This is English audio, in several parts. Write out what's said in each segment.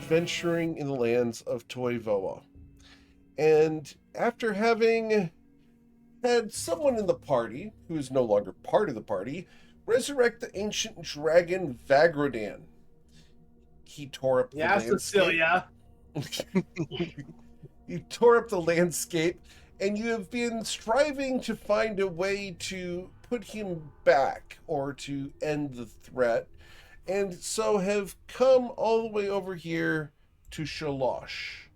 adventuring in the lands of Toivoa. And after having had someone in the party, who is no longer part of the party, resurrect the ancient dragon Vagrodan, he tore up the Yeah, landscape. Cecilia. You tore up the landscape, and you have been striving to find a way to put him back or to end the threat, and so have come all the way over here to Shalosh,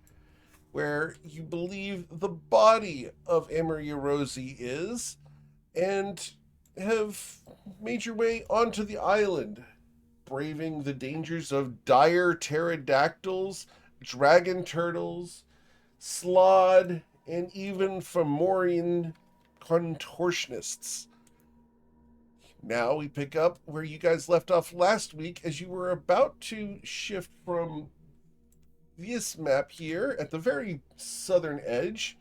where you believe the body of Amaria Rosie is, and have made your way onto the island, braving the dangers of dire pterodactyls, dragon turtles, Slod, and even Fomorian contortionists. Now we pick up where you guys left off last week as you were about to shift from this map here at the very southern edge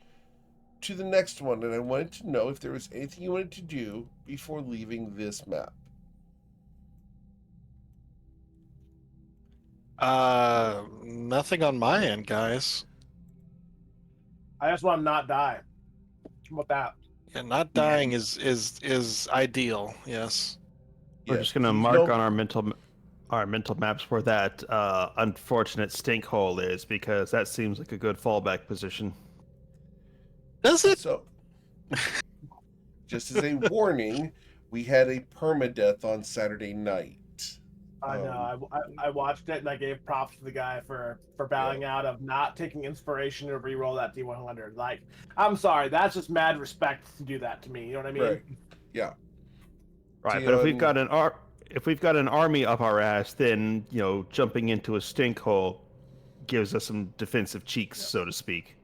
to the next one, and I wanted to know if there was anything you wanted to do before leaving this map. Nothing on my end, guys. I just want to not die. How about that? Yeah, not dying is ideal. Yes. We're just gonna mark on our mental maps where that unfortunate stink hole is, because that seems like a good fallback position. Does it? So, just as a warning, we had a permadeath on Saturday night. I know. I watched it and I gave props to the guy for bowing out of not taking inspiration to re-roll that D100. Like, I'm sorry, that's just mad respect to do that to me. You know what I mean? Right. Yeah. Right, but if we've got an army up our ass, then jumping into a stink hole gives us some defensive cheeks, so to speak.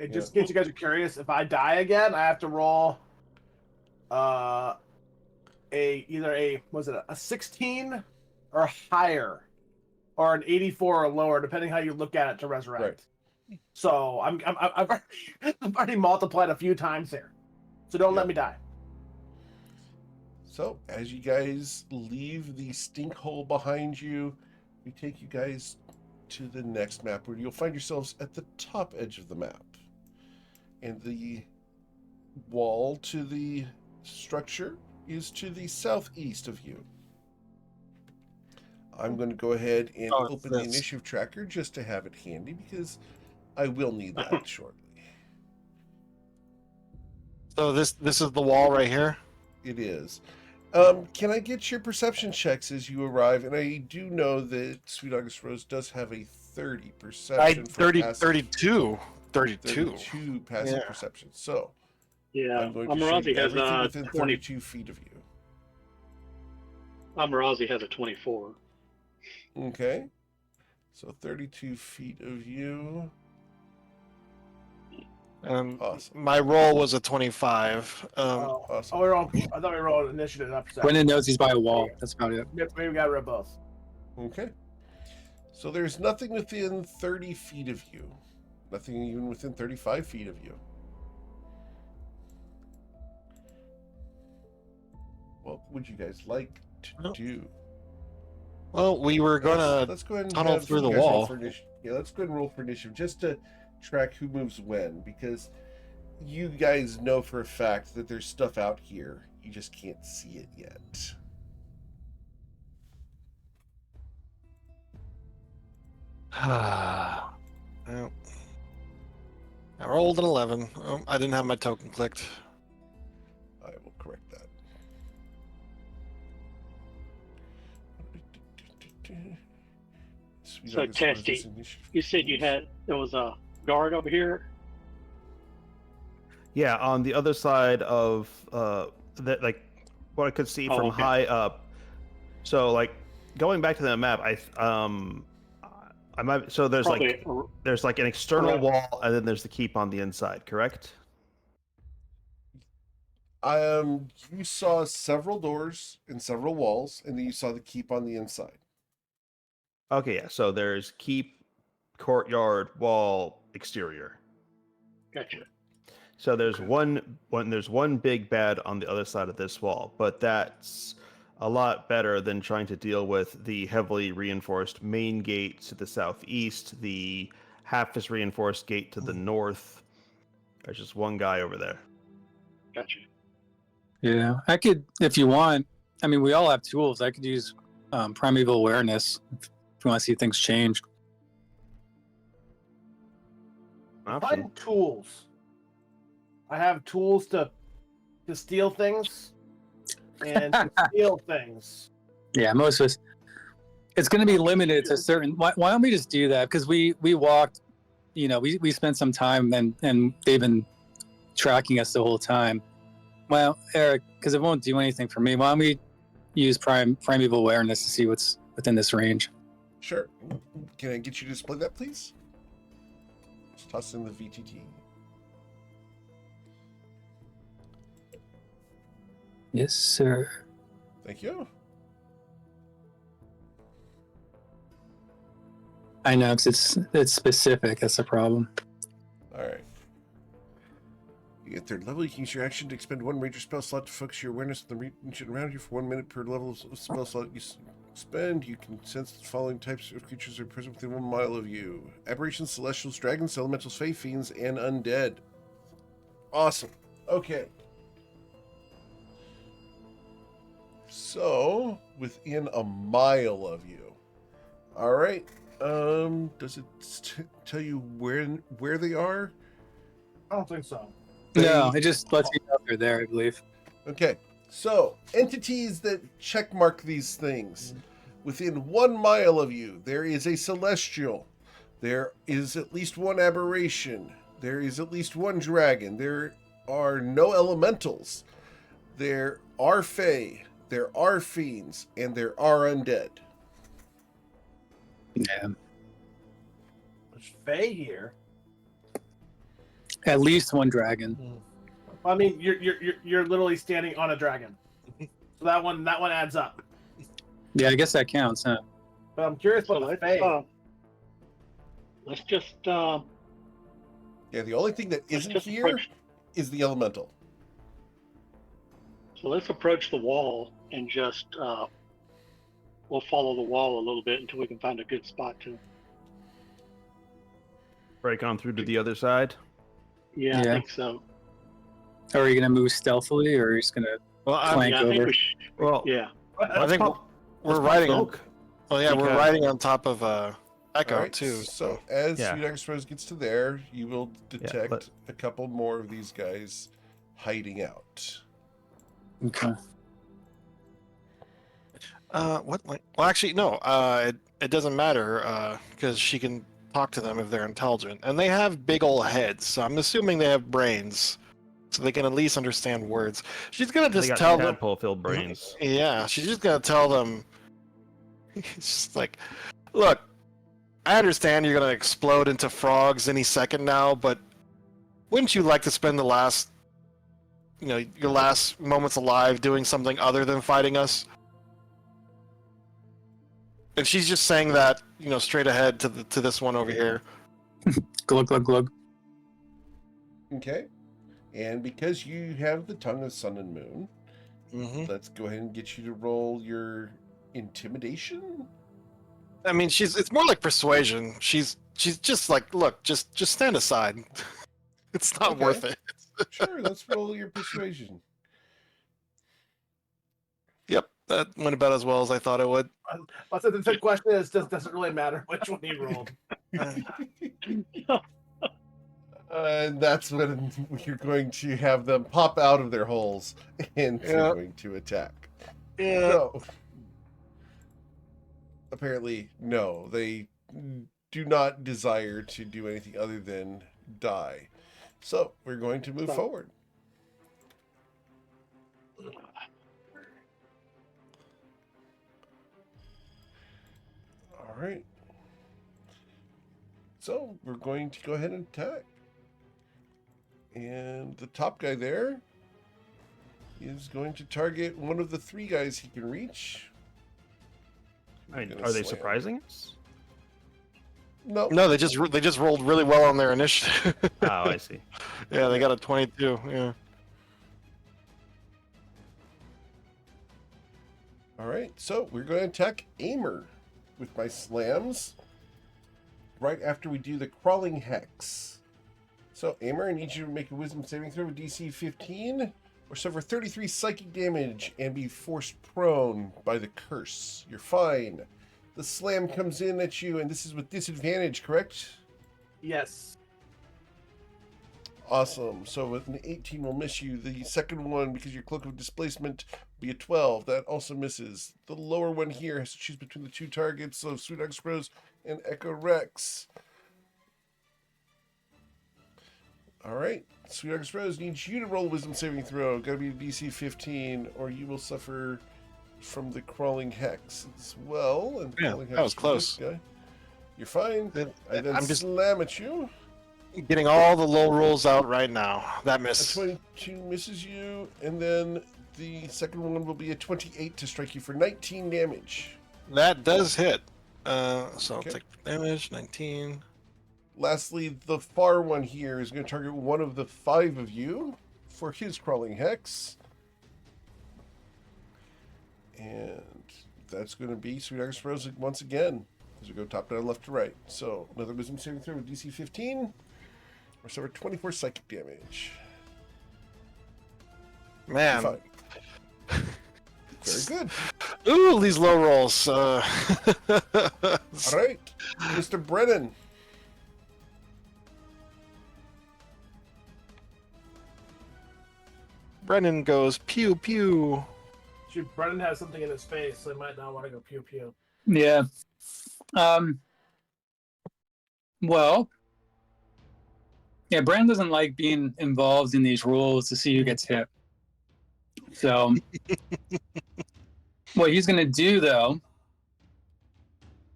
It just in case you guys are curious, if I die again, I have to roll either a 16 or higher, or an 84 or lower, depending how you look at it, to resurrect. Right. So I've already multiplied a few times here, so don't let me die. So as you guys leave the stink hole behind you, we take you guys to the next map, where you'll find yourselves at the top edge of the map, and the wall to the structure is to the southeast of you. I'm going to go ahead and open the initiative tracker just to have it handy, because I will need that shortly. So this is the wall right here? It is. Can I get your perception checks as you arrive? And I do know that Sweet August Rose does have a 30 perception. 32 passive perception. So yeah, I'm going to shoot everything within 32 feet of you. Amarazi has a 24. Okay. So 32 feet of you. Awesome. My roll was a 25. Awesome. I thought we rolled initiative up. Quentin knows he's by a wall. That's about it. Maybe we got rid of both. Okay. So there's nothing within 30 feet of you. Nothing even within 35 feet of you. What would you guys like to do? Well, we were going let's go ahead and tunnel through the wall. Yeah, let's go ahead and roll for initiative just to track who moves when, because you guys know for a fact that there's stuff out here. You just can't see it yet. I rolled an 11. Oh, I didn't have my token clicked. I will correct that. So, Testy, you said there was a guard over here? Yeah, on the other side of that, like what I could see from high up. So, like going back to the map, I might. So there's like an external wall, and then there's the keep on the inside. Correct? You saw several doors and several walls, and then you saw the keep on the inside. Okay, yeah. So there's keep, courtyard, wall, exterior. Gotcha. So there's one big bed on the other side of this wall, but that's a lot better than trying to deal with the heavily reinforced main gate to the southeast, the half as reinforced gate to the north. There's just one guy over there. Gotcha. Yeah, I could, if you want. I mean, we all have tools. I could use primeval awareness if you want to see things change. Option. Find tools. I have tools to steal things and to steal things. Yeah, most of us. It's going to be limited to certain. Why don't we just do that? Because we walked. We spent some time and they've been tracking us the whole time. Well, Eric, because it won't do anything for me. Why don't we use primeval awareness to see what's within this range? Sure. Can I get you to display that, please? Just toss in the VTT. Yes, sir. Thank you. I know, because it's specific. That's the problem. All right. You get third level. You can use your action to expend one ranger spell slot to focus your awareness on the region around you for 1 minute per level of spell slot you spend. You can sense the following types of creatures are present within 1 mile of you: aberrations, celestials, dragons, elementals, fey, fiends, and undead. Awesome. Okay. So, within 1 mile of you. All right. Does it tell you where they are? I don't think so. No, it just lets you know they're there, I believe. Okay, so entities that checkmark these things. Within 1 mile of you, there is a celestial. There is at least one aberration. There is at least one dragon. There are no elementals. There are fey. There are fiends. And there are undead. Yeah. There's Fae here. At least one dragon. I mean, you're literally standing on a dragon, so that one adds up. Yeah, I guess that counts, huh? But I'm curious So about the Fae. let's just Yeah, the only thing that let's isn't just here approach. is the elemental. So let's approach the wall and just we'll follow the wall a little bit until we can find a good spot to. Break on through to the other side. Yeah, I Yeah. think so. Or are you going to move stealthily, or are you just going to Well, Flank Yeah, I think over. we should. Well, Yeah. I think pop- we're let's pop riding. Oak. Well, yeah, we're Because- riding on top of Echo All right, too. So as Yeah. Unix Rose gets to there, you will detect but- a couple more of these guys hiding out. Okay. What? Like, well, actually, no. It doesn't matter because she can talk to them if they're intelligent, and they have big old heads. So I'm assuming they have brains, so they can at least understand words. She's gonna They just got tell them. tadpole-filled brains. Yeah, she's just gonna tell them. It's just like, look, I understand you're gonna explode into frogs any second now, but wouldn't you like to spend the last, your last moments alive doing something other than fighting us? And she's just saying that, straight ahead to this one over here. Glug, glug, glug. Okay. And because you have the tongue of sun and moon, Mm-hmm. let's go ahead and get you to roll your intimidation. I mean, it's more like persuasion. She's just like, look, just stand aside. It's not Okay. worth it. Sure, let's roll your persuasion. Yep, that went about as well as I thought it would. But the question is, does it really matter which one you rolled? And that's when you're going to have them pop out of their holes and Yeah. you're going to attack. Yeah. No. Apparently, no. They do not desire to do anything other than die. So, we're going to move forward. All right. So, we're going to go ahead and attack. And the top guy there is going to target one of the 3 guys he can reach. I mean, Gonna are they slam. surprising us? No. No, they just rolled really well on their initiative. Oh, I see. Yeah, they got a 22. Yeah. All right, so we're going to attack Aimer with my slams right after we do the crawling hex. So, Aimer, I need you to make a wisdom saving throw with DC 15 or suffer 33 psychic damage and be forced prone by the curse. You're fine. The slam comes in at you, and this is with disadvantage, correct? Yes. Awesome. So with an 18 will miss you. The second one, because your cloak of displacement, will be a 12. That also misses. The lower one here has to choose between the two targets of Sweet Oxbros and Echo Rex. All right. Sweet Oxbros needs you to roll a wisdom saving throw. Gotta be a DC 15, or you will suffer from the crawling hex as well. And Yeah, crawling that was hex close. Guy. You're fine. I then I'm just slam at you. getting all the low rolls out right now. That A miss. 22 misses you, and then the second one will be a 28 to strike you for 19 damage. That does hit. So I'll Okay. take damage, 19. Lastly, the far one here is going to target one of the 5 of you for his crawling hex. And that's going to be Sweet Axe Rose once again, as we go top down, left to right. So another wisdom saving throw with DC 15, or suffer 24 psychic damage. Man. Fine. Very good. Ooh, these low rolls. All right, Mr. Brennan. Brennan goes pew pew. Shoot, Brennan has something in his face, so he might not want to go pew pew. Yeah. Well, yeah, Brand doesn't like being involved in these rules to see who gets hit. So, what he's going to do, though,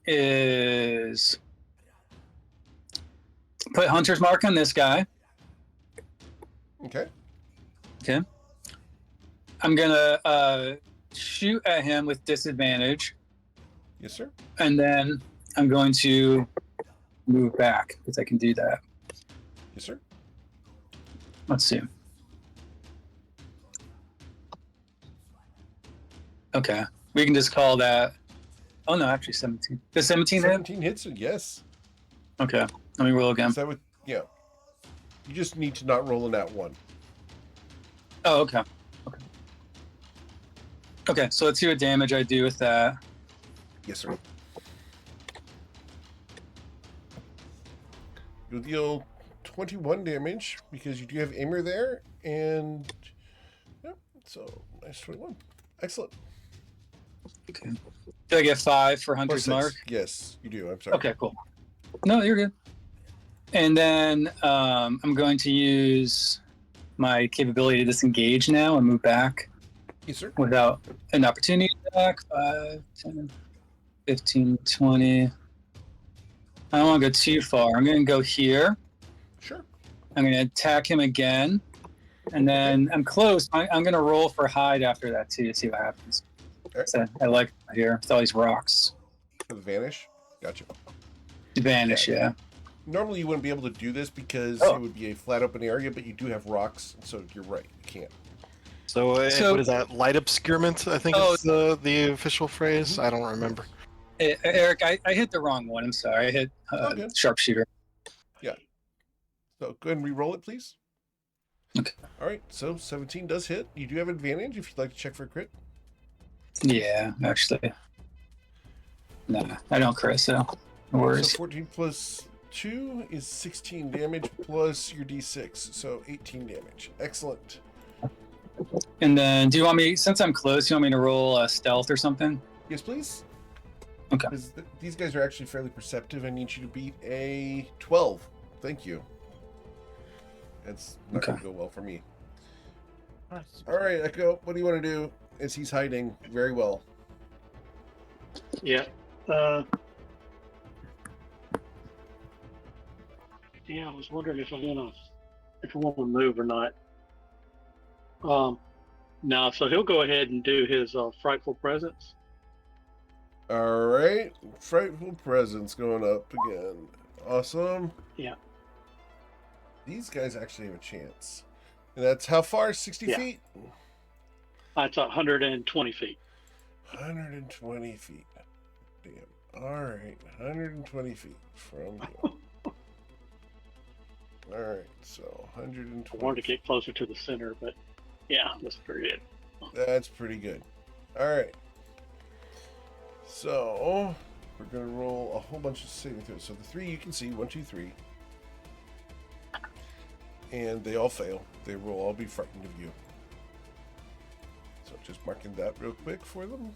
is put Hunter's Mark on this guy. Okay. Okay. I'm going to shoot at him with disadvantage. Yes, sir. And then I'm going to move back because I can do that. Yes, sir. Let's see. Okay. We can just call that. Oh, no, actually 17. Does 17 hit? 17 hits, yes. Okay. Let me roll again. Is that what? Yeah. You just need to not roll in that one. Oh, okay. Okay. Okay, so let's see what damage I do with that. Yes, sir. You'll deal 21 damage because you do have Aimer there, and yeah, so nice 21. Excellent. Okay. Do I get 5 for Plus Hunter's 6. Mark? Yes, you do. I'm sorry. Okay, cool. No, you're good. And then I'm going to use my capability to disengage now and move back Yes, sir. without an opportunity attack. 5, 10, 15, 20. I don't want to go too far. I'm going to go here. Sure. I'm going to attack him again. And then I'm close. I'm going to roll for hide after that too to see what happens. All right. So I like it here with all these rocks. For the vanish. Gotcha. Vanish, yeah. Normally you wouldn't be able to do this because Oh. it would be a flat open area, but you do have rocks, so you're right. You can't. So, So- what is that? Light obscurement, I think Oh. is the official phrase. I don't remember. Hey, Eric, I hit the wrong one. I'm sorry. I hit Okay. sharpshooter. So go ahead and re-roll it, please. Okay. All right. So 17 does hit. You do have advantage if you'd like to check for a crit. Yeah, actually. Nah, I don't crit, so no worries. So 14 plus 2 is 16 damage plus your d6, so 18 damage. Excellent. And then, do you want me, since I'm close, you want me to roll stealth or something? Yes, please. Okay. Because these guys are actually fairly perceptive. I need you to beat a 12. Thank you. That's not going to go well for me. All right, Echo, what do you want to do as he's hiding? Very well. Yeah. Yeah, I was wondering if I want to move or not. No, so he'll go ahead and do his frightful presence. All right. Frightful presence going up again. Awesome. Yeah. These guys actually have a chance. And that's how far? 60 Yeah. feet? It's 120 feet. 120 feet. Damn. All right, 120 feet from you. All right, so 120. I wanted to get closer to the center, but yeah, that's pretty good. That's pretty good. All right. So we're gonna roll a whole bunch of saving throws. So the 3 you can see, 1, 2, 3, and they all fail. They will all be frightened of you. So just marking that real quick for them,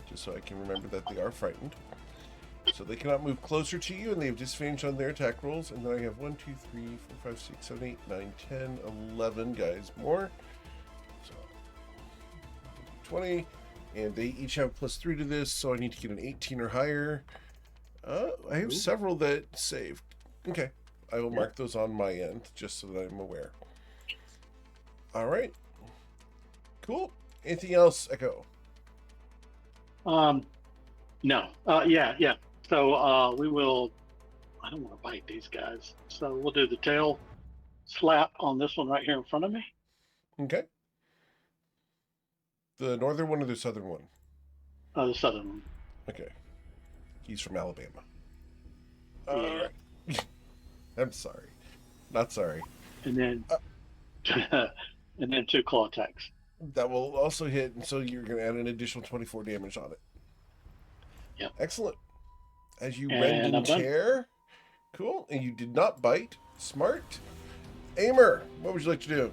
just so I can remember that they are frightened. So they cannot move closer to you, and they have disadvantage on their attack rolls. And then I have 1, 2, 3, 4, 5, 6, 7, 8, 9, 10, 11 guys more. So 20, and they each have +3 to this, so I need to get an 18 or higher. I have several that saved. Okay, I will mark those on my end just so that I'm aware. All right, cool. Anything else, Echo? No. Yeah. So we will. I don't want to bite these guys, so we'll do the tail slap on this one right here in front of me. Okay. The northern one or the southern one? The southern one. Okay. He's from Alabama. Yeah. I'm sorry. Not sorry. And then, and then 2 claw attacks. That will also hit, and so you're going to add an additional 24 damage on it. Yep. Excellent. As you And rend I'm and done. tear. Cool. And you did not bite. Smart. Aimer, what would you like to do?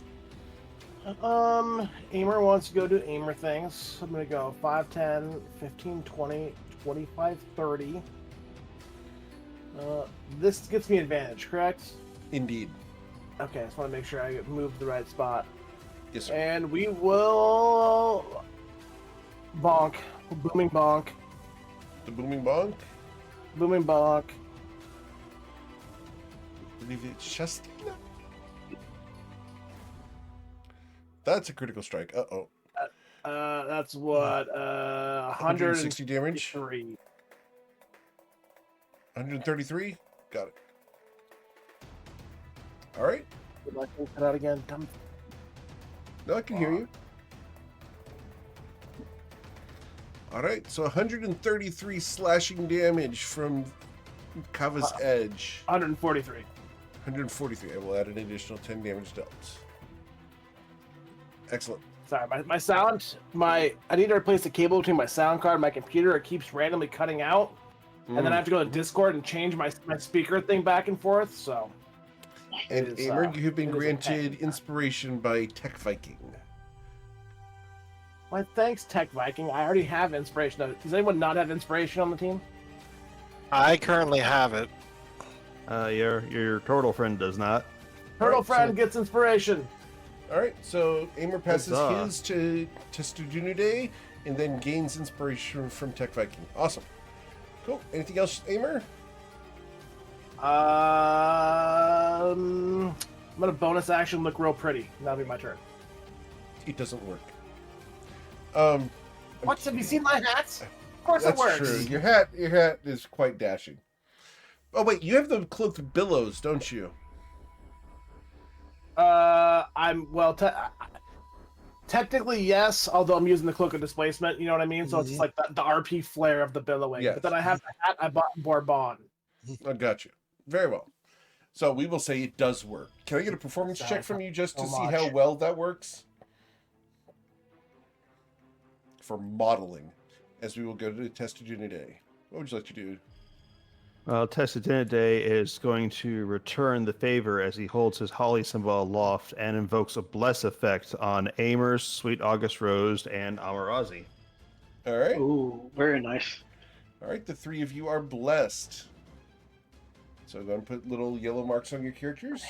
Aimer wants to go do Aimer things. I'm gonna go 5, 10, 15, 20, 25, 30. This gets me advantage, correct? Indeed. Okay, I just want to make sure I move to the right spot. Yes, sir. And we will bonk, booming bonk, The booming bonk. booming bonk. I believe it's Justina. That's a critical strike. Uh-oh. That's what 160 damage. 103. 133. Got it. All right. Would I think that out again? No, I can hear you. All right. So 133 slashing damage from Kava's edge. 143. 143. I will add an additional 10 damage dealt. Excellent. Sorry, my sound, I need to replace the cable between my sound card and my computer. It keeps randomly cutting out. And then I have to go to Discord and change my speaker thing back and forth, so. And it is, Aimer, you have been it is granted intense. inspiration by Tech Viking. Why, thanks, Tech Viking. I already have inspiration. Does anyone not have inspiration on the team? I currently have it. Your turtle friend does not. Turtle Right, friend so- gets inspiration. All right, so Aimer passes Huzzah. his to Testudunude and then gains inspiration from Tech Viking. Awesome. Cool. Anything else, Aimer? I'm gonna bonus action look real pretty. That'll be my turn. It doesn't work. What? Have you seen my hats? Of course That's it works. true. Your hat is quite dashing. Oh wait, you have the cloak of billows, don't you? Technically yes, although I'm using the cloak of displacement. You know what I mean? So it's Mhm. like the RP flare of the billowing. Yes. But then I have the hat I bought in Bourbon. I got you. Very well. So we will say it does work. Can I get a performance check Sorry, from you just to so see much. how well that works? For modeling, as we will go to Testudunude. What would you like to do? Testudinude is going to return the favor as he holds his holly symbol aloft and invokes a bless effect on Amers, Sweet August Rose, and Amarazi. All right. Ooh, very nice. All right, the 3 of you are blessed. So go and put little yellow marks on your characters.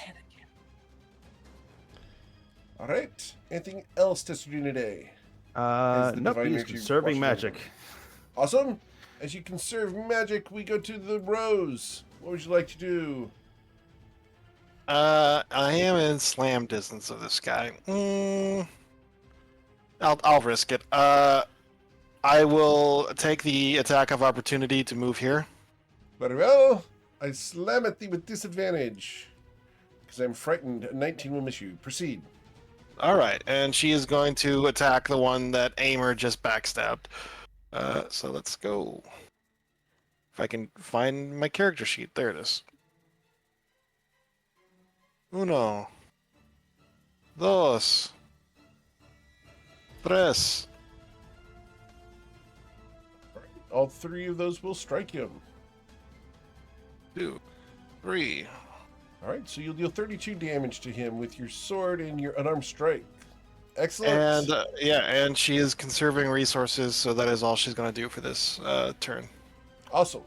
All right. Anything else, Testudunude? As the Nope, divine he's energy conserving washes magic. over. Awesome. As you conserve magic, we go to the rose. What would you like to do? I am in slam distance of this guy. I'll risk it. I will take the attack of opportunity to move here. Very well. I slam at thee with disadvantage. Because I'm frightened. A 19 will miss you. Proceed. All right, and she is going to attack the one that Aimer just backstabbed. So let's go. If I can find my character sheet, there it is. Uno, dos, tres. All 3 of those will strike him. 2, 3. All right, so you'll deal 32 damage to him with your sword and your unarmed strike. Excellent. And and she is conserving resources, so that is all she's going to do for this turn. Awesome.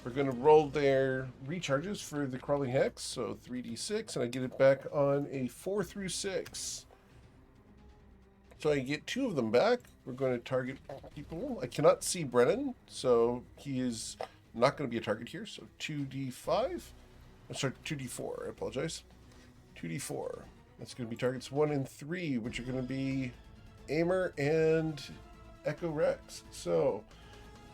We're going to roll their recharges for the crawling hex, so 3d6, and I get it back on a 4 through 6. So I get 2 of them back. We're going to target people. I cannot see Brennan, so he is not going to be a target here. So 2d5. I'm sorry, 2d4. I apologize. 2d4. That's going to be targets 1 and 3, which are going to be Aimer and Echo Rex. So,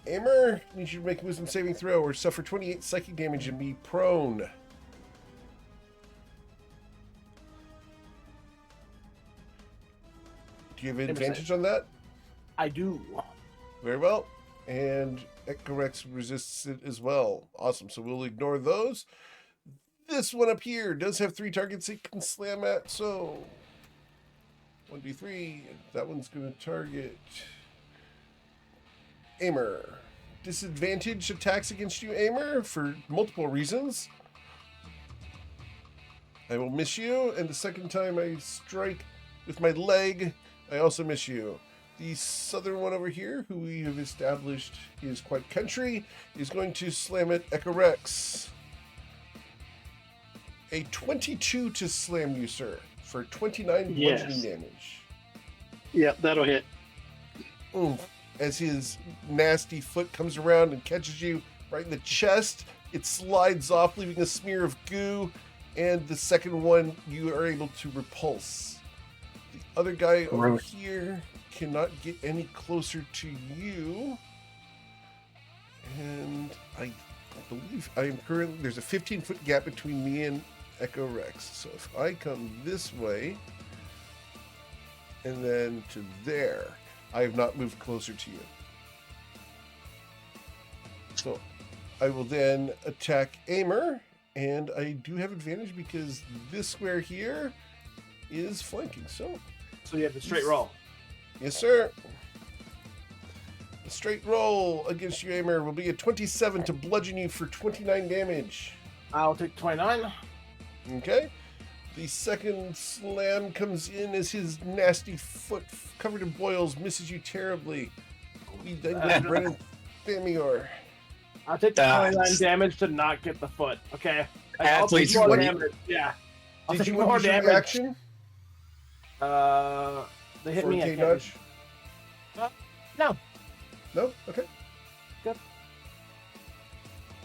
Aimer, you should make a wisdom saving throw or suffer 28 psychic damage and be prone. Do you have advantage on that? I do. Very well. And Echo Rex resists it as well. Awesome. So we'll ignore those. This one up here does have 3 targets it can slam at, so 1d3. That one's going to target Aimer. Disadvantage attacks against you, Aimer, for multiple reasons. I will miss you, and the second time I strike with my leg, I also miss you. The southern one over here, who we have established is quite country, is going to slam at Echo Rex. A 22 to slam you, sir, for 29 bludgeoning damage. Yep, that'll hit. Oof. As his nasty foot comes around and catches you right in the chest, it slides off, leaving a smear of goo, and the second one you are able to repulse. The other guy over here cannot get any closer to you, and I believe I am currently, there's a 15-foot gap between me and Echo Rex. So if I come this way and then to there, I have not moved closer to you. So I will then attack Aimer, and I do have advantage because this square here is flanking. So you have the straight roll. Yes, sir. The straight roll against you, Aimer, will be a 27 to bludgeon you for 29 damage. I'll take 29. Okay. The second slam comes in as his nasty foot covered in boils misses you terribly. We then go Brennan Thamior. I'll take the 29 damage to not get the foot. Okay. I'll take Athlete's more foot. damage. Yeah. I'll Did take you more want to use your damage. action? They hit For me a again. nudge? No. No? Okay.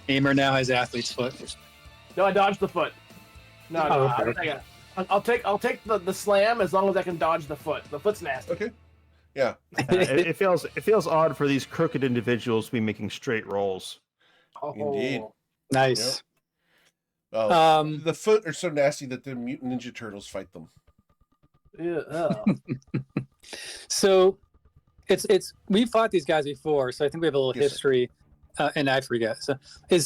Aimer now has athlete's foot. No, I dodged the foot. No, okay. I'll take the slam as long as I can dodge the foot. The foot's nasty. Okay. Yeah. It feels odd for these crooked individuals to be making straight rolls. Oh. Indeed. Nice. Well, the foot are so nasty that the Mutant Ninja Turtles fight them. Yeah. So it's we fought these guys before, so I think we have a little Yes, sir. history. And I forget.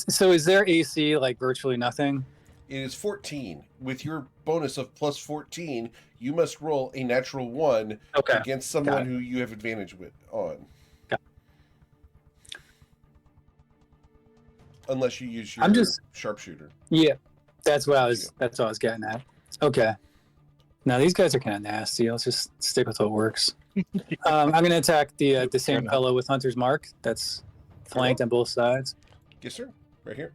So is their AC like virtually nothing? It is 14. With your bonus of plus 14, you must roll a natural 1 Okay. against someone who you have advantage with on. Got Unless you use your I'm just- sharpshooter. Yeah, that's what I was getting at. Okay. Now these guys are kind of nasty. Let's just stick with what works. I'm gonna attack the same enough. fellow with Hunter's Mark. That's flanked on both sides. Yes, sir. Right here.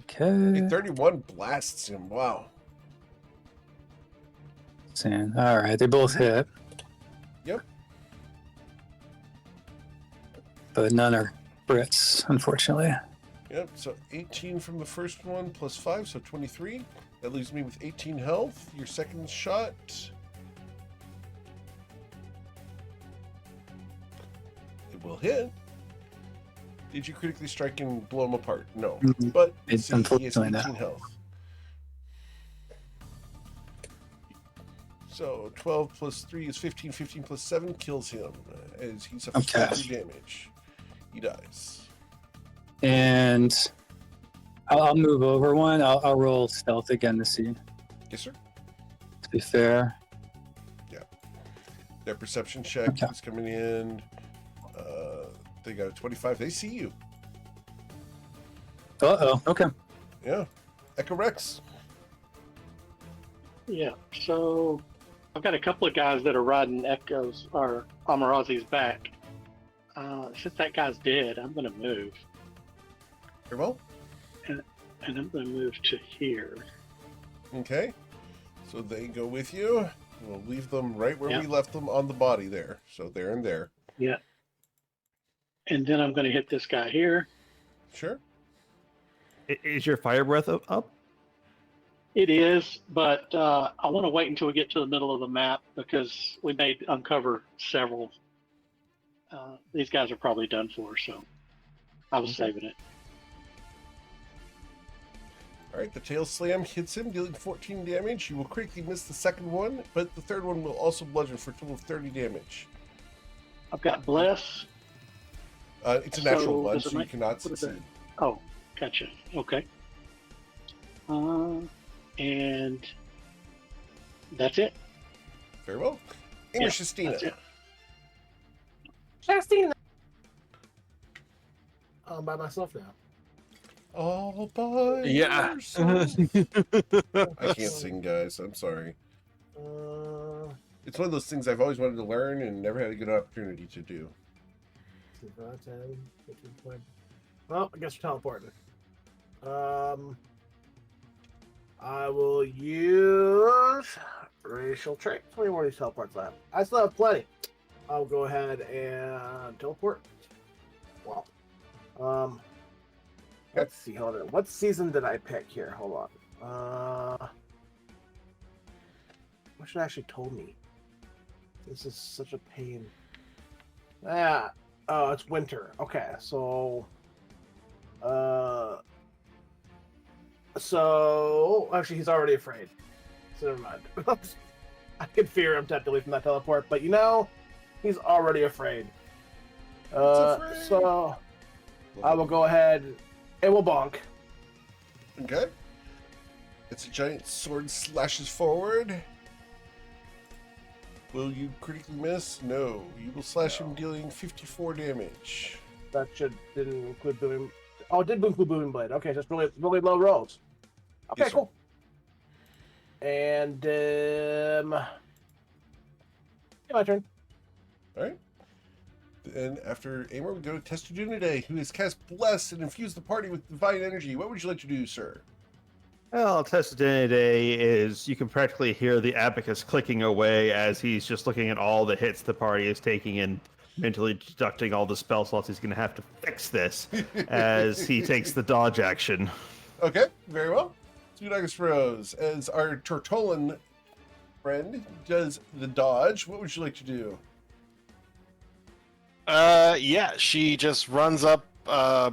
Okay. A 31 blasts him. Wow. All right, they both hit. Yep. But none are Brits, unfortunately. Yep. So 18 from the first one plus 5, so 23. That leaves me with 18 health. Your second shot. It will hit. Did you critically strike and blow him apart? No. Mhm. But It's see, he has unfortunately 18 not. health. So 12 plus 3 is 15. 15 plus 7 kills him as he suffers Okay. 3 damage. He dies. And I'll move over one. I'll roll stealth again to see. Yes, sir. To be fair. Their perception check Okay. is coming in. They got a 25. They see you. Uh-oh. Okay. Yeah. Echo Rex. Yeah. So I've got a couple of guys that are riding Echo's or Amarazi's back. Since that guy's dead, I'm going to move, Very well. and I'm going to move to here. Okay. So they go with you. We'll leave them right where Yeah. we left them on the body there. So there and there. Yeah. And then I'm going to hit this guy here. Sure. Is your fire breath up? It is, but I want to wait until we get to the middle of the map because we may uncover several. These guys are probably done for, so I was saving it. All right. The tail slam hits him, dealing 14 damage. He will critically miss the second one, but the third one will also bludgeon for a total of 30 damage. I've got Bless. It's a natural So one, does it so you make- cannot what is succeed. Oh, gotcha. Okay. And that's it. Very well. Yeah, English Justina. that's it. Justina. I'm by myself now. All by Yeah. yourself. I can't sing, guys. I'm sorry. It's one of those things I've always wanted to learn and never had a good opportunity to do. 5, 10, 15, 20. Well, I guess you're teleporting. I will use racial trait. How many more of these teleports left? I still have plenty. I'll go ahead and teleport. Wow. Let's see. Hold on. What season did I pick here? Hold on. What should actually told me? This is such a pain. Oh, it's winter. Okay, so actually he's already afraid. So never mind. I can fear him technically from that teleport, but he's already afraid. afraid. So I will go ahead and we'll bonk. Okay. It's a giant sword slashes forward. Will you critically miss? No. You will slash him, dealing 54 damage. That didn't include booming. Oh, it did include booming blade. Okay, just really low rolls. Okay, Yes, sir. cool. And yeah, my turn. All right. And after Amor, we go to Testudunidae, who has cast Bless and infused the party with divine energy. What would you like to do, sir? Well, today is you can practically hear the abacus clicking away as he's just looking at all the hits the party is taking and mentally deducting all the spell slots he's going to have to fix this as he takes the dodge action. Okay, very well. Sudagus Rose, as our Tortolan friend does the dodge, what would you like to do? Yeah, she just runs up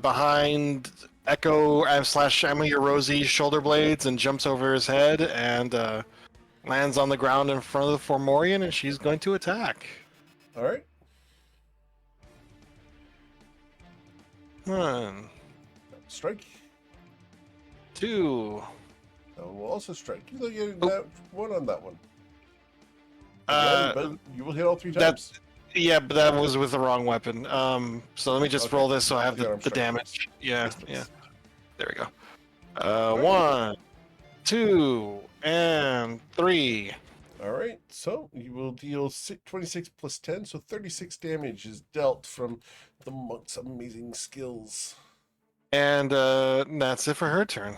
behind Echo / Emily Rosie's shoulder blades and jumps over his head and lands on the ground in front of the Formorian, and she's going to attack. All right. 1, Strike. 2. That one will also strike. You get that one on that one. Uh, Again, but you will hit all 3 times. that's- Yeah, but that was with the wrong weapon. So let me just Okay. roll this so I have You got the 'em strike. damage. Yeah, Yes, please. yeah. There we go. 1, 2, and 3. All right. So you will deal 26 plus 10, so 36 damage is dealt from the monk's amazing skills. And that's it for her turn.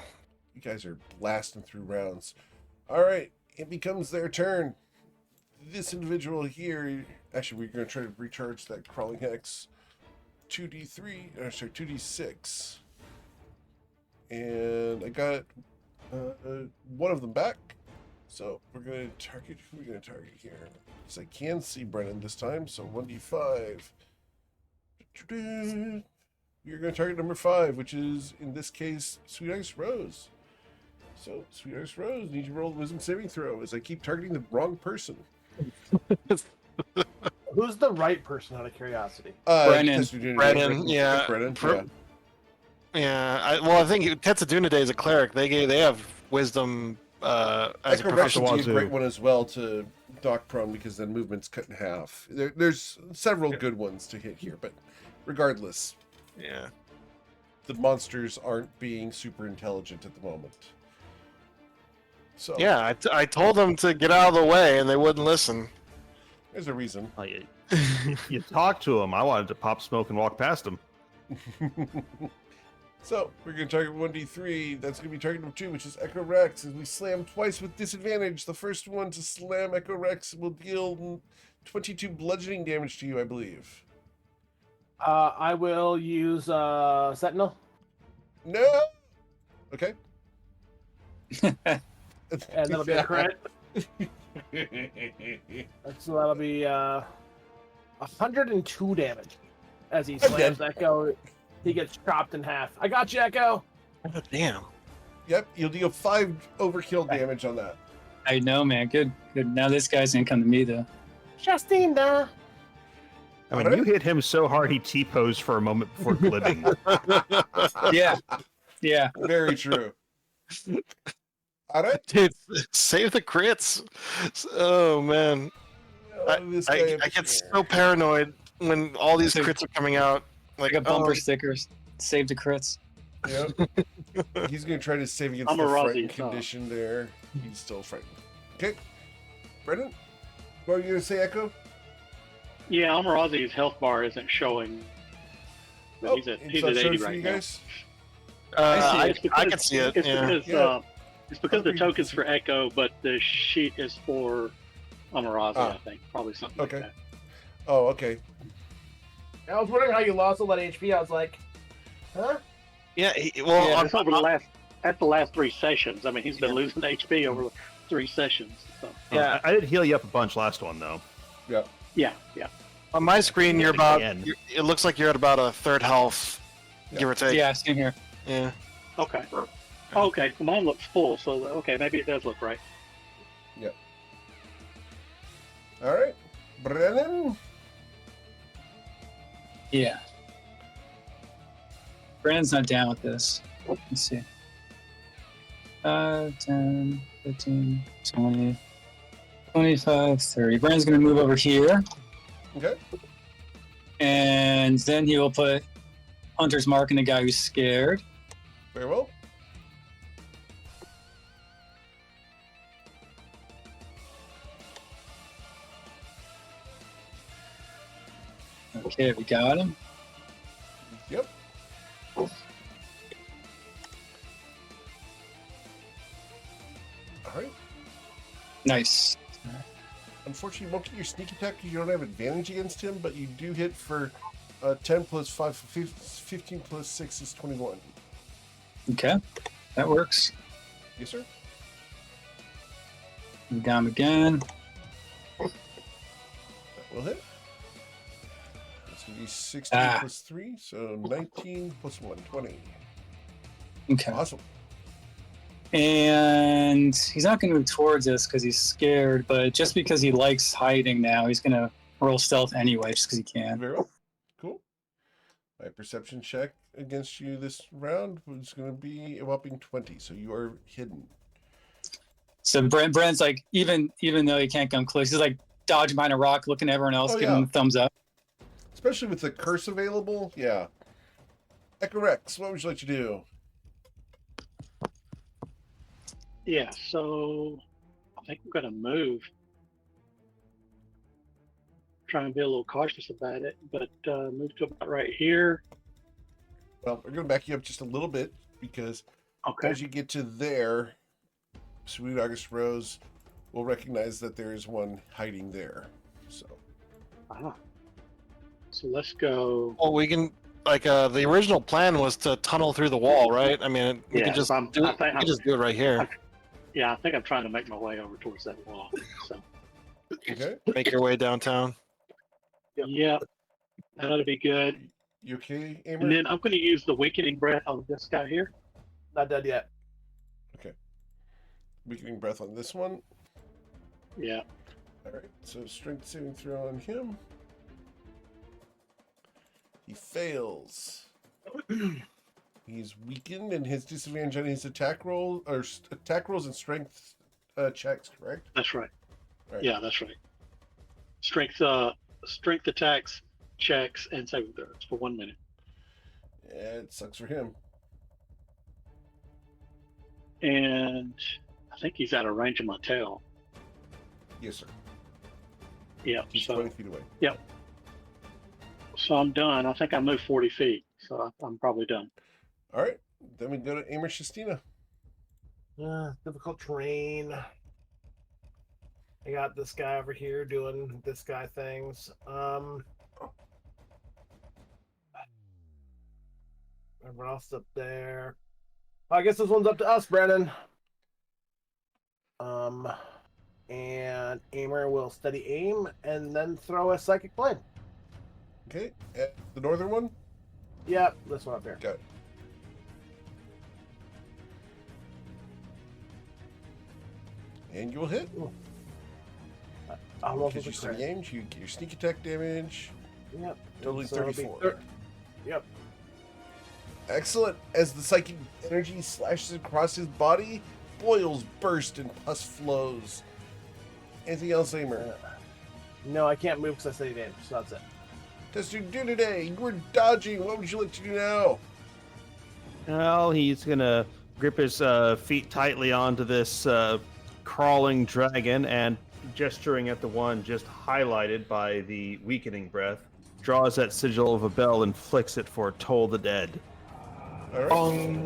You guys are blasting through rounds. All right. It becomes their turn. This individual here, actually, we're going to try to recharge that crawling hex. 2d6. And I got one of them back. So we're going to target, who are we going to target here? Because I can see Brennan this time, so 1d5. You're going to target number 5, which is, in this case, Sweet Ice Rose. So, Sweetest Rose, need you to roll a wisdom saving throw as I keep targeting the wrong person. Who's the right person, out of curiosity? Brennan. Brennan, yeah. Brennan, yeah. Yeah, I think Tetsaduna Day is a cleric. They have wisdom as a Echo Rex professional. would be a great one as well to knock prone because then movement's cut in half. There's several good ones to hit here, but regardless, Yeah. the monsters aren't being super intelligent at the moment. So Yeah, I told them to get out of the way, and they wouldn't listen. there's a reason. You talk to him. I wanted to pop smoke and walk past him. So we're going to target 1d3. That's going to be target number 2, which is Echo Rex. As we slam twice with disadvantage, the first one to slam Echo Rex will deal 22 bludgeoning damage to you, I believe. I will use Sentinel. No. Okay. And that'll be a crit. So that'll be 102 damage. As he slams Echo, he gets chopped in half. I got you, Echo. Oh, damn. Yep, you'll deal 5 overkill damage on that. I know, man. Good. Now this guy's gonna come to me though. Justina. I mean, you hit him so hard he T-posed for a moment before blibbing. Yeah. Very true. All right. Dude, save the crits. Oh, man. This I guy get so paranoid when all these crits are coming out. Like a bumper stickers. Save the crits. Yep. He's going to try to save against I'm the a Rozzy, frightened so. condition there. He's still frightened. Okay. Brendan? What were you going to say, Echo? Yeah, Amarazi's health bar isn't showing. But he's at it's not 80 showing for right you now. guys? I It's because- can see it. It's Yeah. because Yeah. it's because the token's for Echo, but the sheet is for Amarazi, I think. Probably something Okay. like that. Oh, okay. I was wondering how you lost all that HP. I was like, huh? Yeah, well, Yeah, it's over the last 3 sessions. I mean, he's been losing HP over 3 sessions. So Yeah. I did heal you up a bunch last one, though. Yeah. yeah. on my screen, you're about. Again. It looks like you're at about a third health, give or take. Yeah, same here. Yeah. Okay. Okay. Well, mine looks full, so okay, maybe it does look right. All right. Brennan? Yeah. Brandon's not down with this. Let's see. 5, 10, 15, 20, 25, 30. Brandon's going to move over here, Okay. and then he will put Hunter's Mark on the guy who's scared. Very well. Okay, we got him. Yep. All right. Nice. Unfortunately, you won't get your sneak attack because you don't have advantage against him, but you do hit for 10 plus 5, 15 plus 6 is 21. Okay, that works. Yes, sir. Move down again. That will hit. That's going to be 16 plus 3, so 19 plus 1, 20. Okay. Awesome. And he's not going to move towards us because he's scared, but just because he likes hiding now, he's going to roll stealth anyway, just because he can. Very well. Cool. My perception check against you this round was going to be a whopping 20, so you are hidden. So Brent's like, even though he can't come close, he's like dodging behind a rock, looking at everyone else, Oh, giving yeah. him a thumbs up. Especially with the curse available, yeah. Echo Rex, what would you like to do? Yeah. So I think I'm gonna move. Try and be a little cautious about it, but move to about right here. Well, we're going to back you up just a little bit because Okay. as you get to there, Sweet August Rose will recognize that there is one hiding there. So, So let's go. Well, we can the original plan was to tunnel through the wall, right? I mean, we Yeah, can just I'm- do I it. think We I'm- can just do it right here. Yeah, I think I'm trying to make my way over towards that wall. So okay. Make your way downtown. yeah, that ought to be good. You okay, And Amer? then I'm going to use the weakening breath on this guy here. Not dead yet. weakening breath on this one. Yeah. All right, so strength saving throw on him. He fails. He's weakened, and his disadvantage on his attack roll or attack rolls and strength checks. Correct? That's right. Right. Yeah, that's right. Strength attacks, checks, and saving throws for 1 minute. Yeah, it sucks for him. And I think he's out of range of my tail. Yes, sir. Yeah. He's So 20 feet away. Yep. So I'm done. I think I moved 40 feet, so I'm probably done. All right, then we go to Amor Shastina. Difficult terrain. I got this guy over here doing this guy things. Everyone else up there. I guess this one's up to us, Brennan. And Aimer will steady aim and then throw a psychic blade. Okay, the northern one. Yep, this one up here. Got it. And you will hit. Almost Because you was a crit. steady aimed, you get your sneak attack damage. Yep. Totally So it'll be 34. Yep. Excellent. As the psychic energy slashes across his body, boils burst and pus flows. Anything else, Aimer? No, I can't move because I steady aim, so that's it. That's what you do today. You were dodging. What would you like to do now? Well, he's gonna grip his feet tightly onto this crawling dragon and, gesturing at the one just highlighted by the weakening breath, draws that sigil of a bell and flicks it for Toll the Dead. All right.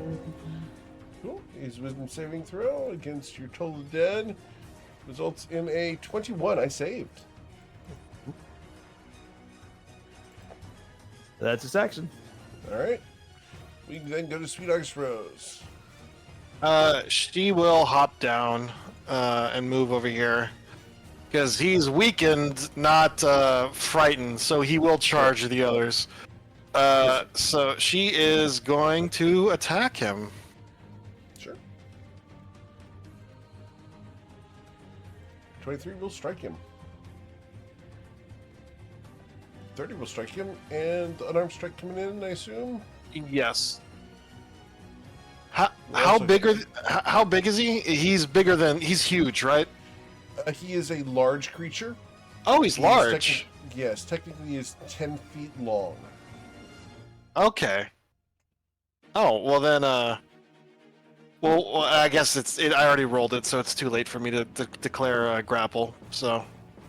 Cool. His wisdom saving throw against your Toll the Dead results in a 21. I saved. That's his action. All right. We can then go to Sweet August Rose. She will hop down and move over here because he's weakened, not frightened, so he will charge the others. So she is going to attack him. Sure. 23 will strike him. 30 will strike him, and the unarmed strike coming in, I assume. Yes. Well, How so- big how big is he? He's huge, right? He is a large creature. Oh, he's He is large. yes, technically he is 10 feet long. Okay. Oh, well then, well, I guess I already rolled it, so it's too late for me to declare a grapple. So,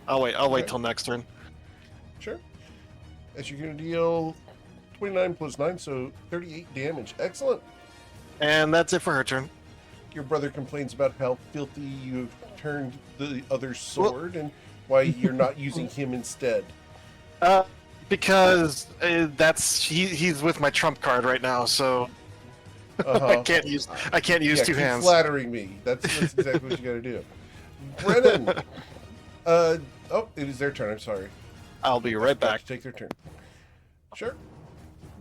I'll wait Okay. till next turn. Sure. As you're going to deal 29 plus 9, so 38 damage. Excellent. And that's it for her turn. Your brother complains about how filthy you've turned the other sword and why you're not using him instead. Because he's with my trump card right now, so Uh-huh. I can't use Yeah, two keep hands. flattering me. That's exactly what you got to do. Brennan. Oh, it is their turn. I'm sorry. I'll be right Got back. to take their turn. Sure.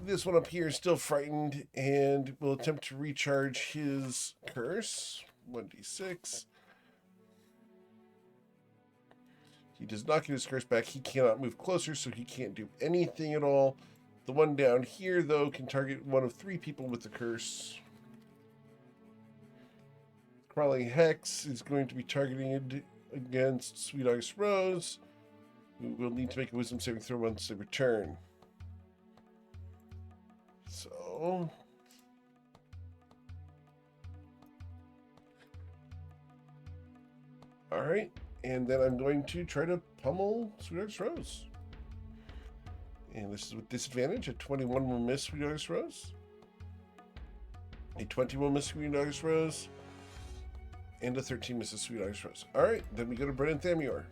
This one up here is still frightened and will attempt to recharge his curse. 1d6. He does not get his curse back. He cannot move closer, so he can't do anything at all. The one down here, though, can target one of 3 people with the curse. Crawling Hex is going to be targeted against Sweet August Rose, who will need to make a wisdom saving throw once they return. So... Alright, and then I'm going to try to pummel Sweet August Rose. And this is with disadvantage. A 21 will miss Sweet August Rose. A 20 will miss Sweet August Rose. And a 13 misses Sweet August Rose. Alright, then we go to Brennan Thamior.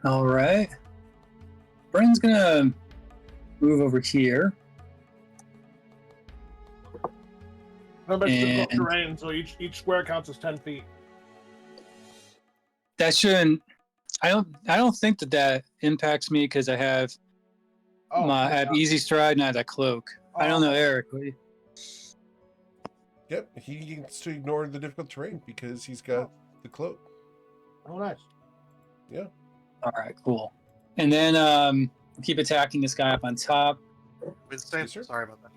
All right. Brennan's gonna move over here. Remember, it's difficult And- terrain, so each square counts as 10 feet. That shouldn't. I don't think that impacts me because I have I have easy stride and I have that cloak. I don't know, Eric. Yep, he gets to ignore the difficult terrain because he's got the cloak. Oh, nice. Yeah. All right, cool. And then keep attacking this guy up on top. Winston, Yes, sir. sorry about that.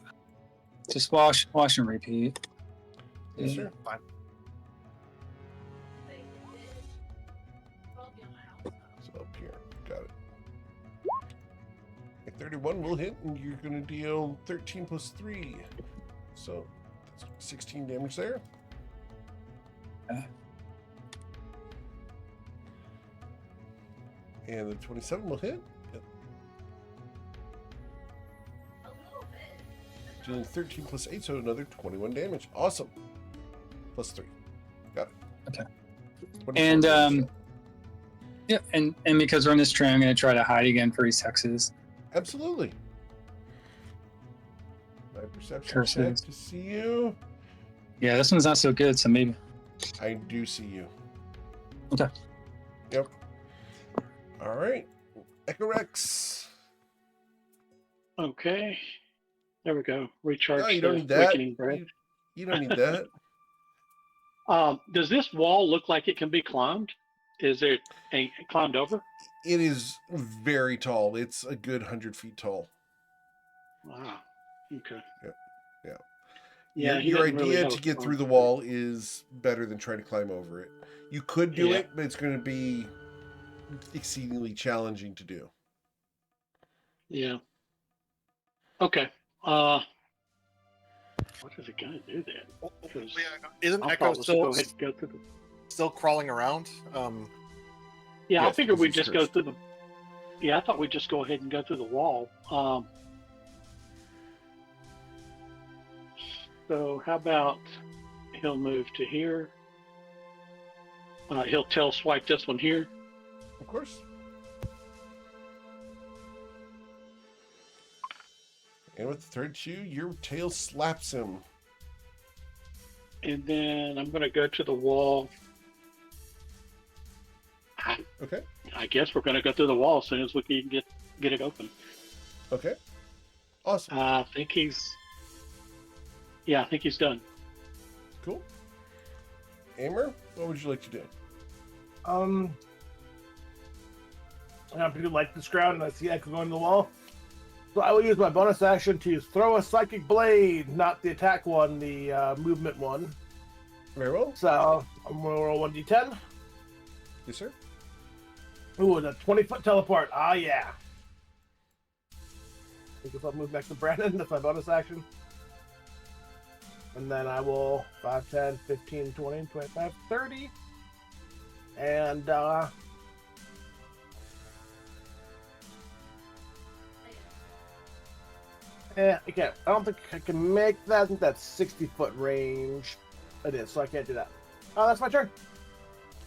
Just wash and repeat. Yes, sir. Fine. So up here, got it. A 31 will hit, and you're going to deal 13 plus 3. So that's 16 damage there. And the 27 will hit. Yep. Dealing 13 plus 8, so another 21 damage. Awesome. Plus 3. Got it. Okay. 24 And damage. yeah, and because we're in this train, I'm gonna try to hide again for these hexes. Absolutely. My perception Curses. check to see you. Yeah, this one's not so good, so maybe. I do see you. Okay. Yep. All right. Echorex. Okay. There we go. Recharge. No, you don't the need that. Awakening breath. You don't need that. Does this wall look like it can be climbed? Is it climbed over? It is very tall. It's a good 100 feet tall. Wow. Okay. Yep. Yeah. Yeah. he Your doesn't really idea have to a get through the climb. wall is better than trying to climb over it. You could do Yeah. it, but it's going to be exceedingly challenging to do. Yeah. Okay. What is it gonna do then? Because Isn't I Echo thought let's go still ahead and go through the. still crawling around? Yeah, I Yes, figured because we'd it's just go cursed. through the. Yeah, I thought we'd just go ahead and go through the wall. So how about he'll move to here? He'll tail swipe this one here. Of course. And with the third chew, your tail slaps him. And then I'm going to go to the wall. Okay. I guess we're going to go through the wall as soon as we can get it open. Okay. Awesome. I think he's. Yeah, I think he's done. Cool. Aimer, what would you like to do? I happen to like this ground and I see Echo going to the wall. So I will use my bonus action to throw a psychic blade, not the attack one, the movement one. Very well. So I'm going to roll 1d10. Yes, sir. Ooh, and a 20-foot teleport. Ah, yeah. I guess I'll move next to Brandon. That's my bonus action. And then I will 5, 10, 15, 20, 25, 30. And, yeah, okay. I don't think I can make that. I think that's 60-foot range. It is, so I can't do that. Oh, that's my turn.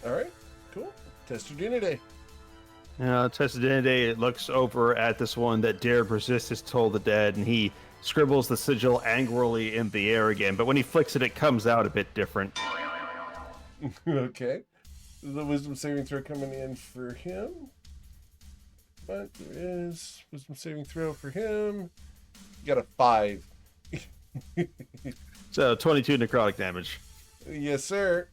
All right. Cool. Test your Unity. Testadinide looks over at this one that dared resist his Toll the Dead, and he scribbles the sigil angrily in the air again. But when he flicks it, it comes out a bit different. Okay. The wisdom saving throw coming in for him. But there is wisdom saving throw for him. You got a 5. So 22 necrotic damage. Yes, sir.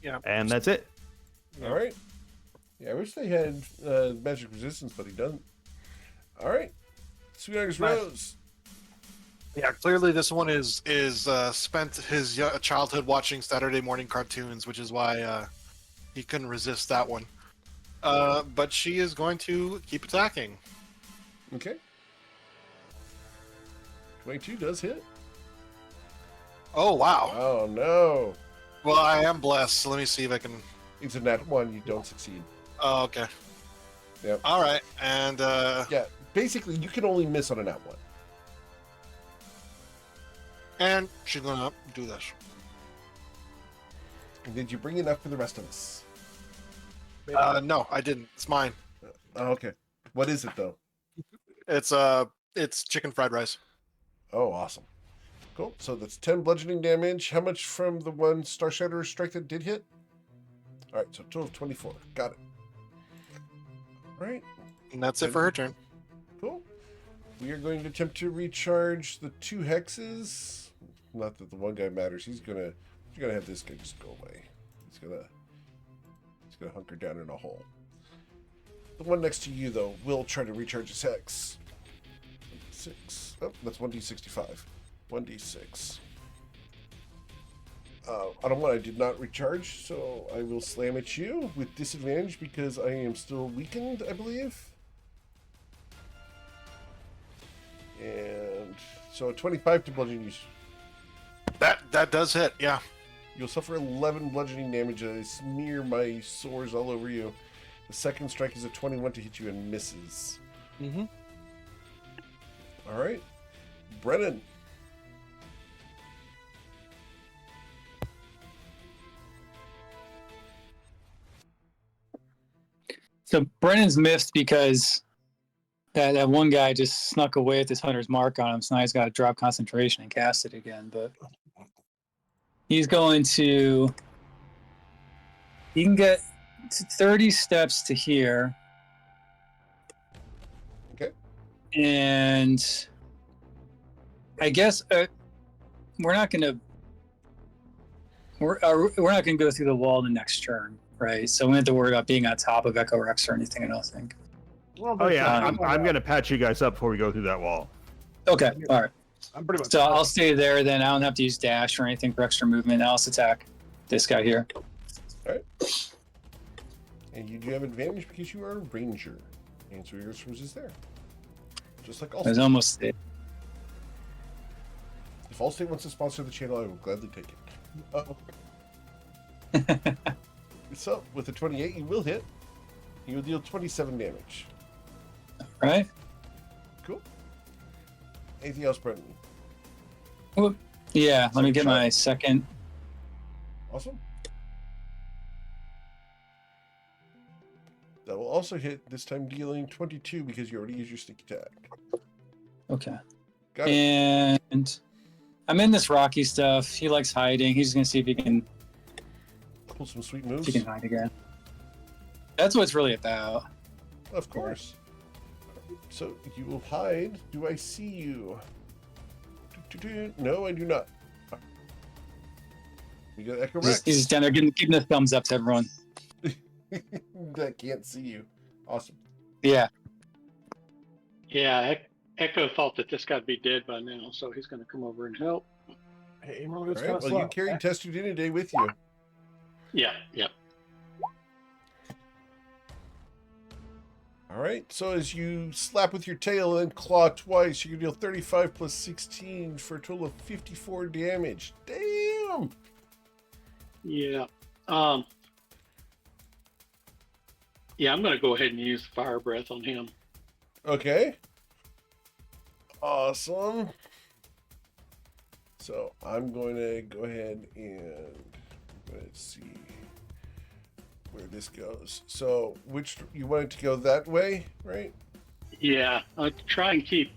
Yeah. And that's it. All right. Yeah, I wish they had magic resistance, but he doesn't. All right. Sweet August Nice. Rose. Yeah, clearly this one is spent his childhood watching Saturday morning cartoons, which is why he couldn't resist that one. But she is going to keep attacking. Okay. 22 does hit. Oh wow! Oh, no. Well, I am blessed. So let me see if I can. It's a nat 1. You don't succeed. Oh, okay. Yep. All right, and Yeah, basically, you can only miss on a nat 1. and she's gonna do this. And did you bring enough for the rest of us? No, I didn't. It's mine. Oh, okay. What is it, though? It's chicken fried rice. Oh, awesome. Cool. So that's 10 bludgeoning damage. How much from the one Star Shatterer strike that did hit? All right, so total of 24. Got it. All right. And that's it for her turn. Cool. We are going to attempt to recharge the 2 hexes. Not that the one guy matters. He's gonna have this guy just go away. He's gonna hunker down in a hole. The one next to you, though, will try to recharge his hex. 6. Oh, that's 1d65. 1d6. Autumn 1, I did not recharge, so I will slam at you with disadvantage because I am still weakened, I believe. And so 25 to bludgeon you. That does hit, yeah. You'll suffer 11 bludgeoning damage as I smear my sores all over you. The second strike is a 21 to hit you and misses. Mm-hmm. All right. Brennan. So Brennan's miffed because that one guy just snuck away with his hunter's mark on him, so now he's got to drop concentration and cast it again. But he's going to... He can get 30 steps to here. Okay. And I guess we're not going to... We're not going to go through the wall the next turn, right? So we don't have to worry about being on top of Echo Rex or anything, I don't think. Oh yeah, I'm gonna patch you guys up before we go through that wall. Okay, all right. I'm pretty much. So I'll stay there then. I don't have to use dash or anything for extra movement. I'll just attack this guy here. All right. And you do have advantage because you are a ranger. And so your resource is there. Just like I was Allstate. almost there. If Allstate wants to sponsor the channel, I will gladly take it. So, with a 28, you will hit. You will deal 27 damage. Right? Cool. Anything else, Brendan? Well, yeah, let me get my second. Awesome. That will also hit, this time dealing 22 because you already used your sneak attack. Okay. Got it. And I'm in this rocky stuff. He likes hiding. He's going to see if he can Pull some sweet moves. hide again. That's what it's really about. Of course. So you will hide. Do I see you? No, I do not. You got Echo Rex. He's just down there giving the thumbs up to everyone. That can't see you. Awesome. Yeah. Yeah, Echo thought that this guy'd be dead by now, so he's going to come over and help. Hey, Emerald, All it's right. kind of Well, slow. you carried Testudinidae with you. Yeah, yeah. All right. So as you slap with your tail and claw twice, you can deal 35 plus 16 for a total of 54 damage. Damn. Yeah. Yeah, I'm going to go ahead and use fire breath on him. Okay. Awesome. So I'm going to go ahead and let's see where this goes. So which you want it to go that way, right? Yeah, I'll try and keep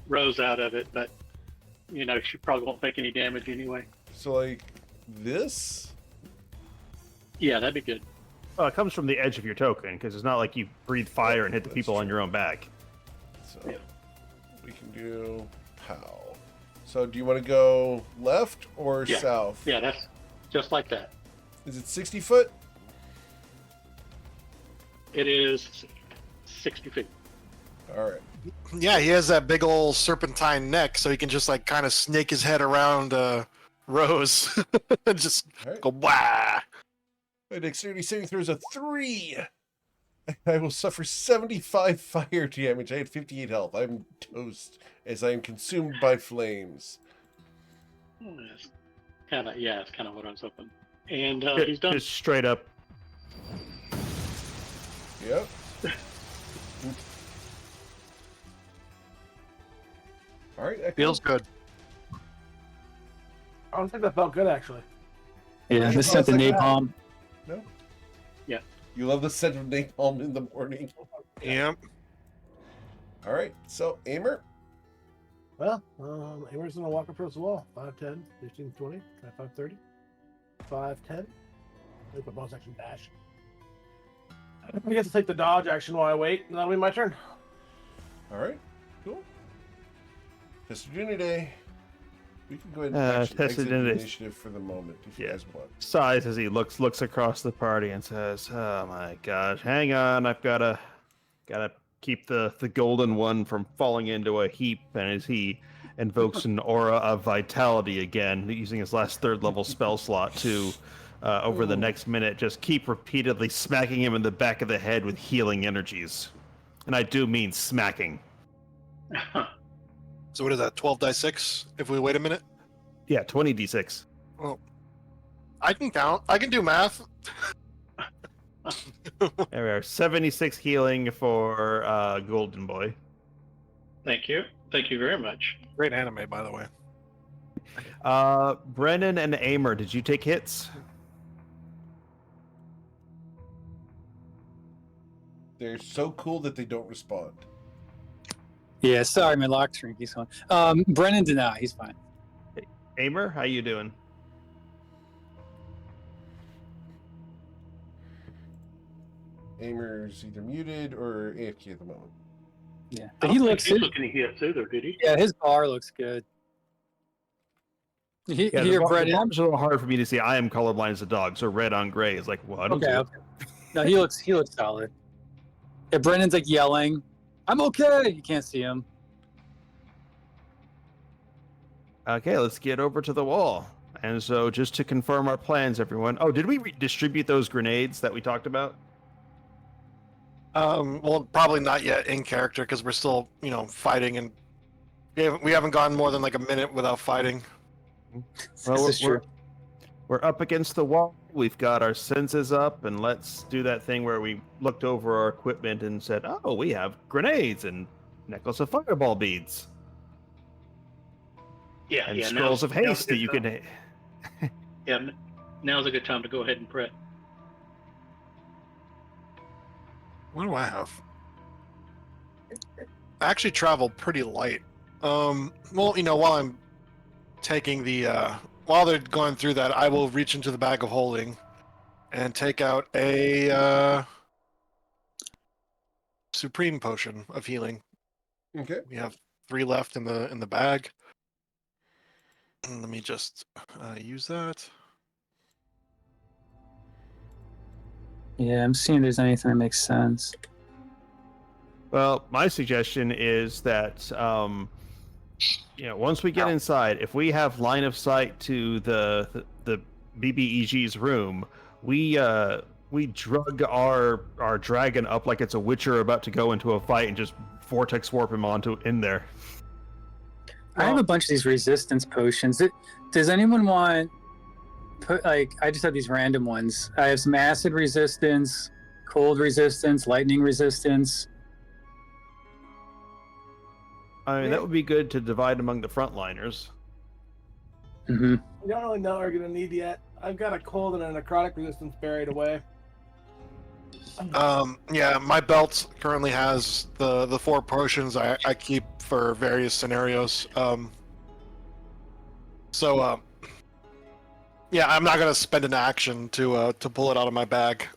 Rose out of it, but you know she probably won't take any damage anyway. So like this? Yeah, that'd be good. Well, it comes from the edge of your token because it's not like you breathe fire and hit the That's people on true. your own back. So Yeah. we can do pow. So do you want to go left or Yeah. south? Yeah, that's just like that. Is it 60 foot? It is 60 feet. All right. Yeah, he has that big old serpentine neck, so he can just like kind of snake his head around Rose and just All right. go wah. My dexterity saving throw is a 3. I will suffer 75 fire damage. I had 58 health. I'm toast as I am consumed by flames. It's kind of what I was hoping. And Ju- he's done. Just straight up. Yep. All right. Echo. Feels good. I don't think that felt good, actually. Yeah, Sure, this sent the it's like that. napalm. No? Yeah. You love the scent of napalm in the morning. Yep. All right. So, Aimer. Well, Emerald's going to walk across the wall. 5'10", 15, 20, 5'30", 5'10". Make a bonus action dash. I get to take the dodge action while I wait, and that'll be my turn. All right. Cool. Testudinide. We can go ahead and actually exit the initiative for the moment if you guys want. Sighs as he looks across the party and says, "Oh my gosh, hang on, I've gotta keep the golden one from falling into a heap." And as he invokes an aura of vitality again, using his last 3rd level spell slot to, over the next minute, just keep repeatedly smacking him in the back of the head with healing energies. And I do mean smacking. So what is that, 12 die 6 if we wait a minute? Yeah, 20d6. Well, I can count. I can do math. There we are. 76 healing for Golden Boy. Thank you. Thank you very much. Great anime, by the way. Brennan and Amer, did you take hits? They're so cool that they don't respond. Yeah, sorry, my lock shrink. He's fine. Brennan did not. He's fine. Amer, how you doing? Amer's either muted or AFK at the moment. Yeah, I but don't he think looks. he took any hits either, did he? Yeah, his bar looks good. Yeah, Here, the Brennan. bomb's a little hard for me to see. I am colorblind as a dog, so red on gray is like, well, I don't see it. Okay. No, he looks solid. Yeah, Brennan's like yelling, "I'm okay." You can't see him. Okay, let's get over to the wall. And so, just to confirm our plans, everyone. Oh, did we distribute those grenades that we talked about? Well, probably not yet in character because we're still, fighting, and we haven't gone more than like a minute without fighting. Well, This is true. we're up against the wall. We've got our senses up, and let's do that thing where we looked over our equipment and said, "Oh, we have grenades and necklace of fireball beads." Yeah, And yeah. scrolls of haste that you can. Yeah, now's a good time to go ahead and prep. What do I have? I actually travel pretty light. Well, while I'm taking while they're going through that, I will reach into the bag of holding and take out a supreme potion of healing. Okay. We have 3 left in the bag. Let me just use that. Yeah, I'm seeing if there's anything that makes sense. Well, my suggestion is that, once we get inside, if we have line of sight to the BBEG's room, we drug our dragon up like it's a witcher about to go into a fight and just vortex warp him in there. I have a bunch of these resistance potions. Does anyone want? I just have these random ones. I have some acid resistance, cold resistance, lightning resistance. I mean, that would be good to divide among the frontliners. Mm-hmm. We don't really know what we're gonna need yet. I've got a cold and a necrotic resistance buried away. Yeah, my belt currently has the 4 potions I keep for various scenarios. Yeah, I'm not gonna spend an action to pull it out of my bag,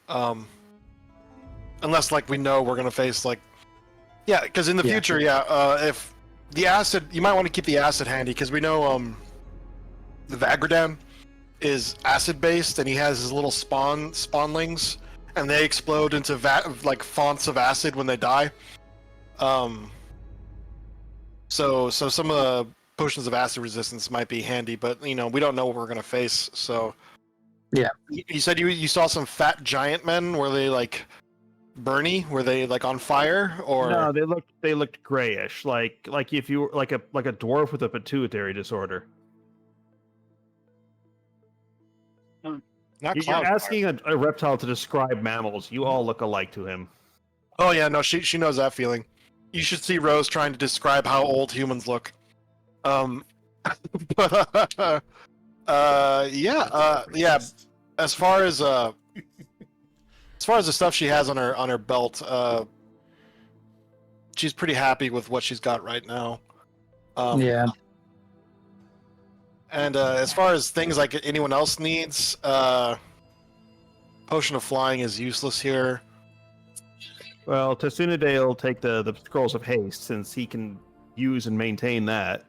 unless we know we're gonna face because in the future, if the acid, you might want to keep the acid handy because we know the Vagradan is acid based and he has his little spawnlings. And they explode into fonts of acid when they die. So some of the potions of acid resistance might be handy, but we don't know what we're gonna face. So yeah. You said you saw some fat giant men. Were they Bernie? Were they on fire or? No, they looked grayish, like if you were like a dwarf with a pituitary disorder. You're asking a reptile to describe mammals. You all look alike to him. Oh yeah, no, she knows that feeling. You should see Rose trying to describe how old humans look. Yeah. As far as the stuff she has on her belt, she's pretty happy with what she's got right now. Yeah. And as far as things anyone else needs, Potion of Flying is useless here. Well, Tsunade will take the Scrolls of Haste since he can use and maintain that.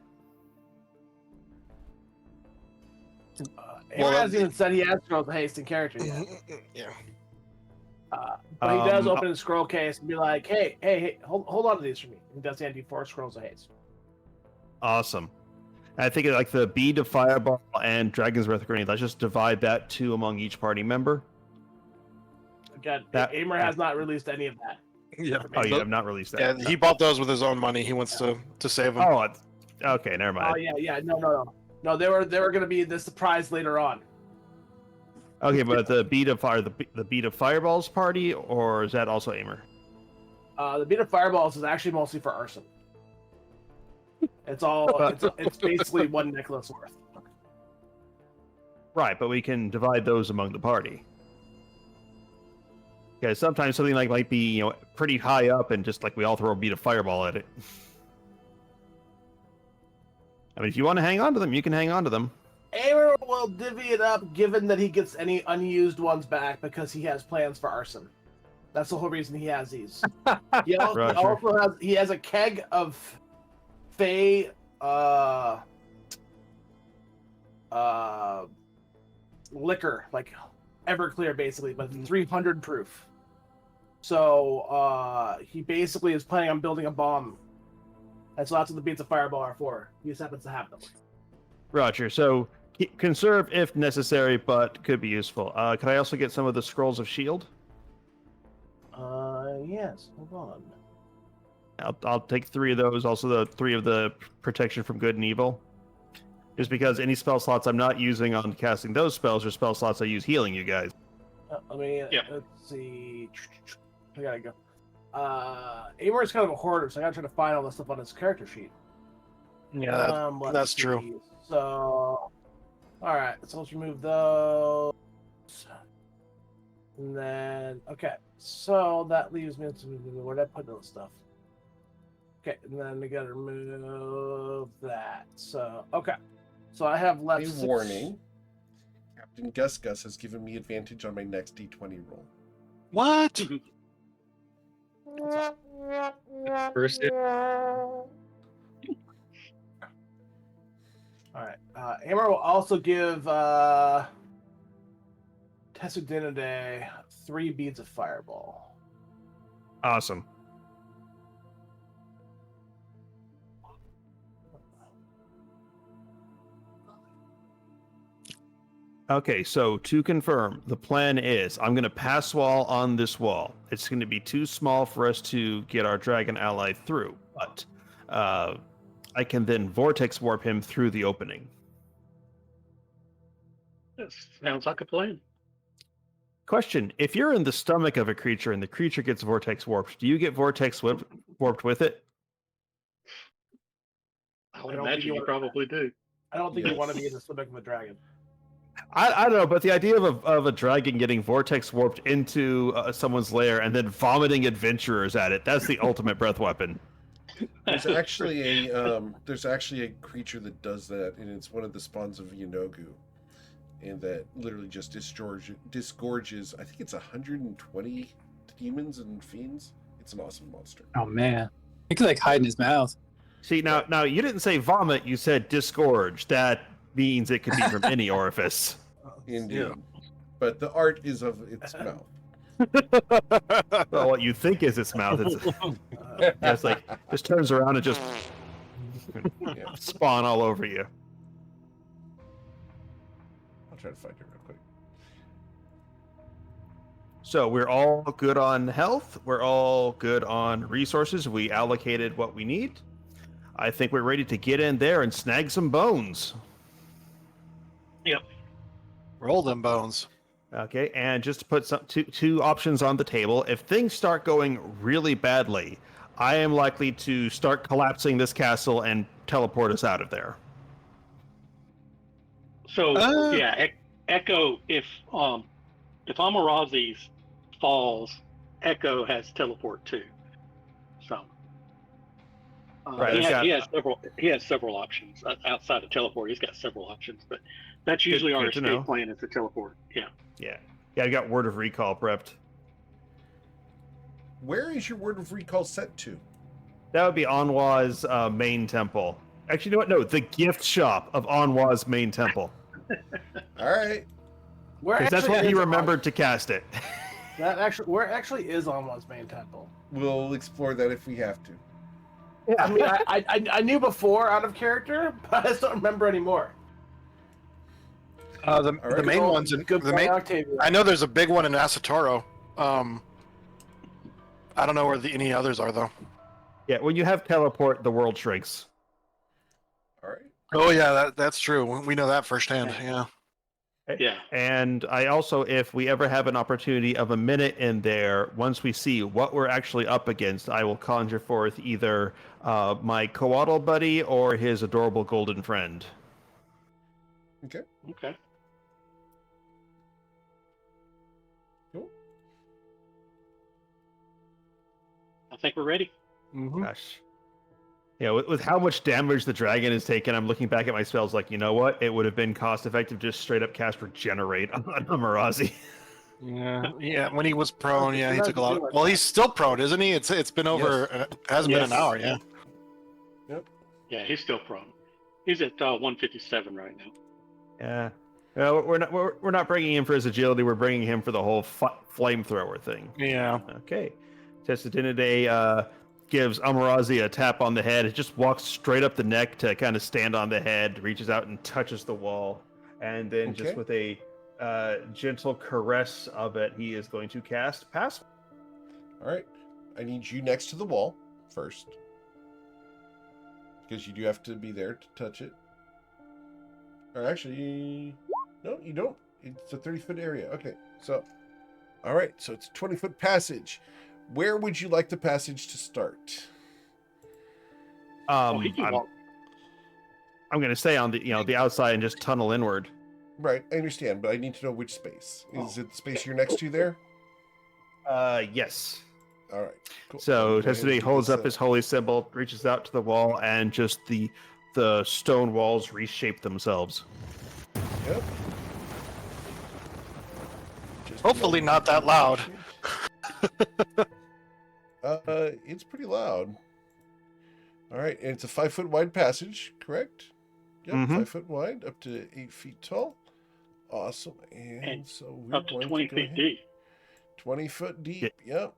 Amber hasn't even said he has scrolls of haste in character yet. Yeah. But he does open his scroll case and be like, hey, hold on to these for me. He does hand you 4 scrolls of haste. Awesome. I think like the bead of fireball and dragon's breath grenade. Let's just divide that 2 among each party member. Again, Amer has not released any of that. Yeah. Oh, you have not released that. Yeah, he bought those with his own money. He wants to save them. Oh, okay, never mind. Oh yeah, no. They were going to be the surprise later on. Okay, but the bead of fire, the bead of fireballs party, or is that also Amer? The bead of fireballs is actually mostly for arson. It's basically 1 necklace worth. Right, but we can divide those among the party. Because sometimes something like might be pretty high up, and just like we all throw a bead of fireball at it. I mean, if you want to hang on to them, you can hang on to them. Amer will divvy it up, given that he gets any unused ones back because he has plans for arson. That's the whole reason he has these. He also has a keg of Fey liquor, like Everclear basically, but 300 proof. So he basically is planning on building a bomb. And so that's what the beads of fireball are for. He just happens to have them. Roger. So conserve if necessary, but could be useful. Can I also get some of the scrolls of shield? Yes. Hold on. I'll take 3 of those. Also, the 3 of the protection from good and evil. Just because any spell slots I'm not using on casting those spells are spell slots I use healing you guys. Let's see. I gotta go. Amor is kind of a hoarder, so I gotta try to find all this stuff on his character sheet. Yeah, that's true. So, all right, so let's remove those. And then, okay, so that leaves me to where did I put those stuff? Okay, and then we gotta remove that. So, okay, so I have left. A warning: Captain Gus Gus has given me advantage on my next D20 roll. What? First hit. All right, Amor will also give Tessudinade 3 beads of fireball. Awesome. Okay, so to confirm, the plan is I'm going to pass wall on this wall. It's going to be too small for us to get our dragon ally through, but I can then vortex warp him through the opening. That sounds like a plan. Question: if you're in the stomach of a creature and the creature gets vortex warped, do you get vortex warped with it? I would imagine you probably do. I don't think you want to be in the stomach of a dragon. I don't know, but the idea of a dragon getting vortex warped into someone's lair and then vomiting adventurers at it, that's the ultimate breath weapon. There's actually a creature that does that, and it's one of the spawns of Yanogu. And that literally just disgorges, I think it's 120 demons and fiends. It's an awesome monster. Oh man, he could like hide in his mouth. See, now you didn't say vomit, you said disgorge. That means it could be from any orifice. Indeed. Yeah. But the art is of its mouth. Well, what you think is its mouth, it's like just turns around and just spawn all over you. I'll try to find it real quick. So we're all good on health. We're all good on resources. We allocated what we need. I think we're ready to get in there and snag some bones. Yep. Roll them bones. Okay, and just to put two options on the table, if things start going really badly, I am likely to start collapsing this castle and teleport us out of there. So Echo. If Amarazi falls, Echo has teleport too. So right, he has several options outside of teleport. He's got several options, but that's usually our escape plan is to teleport. Yeah. I got word of recall prepped. Where is your word of recall set to? That would be Anwa's main temple. Actually, you know what? No, the gift shop of Anwa's main temple. All right. Where that's where actually he is remembered to cast it. where actually is Amla's main temple? We'll explore that if we have to. I mean, I knew before out of character, but I just don't remember anymore. The All right. the main ones in Good the point, main. Octavia. I know there's a big one in Asatoro. I don't know where any others are though. Yeah, when you have teleport, the world shrinks. All right. Oh yeah, that's true. We know that firsthand. Yeah. Yeah. And I also, if we ever have an opportunity of a minute in there, once we see what we're actually up against, I will conjure forth either my Coatl buddy or his adorable golden friend. Okay. Okay. Cool. I think we're ready. Mm-hmm. Gosh. Yeah, with how much damage the dragon has taken, I'm looking back at my spells like, you know what? It would have been cost effective just straight up cast Regenerate on Amarazi. Yeah. When he was prone, yeah, he That's took a lot. good. Well, he's still prone, isn't he? It's been over. It hasn't been an Yes. hour. Yeah. Yeah, he's still prone. He's at 157 right now. Yeah. Well, we're not bringing him for his agility. We're bringing him for the whole flamethrower thing. Yeah. Okay. Testadinidae gives Amarazi a tap on the head. It just walks straight up the neck to kind of stand on the head, reaches out and touches the wall. And then just Okay. with a gentle caress of it, he is going to cast Pass. All right. I need you next to the wall first. Because you do have to be there to touch it. Or actually, no, you don't. It's a 30-foot area. Okay, so, all right, so it's a 20-foot passage. Where would you like the passage to start? He can walk. I'm going to stay on the outside and just tunnel inward. Right, I understand, but I need to know which space. Is Oh. it the space you're next to there? Yes. All right, cool. So Go ahead and Testadinidae do holds this, up his holy symbol, reaches out to the wall, and just the stone walls reshape themselves. Yep. Just Hopefully not that loud. It's pretty loud. All right, and it's a 5-foot wide passage, correct? Yep, Mhm. 5 foot wide, up to 8 feet tall. Awesome. And And so we're Up to going 20 to go feet ahead. deep. 20 foot deep. Yep.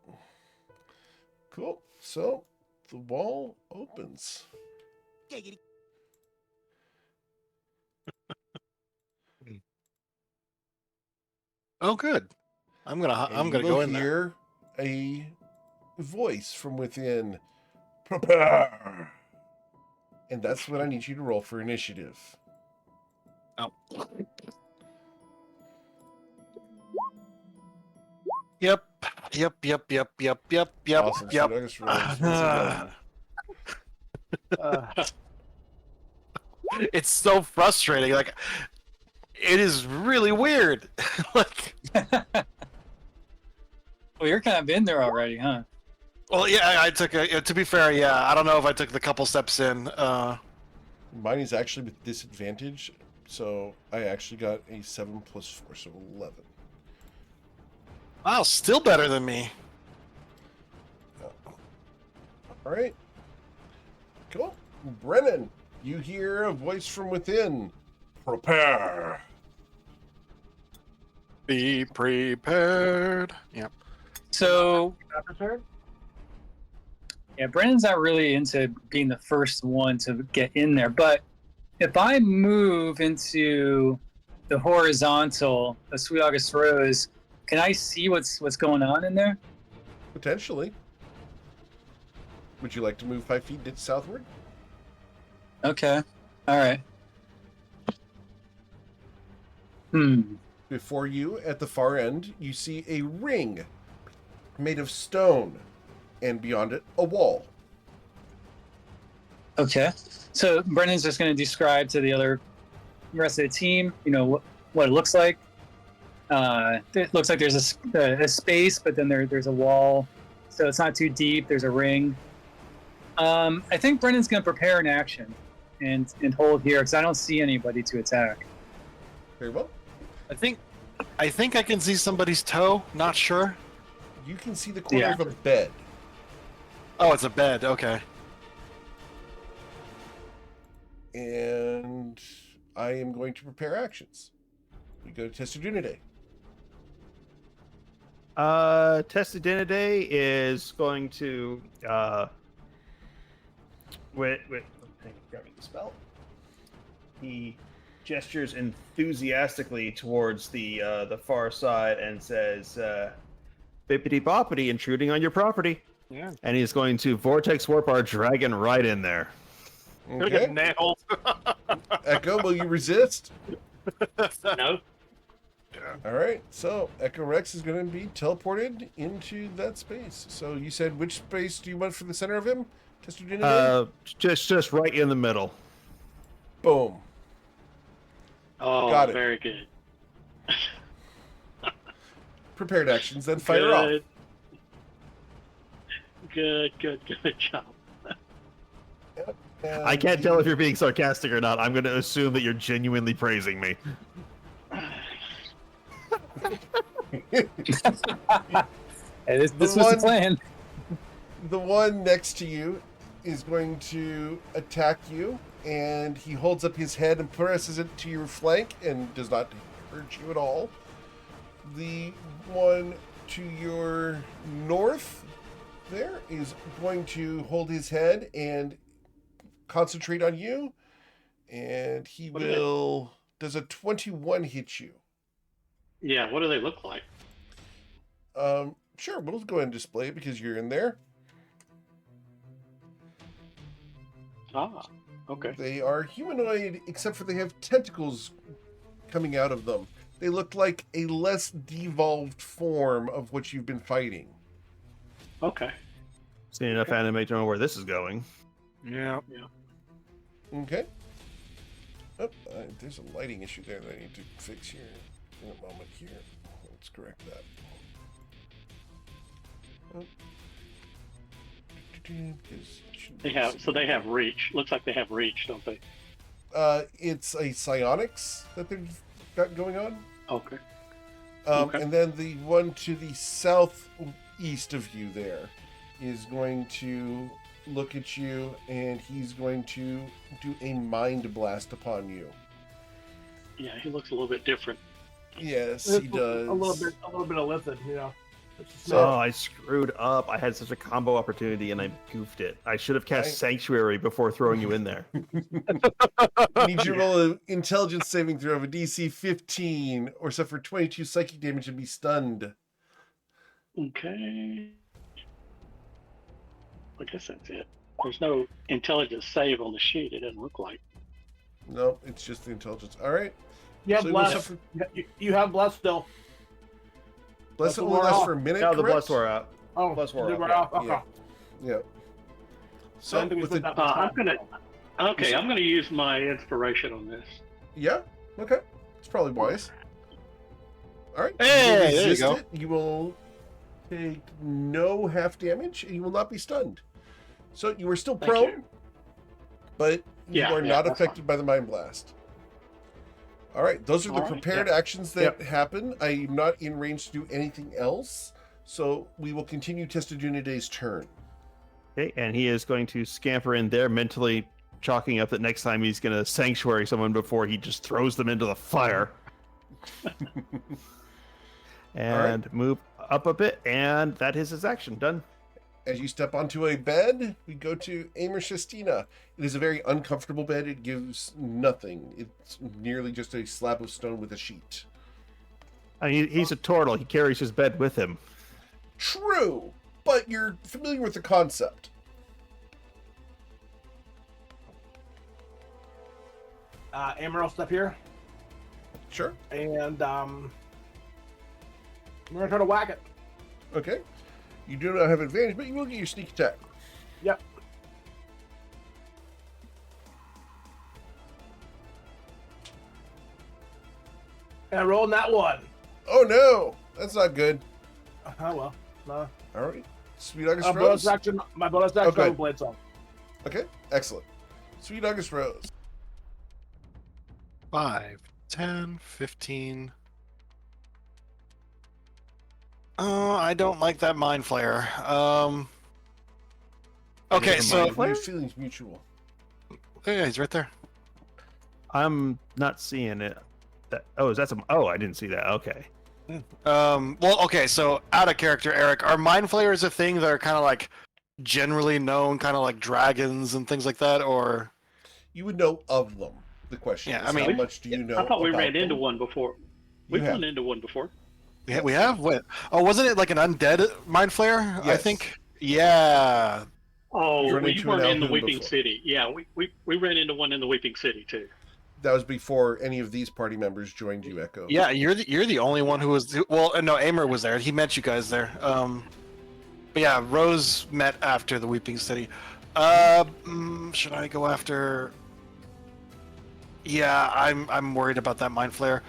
Cool. So the wall opens. Oh, good. I'm gonna And you go will in there. hear a voice from within. Prepare. And that's what I need you to roll for initiative. Oh. Yep. Awesome. So Yep. I just rolled a 1. It's so frustrating. Like, it is really weird. Like, Well, you're kind of in there already, huh? well, yeah, I took to be fair, yeah, I don't know if I took the couple steps in. Mine is actually with disadvantage, so I actually got a 7 plus 4, so 11. Wow, still better than me. All right. Cool. Brennan, you hear a voice from within. Prepare. Be prepared. Yep. So, Not prepared? yeah, Brandon's not really into being the first one to get in there, but if I move into the horizontal, the Sweet August Rose, can I see what's going on in there? Potentially. Would you like to move 5 feet southward? Okay. All right. Before you, at the far end, you see a ring made of stone, and beyond it, a wall. Okay. So Brendan's just going to describe to the rest of the team, what it looks like. It looks like there's a space, but then there's a wall, so it's not too deep. There's a ring. I think Brendan's going to prepare an action and hold here because I don't see anybody to attack. Very well. I think I can see somebody's toe. Not sure. You can see the corner Yeah. of a bed. Oh, it's a bed. Okay. And I am going to prepare actions. We go to Testudinidae. Testudinidae is going to wait, hang on, grabbing the spell. He gestures enthusiastically towards the far side and says, "Bippity boppity, intruding on your property." Yeah. And he's going to vortex warp our dragon right in there. Gonna get nailed. Echo, will you resist? No. All right, so Echo Rex is going to be teleported into that space. So you said which space do you want for the center of him? Testudinidae? Just right in the middle. Boom. Oh, Got it. very good. Prepared actions, then fire off. Good job. I can't tell if you're being sarcastic or not. I'm going to assume that you're genuinely praising me. Hey, this was the plan. The one next to you is going to attack you, and he holds up his head and presses it to your flank and does not hurt you at all. The one to your north there is going to hold his head and concentrate on you, and he will... Does a 21 hit you? Yeah, what do they look like? Sure, we'll go ahead and display it because you're in there. Ah, okay. They are humanoid, except for they have tentacles coming out of them. They look like a less devolved form of what you've been fighting. Okay. Seen enough anime to know where this is going. Yeah. Okay. Oh, there's a lighting issue there that I need to fix here in a moment here. Let's correct that. Oh. They have reach. Looks like they have reach, don't they? It's a psionics that they've got going on. Okay. Okay. And then the one to the southeast of you there is going to look at you, and he's going to do a mind blast upon you. Yeah, he looks a little bit different. Yes, he does. A little bit of listen, you know. Oh, I screwed up. I had such a combo opportunity and I goofed it. I should have cast Sanctuary before throwing you in there. I need you to roll an intelligence saving throw of a DC 15 or suffer 22 psychic damage and be stunned. Okay. I guess that's it. There's no intelligence save on the sheet, it doesn't look like. No, it's just the intelligence. All right. You have So bless. suffer... You have bless still. Bless only lasts for a minute, No, the correct? bless wore out. Oh, Bless wore we're out. off. Okay. Yeah. So with the... I'm gonna use my inspiration on this. Yeah, okay. It's probably wise. All right. Hey, will there you resist go. it. You will take no half damage, and you will not be stunned. So you are still Thank prone, you. but you are not that's affected by the mind blast. All right, those are the All right, prepared actions that happen. I'm not in range to do anything else, so we will continue Testudiniday's turn. Okay, and he is going to scamper in there, mentally chalking up that next time he's going to sanctuary someone before he just throws them into the fire. And move up a bit, and that is his action. Done. As you step onto a bed, we go to Amer Shestina. It is a very uncomfortable bed. It gives nothing. It's nearly just a slab of stone with a sheet. I mean, he's a turtle. He carries his bed with him. True, but you're familiar with the concept. Amaral step here, Sure. and we're gonna try to whack it. Okay. You do not have advantage, but you will get your sneak attack. Yep. And I rolled that one. Oh no, that's not good. Oh well. No. All right. Sweet August My Rose. bonus action. My bonus action. Okay. Blades on. Okay, excellent. Sweet August Rose. 5, 10, 15. Oh, I don't like that mind flare. Okay, so Your feelings mutual. yeah, he's right there. I'm not seeing it. Oh, is that some? Oh, I didn't see that. Okay. Well, okay, so out of character, Eric, are mind flayers a thing that are kind of like generally known, kind of like dragons and things like that, or? You would know of them. The question Yeah, is, I mean, how much do you know I thought we about ran into them? one before. You We've have. run into one before. Yeah, we have. What? Oh, wasn't it like an undead mind flayer? I Yes. think. Yeah. Oh, run we into an weren't in the Alhoon Weeping before. City. Yeah, we ran into one in the Weeping City too. That was before any of these party members joined you, Echo. Yeah, you're the only one who was. Well, no, Amer was there. He met you guys there. But yeah, Rose met after the Weeping City. Should I go after? Yeah, I'm worried about that mind flare.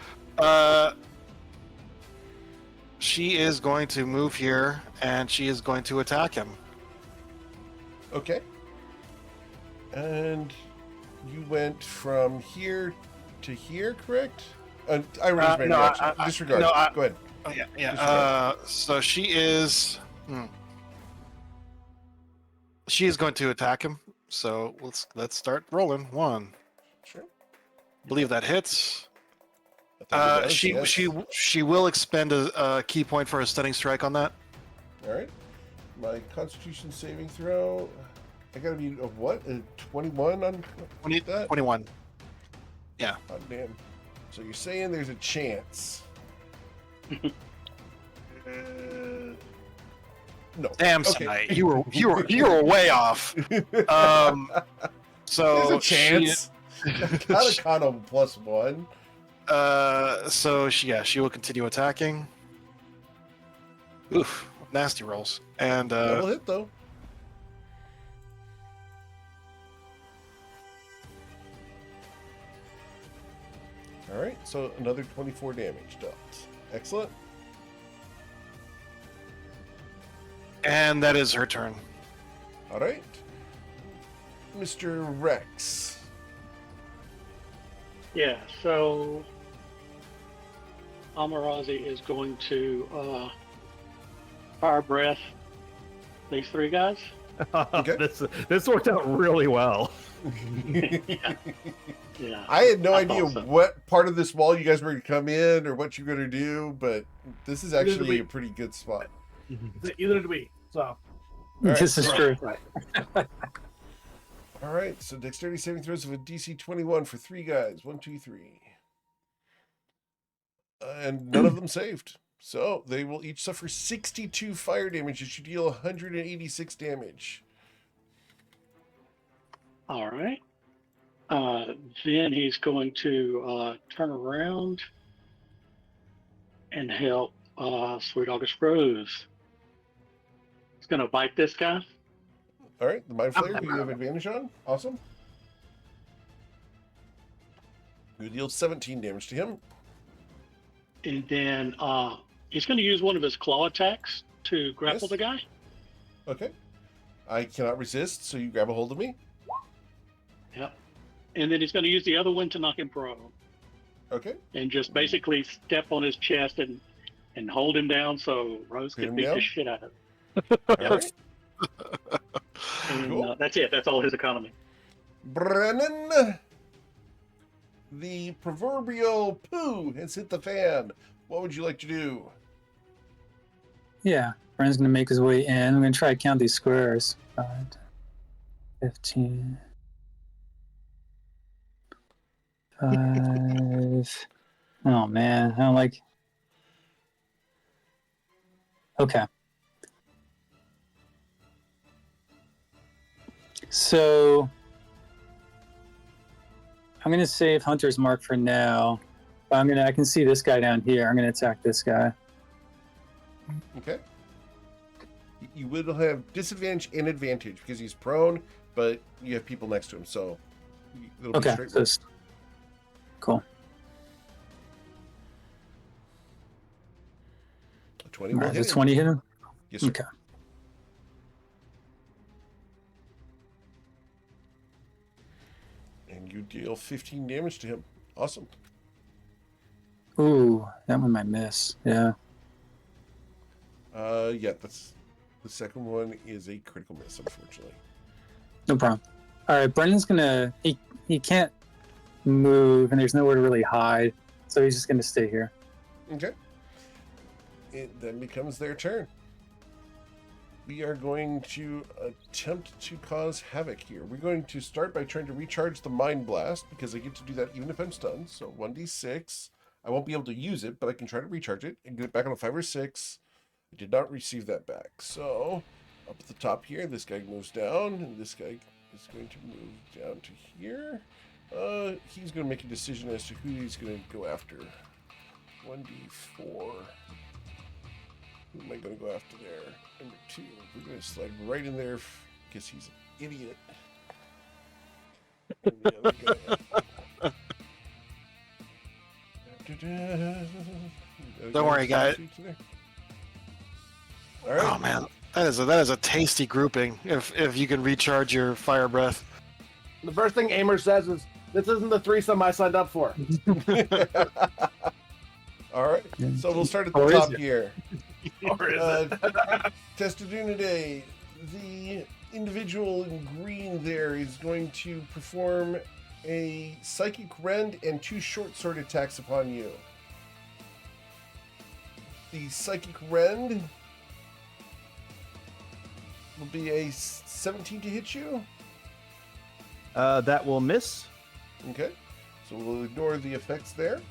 She is going to move here, and she is going to attack him. Okay. And you went from here to here, correct? I raised my reaction. Disregard. Go ahead. Oh, yeah. So she is. She is going to attack him. So let's start rolling. One. Sure. Believe that hits. I think it does, She will expend a key point for a stunning strike on that. All right. My Constitution saving throw. I gotta be a what? A 21 on 20, that? 21. Yeah. Oh, damn. So you're saying there's a chance? No. Damn, Okay. Sinai, you were way off. So There's a chance. Got a con on +1. So she will continue attacking. Oof, nasty rolls. And Double hit though. All right, so another 24 damage dealt. Excellent. and that is her turn. All right, Mr. Rex. Yeah, so Amarazi is going to fire breath these three guys. Okay. This worked out really well. Yeah. I had no idea thought so. what part of this wall you guys were going to come in or what you're going to do, but this is actually a pretty good spot. Either did we. So All right, This is true. Right. All right, so dexterity saving throws of a DC 21 for 3 guys. 1, 2, 3. And none of them saved. So they will each suffer 62 fire damage. It should deal 186 damage. All right. Then he's going to turn around and help Sweet August Rose. He's going to bite this guy. All right, the Mind Flayer, who you have advantage on. Awesome. You deal 17 damage to him. And then he's going to use one of his claw attacks to grapple Yes. the guy. Okay. I cannot resist, so you grab a hold of me. Yep. And then he's going to use the other one to knock him prone. Okay. And just basically step on his chest and hold him down so Rose Pin can him beat down? the shit out of him. All right. And Cool. that's it. That's all his economy. Brennan, the proverbial poo has hit the fan. What would you like to do? Yeah, Brennan's gonna make his way in. I'm gonna try to count these squares. 5, 15, 5. Oh man, I don't like. Okay. So I'm gonna save Hunter's Mark for now. But I can see this guy down here. I'm gonna attack this guy. Okay. You will have disadvantage and advantage because he's prone, but you have people next to him, so it'll be Okay, straight. so cool. 20 All will right, hit so him. 20 hit him? Yes, sir. Okay. And you deal 15 damage to him. Awesome. Ooh, that one might miss. Yeah. Yeah, that's the second one is a critical miss, unfortunately. No problem. All right, Brendan's gonna. He can't move, and there's nowhere to really hide. So he's just going to stay here. Okay. It then becomes their turn. We are going to attempt to cause havoc here. We're going to start by trying to recharge the Mind Blast, because I get to do that even if I'm stunned. So 1d6. I won't be able to use it, but I can try to recharge it and get it back on a 5 or 6. I did not receive that back. So up at the top here, this guy moves down, and this guy is going to move down to here. He's going to make a decision as to who he's going to go after. 1d4. Who am I going to go after there? Number 2. We're going to slide right in there because he's an idiot. And the other guy. Don't worry, guys. All right. Oh man, that is a tasty grouping. If you can recharge your fire breath. The first thing Aimer says is, "This isn't the threesome I signed up for." All right. So we'll start at the Or is top it? here. Or is it? Testadunidae, the individual in green there is going to perform a Psychic Rend and 2 short sword attacks upon you. The Psychic Rend will be a 17 to hit you. That will miss. Okay. So we'll ignore the effects there.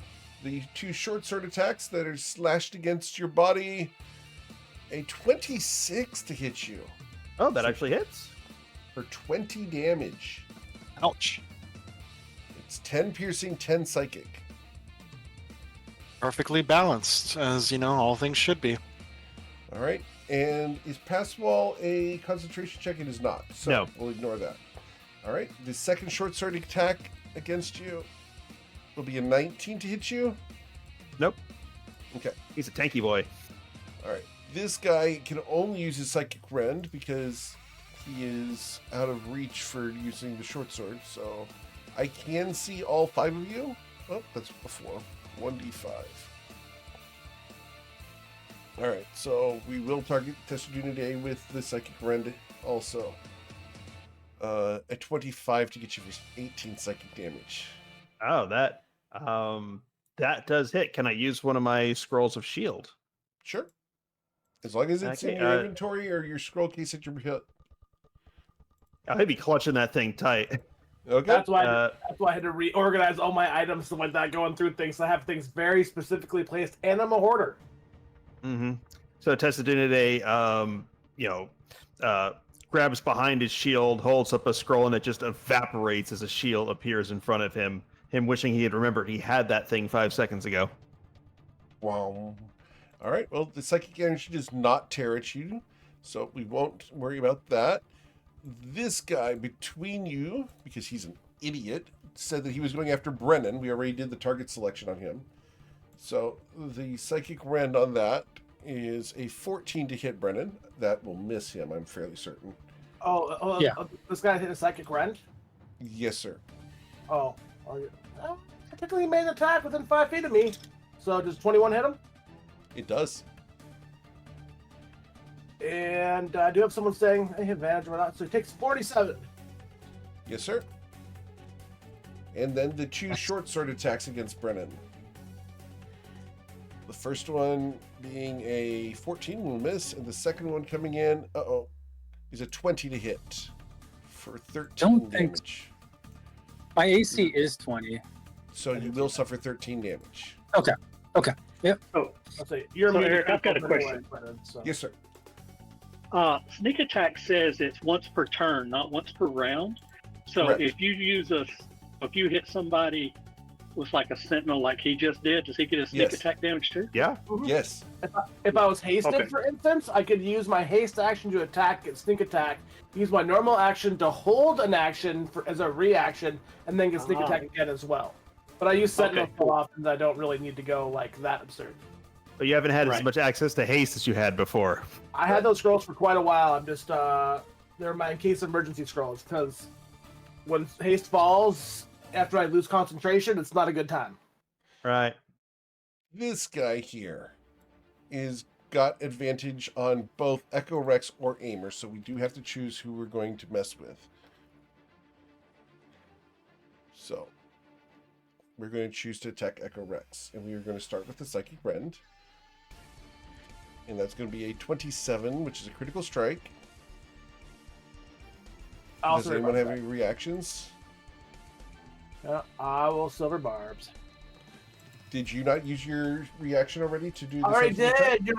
The 2 short sword attacks that are slashed against your body, a 26 to hit you Oh, that actually hits. for 20 damage. Ouch. It's 10 piercing, 10 psychic. Perfectly balanced, as you know, all things should be. All right. And is Pass Wall a concentration check? It is not. So No. we'll ignore that. All right. The second short sword attack against you will be a 19 to hit you. Nope. Okay. He's a tanky boy. All right. This guy can only use his Psychic Rend because he is out of reach for using the short sword. So I can see all 5 of you. Oh, that's a 4. 1d5. All right. So we will target Testadunidae with the Psychic Rend also. A 25 to get you 18 psychic damage. Oh, that does hit. Can I use one of my scrolls of shield? Sure. As long as it's Okay, in your inventory or your scroll case at your hit. I'd be clutching that thing tight. Okay. That's why I had to reorganize all my items and like that, going through things. I have things very specifically placed, and I'm a hoarder. Mm-hmm. So Testadunidae, grabs behind his shield, holds up a scroll, and it just evaporates as a shield appears in front of him. Him wishing he had remembered he had that thing 5 seconds ago. Wow. All right. Well, the psychic energy does not tear at you, so we won't worry about that. This guy between you, because he's an idiot, said that he was going after Brennan. We already did the target selection on him. So the psychic rend on that is a 14 to hit Brennan. That will miss him, I'm fairly certain. Yeah. This guy hit a psychic rend. Yes, sir. Oh, I typically made an attack within 5 feet of me. So does 21 hit him? It does. And I do have someone saying I hit advantage or not, so he takes 47. Yes, sir. And then the 2 short sword attacks against Brennan. The first one being a 14 will miss, and the second one coming in, is a 20 to hit for 13 Don't think- damage. My AC is 20. So you will suffer 13 damage. Okay. Oh, I'll say you're So, muted. Eric, I've got a Anyway, question. Brennan, so. Yes, sir. sneak attack says it's once per turn, not once per round. So Correct. if you hit somebody with like a sentinel, like he just did, does he get a sneak Yes. attack damage too? Yeah. Yes. If I was hasted, Okay. for instance, I could use my haste action to attack and sneak attack, use my normal action to hold an action as a reaction, and then get sneak Ah. attack again as well. But I use Sentinel Okay, so cool. often that I don't really need to go like that absurd. But you haven't had as Right. much access to haste as you had before. I had those scrolls for quite a while. I'm just they're my case emergency scrolls because when haste falls after I lose concentration, it's not a good time. Right. This guy here is got advantage on both Echo Rex or Aimer, so we do have to choose who we're going to mess with. So we're going to choose to attack Echo Rex. And we are going to start with the Psychic Rend. And that's going to be a 27, which is a critical strike. Does anyone have any reactions? I will Silver Barbs. Did you not use your reaction already to do this? I already did. Attack? You're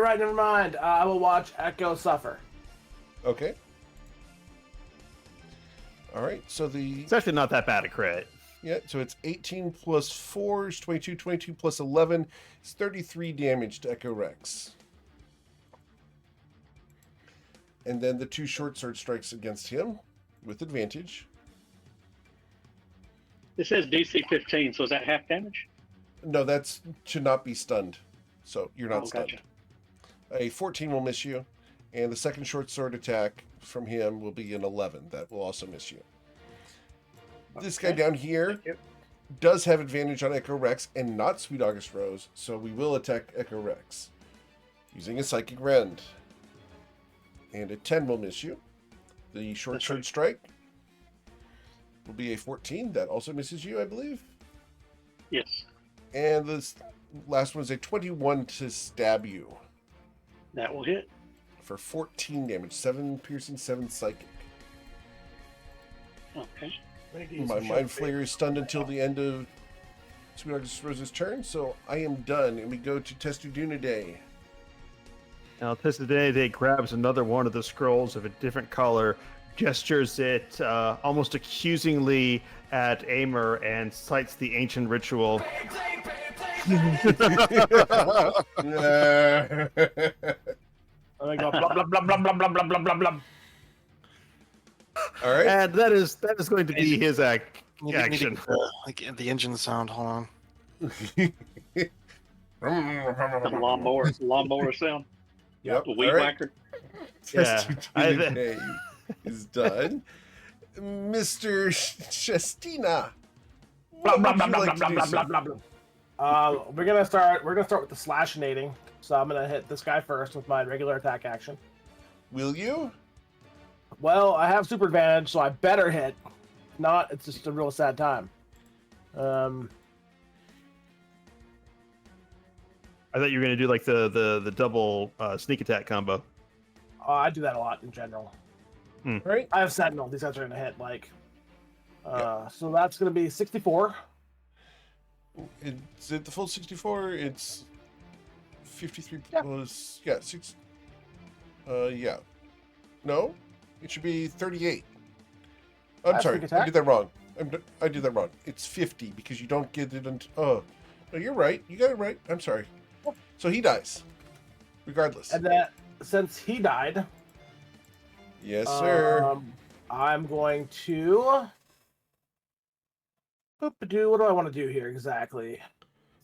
right. Never mind. I will watch Echo suffer. Okay. All right. So it's actually not that bad a crit. Yeah. So it's 18 plus 4 is 22. 22 plus 11 is 33 damage to Echo Rex. And then the 2 short sword strikes against him with advantage. It says DC 15, so is that half damage? No, that's to not be stunned. So you're not stunned. Gotcha. A 14 will miss you. And the second short sword attack from him will be an 11. That will also miss you. Okay. This guy down here does have advantage on Echo Rex and not Sweet August Rose. So we will attack Echo Rex using a Psychic Rend. And a 10 will miss you. The short sword strike will be a 14. That also misses you, I believe. Yes. And this last one is a 21 to stab you. That will hit. For 14 damage. 7 piercing, 7 psychic. Okay. My Mind Flayer is stunned until the end of Sweet August Rose's turn, so I am done. And we go to Testudunidae. Now, Testudunidae grabs another one of the scrolls of a different color, gestures it almost accusingly at Amer, and cites the ancient ritual. I go blah blah blah blah blah blah blah blah blah blah. All right, and that is going to be his action. Like the engine sound. Hold on. The lawnmower sound. Yep. The weed whacker. Testudunidae is done. Mr. Shestina. Blah blah blah blah blah blah blah blah blah. We're gonna start with the slashinating. So I'm gonna hit this guy first with my regular attack action. Will you? Well, I have super advantage, so I better hit. If not, it's just a real sad time. I thought you were gonna do like the double sneak attack combo. I do that a lot in general. Right. I have Sentinel. These guys are gonna hit like. So that's gonna be 64. Is it the full 64? It's 53 plus 6. Yeah. No, it should be 38. I'm sorry, I did that wrong. I did that wrong. It's 50 because you don't get it until. Oh, no, you're right. You got it right. I'm sorry. So he dies, regardless. And then since he died, yes, sir. I'm going to. What do I want to do here exactly?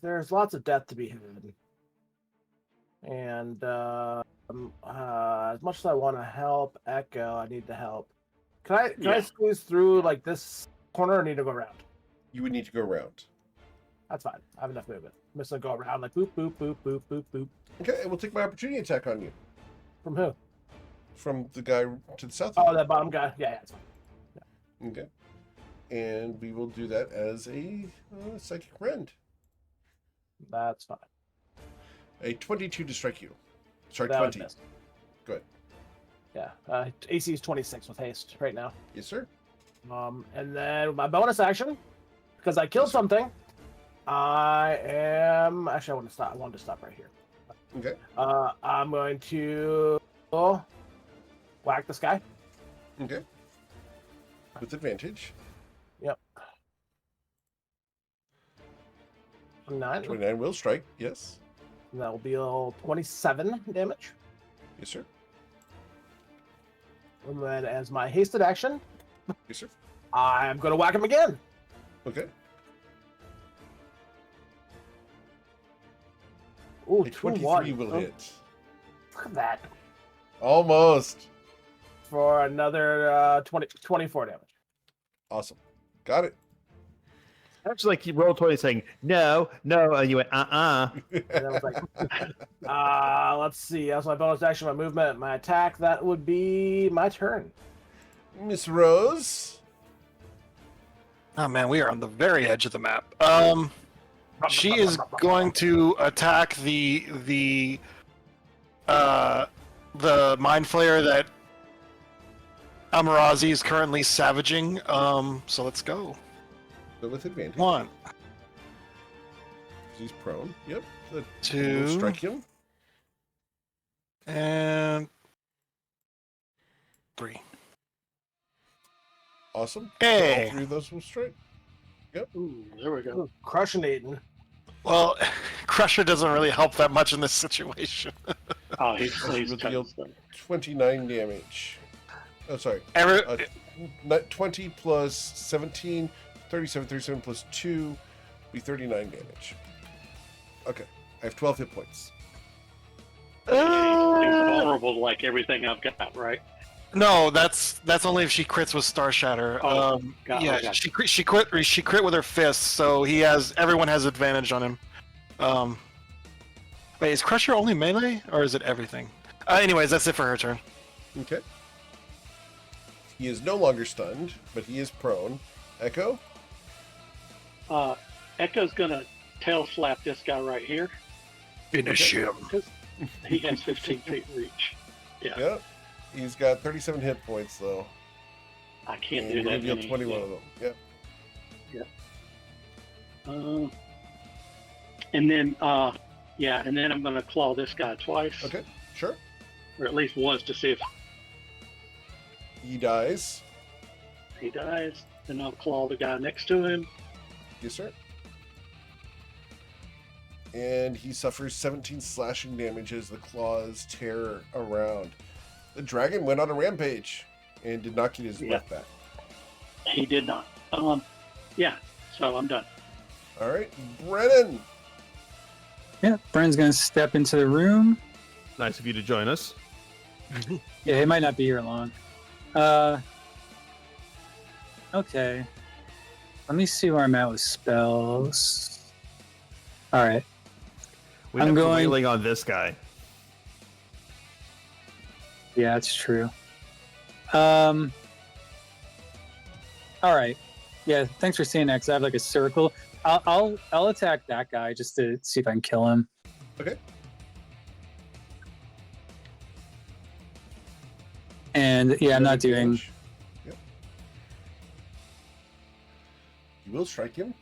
There's lots of death to be had, and as much as I want to help Echo, I need to help. Can I squeeze through like this corner, or need to go around? You would need to go around. That's fine. I have enough movement. I'm just gonna go around like boop boop boop boop boop boop. Okay, and we'll take my opportunity attack on you. From who? From the guy to the south. Oh, that bottom guy. Yeah, it's fine. Yeah. Okay. And we will do that as a Psychic Rend. That's fine. A 22 to strike you. Sorry, That 20. would miss. Go ahead. Yeah, AC is 26 with haste right now. Yes, sir. And then my bonus action, because I killed something, I am actually I want to stop. I wanted to stop right here. Okay. I'm going to whack this guy. Okay. With advantage. Yep. 29. 29 will strike, yes. And that will be 27 damage. Yes, sir. And then as my hasted action, Yes, sir. I'm going to whack him again. Okay. Ooh, A 23 23 will hit. Look at that. Almost. For another 24 damage. Awesome. Got it. Actually, like you rolled 20 saying, no, and you went, And I was like, let's see. That's my bonus action, my movement, my attack. That would be my turn. Miss Rose. Oh man, we are on the very edge of the map. She is going to attack the mind flayer that Amarazi is currently savaging. So let's go. But with advantage. 1, He's prone. Yep. The 2, will strike him. and 3. Awesome. Hey. All 3 of those will strike. Ooh, there we go. Crushing Aiden. Well, Crusher doesn't really help that much in this situation. Oh, he's With the 29 damage. Oh, sorry. 20 plus 17, 37 plus 2 be 39 damage. Okay. I have 12 hit points. He's vulnerable to like everything I've got, right? No, that's only if she crits with Star Shatter. Got she crit with her fists, so everyone has advantage on him. Wait, is Crusher only melee or is it everything? Anyways, that's it for her turn. Okay. He is no longer stunned, but he is prone. Echo? Echo's gonna tail slap this guy right here. Finish him. Because he has 15 feet reach. Yeah. Yep. He's got 37 hit points, though. I can't And do you that. reveal many, 21 of them. Yep. And then, and then I'm gonna claw this guy twice. Okay. Sure. Or at least once to see if He dies. he dies. Then I'll claw the guy next to him. Yes, sir. And he suffers 17 slashing damage as the claws tear around. The dragon went on a rampage and did not get his breath back. He did not. So I'm done. All right, Brennan. Yeah, Brennan's gonna step into the room. Nice of you to join us. Yeah, he might not be here long. Okay. Let me see where I'm at with spells. All right. I'm going on this guy. Yeah, it's true. All right. Yeah, thanks for saying that. Because I have like a circle. I'll attack that guy just to see if I can kill him. Okay. And yeah, I'm not doing. Yep. You will strike him.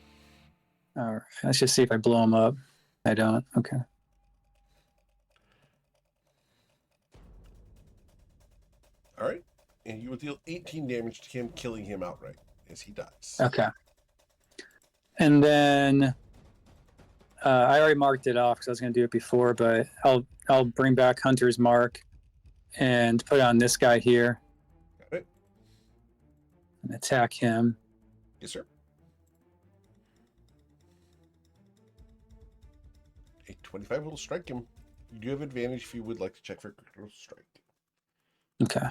All right. Let's just see if I blow him up. I don't. Okay. All right. And you will deal 18 damage to him, killing him outright as he dies. Okay. And then I already marked it off because I was going to do it before, but I'll bring back Hunter's Mark and put it on this guy here. Got it. And attack him. Yes, sir. A 25 will strike him. You do have advantage if you would like to check for critical strike. Okay.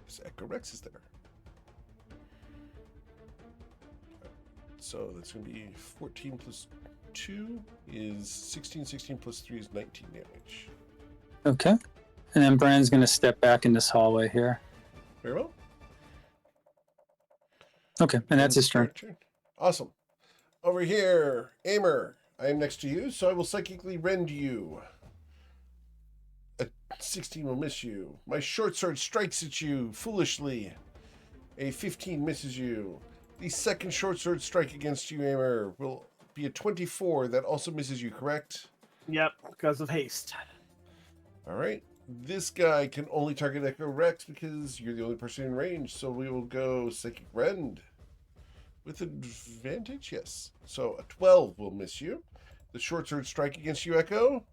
So Echo Rex is there. So that's going to be 14 plus 2 is 16. 16 plus 3 is 19 damage. Okay. And then Brandon's going to step back in this hallway here. Very well. Okay. And that's his turn. Awesome. Over here, Aimer. I am next to you, so I will psychically rend you. A 16 will miss you. My short sword strikes at you foolishly. A 15 misses you. The second short sword strike against you, Aimer, will be a 24. That also misses you, correct? Yep, because of haste. All right. This guy can only target Echo Rex because you're the only person in range, so we will go Psychic Rend. With advantage, yes. So a 12 will miss you. The short sword strike against you, Echo,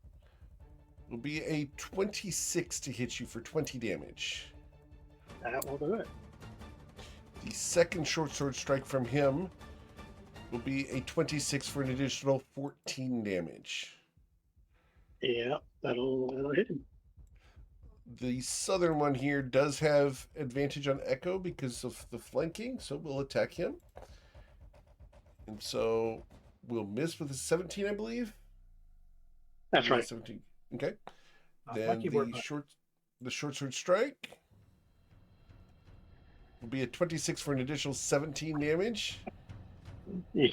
will be a 26 to hit you for 20 damage. That will do it. The second short sword strike from him will be a 26 for an additional 14 damage. Yeah, that'll hit him. The southern one here does have advantage on Echo because of the flanking, so we'll attack him. And so we'll miss with a 17, I believe. That's right. 17. Okay. Then the short sword strike will be a 26 for an additional 17 damage. Yeah,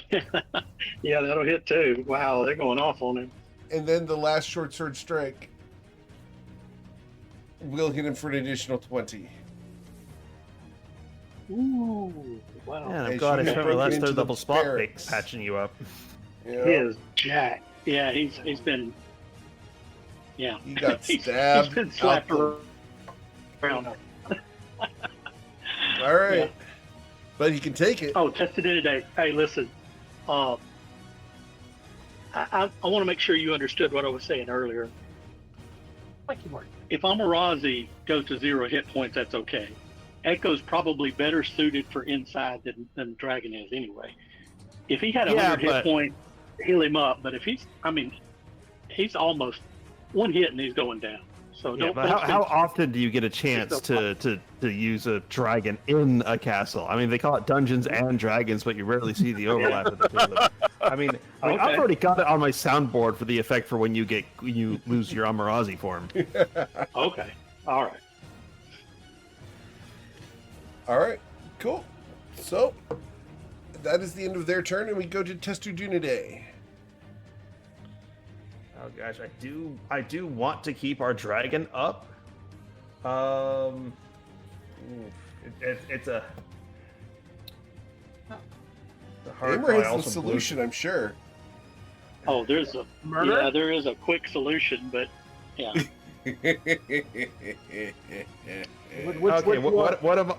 yeah, that'll hit too. Wow, they're going off on him. And then the last short sword strike will hit him for an additional 20. Ooh, wow. Man, I'm As glad I you spent my broke last into third the level spot barracks. patching you up. Yeah. He is jacked. Yeah, he's been. Yeah. He got He's stabbed. been slapped out the- around. All right. Yeah. But he can take it. Oh, tested in today. Hey, listen. I want to make sure you understood what I was saying earlier. Thank you, Mark. If Amarazi goes to 0 hit points, that's okay. Echo's probably better suited for inside than Dragon is anyway. If he had 100 hit points, heal him up. But if he's almost one hit and he's going down. So Yeah, but how often do you get a chance to use a dragon in a castle? I mean, they call it Dungeons and Dragons, but you rarely see the overlap of the two of them. I mean, Okay. I've already got it on my soundboard for the effect for when you lose your Amarazi form. Okay. All right. All right. Cool. So that is the end of their turn, and we go to Testudunidae. Oh gosh, I do want to keep our dragon up. It's a hard Aimer call. I has the also solution, I'm sure. Oh, there is a quick solution, but yeah.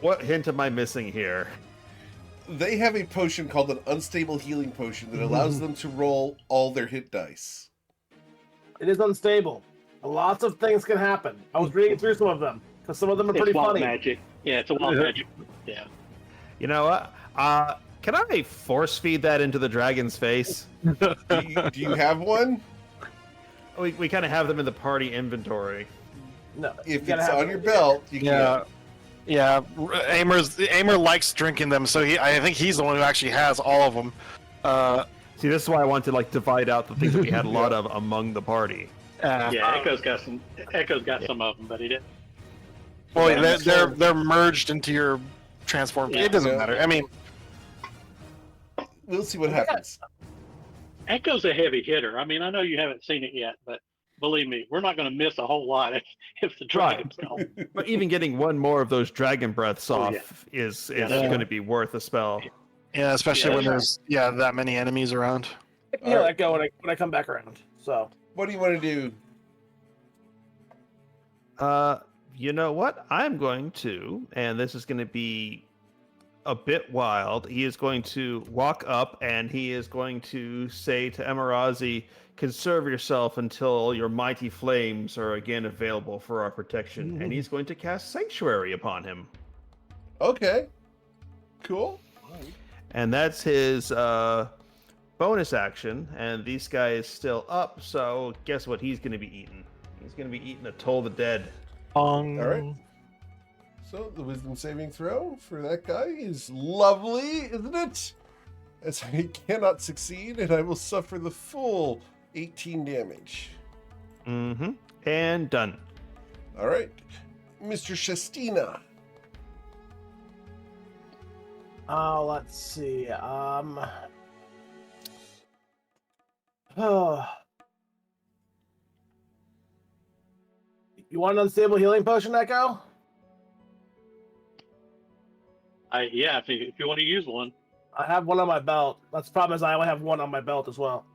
What hint am I missing here? They have a potion called an unstable healing potion that allows them to roll all their hit dice. It is unstable. Lots of things can happen. I was reading through some of them because some of them are pretty It's wild funny. magic. Yeah, it's a wild magic. Yeah. You know what? Can I force feed that into the dragon's face? Do you have one? We kind of have them in the party inventory. No, If you gotta it's have on your belt, you Yeah. can. Yeah, Aimer likes drinking them, so I think he's the one who actually has all of them. See, this is why I want to divide out the things that we had a lot of among the party. Yeah, Echo's got some of them, but he didn't. Well, they're merged into your transform. Yeah. It doesn't matter. I mean, We'll see what happens. Echo's a heavy hitter. I mean, I know you haven't seen it yet, but believe me, we're not going to miss a whole lot if the dragon's gone. But even getting one more of those dragon breaths off yeah. is Yeah. going to be worth a spell. yeah, especially Yeah. when there's that many enemies around. I can heal Echo when I come back around. So What do you want to do? You know what? I'm going to, and this is going to be a bit wild. He is going to walk up and he is going to say to Emirazi, "Conserve yourself until your mighty flames are again available for our protection." And he's going to cast Sanctuary upon him. Okay. Cool. And that's his bonus action. And this guy is still up, so guess what he's going to be eating? He's going to be eating a Toll the Dead. All right. So the wisdom saving throw for that guy is lovely, isn't it? As I cannot succeed, and I will suffer the full 18 damage. Mm-hmm. And done. All right. Mr. Shestina. let's see. Oh. You want an unstable healing potion, Echo? Yeah, if you want to use one. I have one on my belt. That's the problem is I only have one on my belt as well.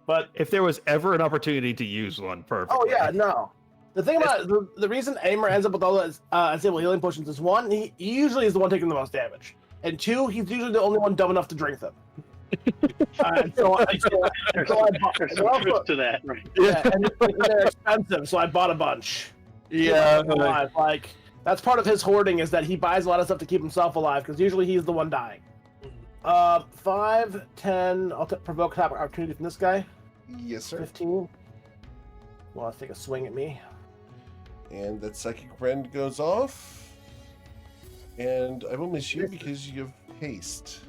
But If there was ever an opportunity to use one, perfect. oh yeah, no. The thing about the reason Aimer ends up with all those unstable healing potions is one, he usually is the one taking the most damage, and two, he's usually the only one dumb enough to drink them. There's some truth to that, right? Yeah, and they're expensive, so I bought a bunch. Yeah, Alive. Like that's part of his hoarding is that he buys a lot of stuff to keep himself alive because usually he's the one dying. 5, 10. I'll provoke tap opportunity from this guy. Yes, sir. 15. Well, I'll take a swing at me. And that psychic rend goes off. And I will miss you because you have haste.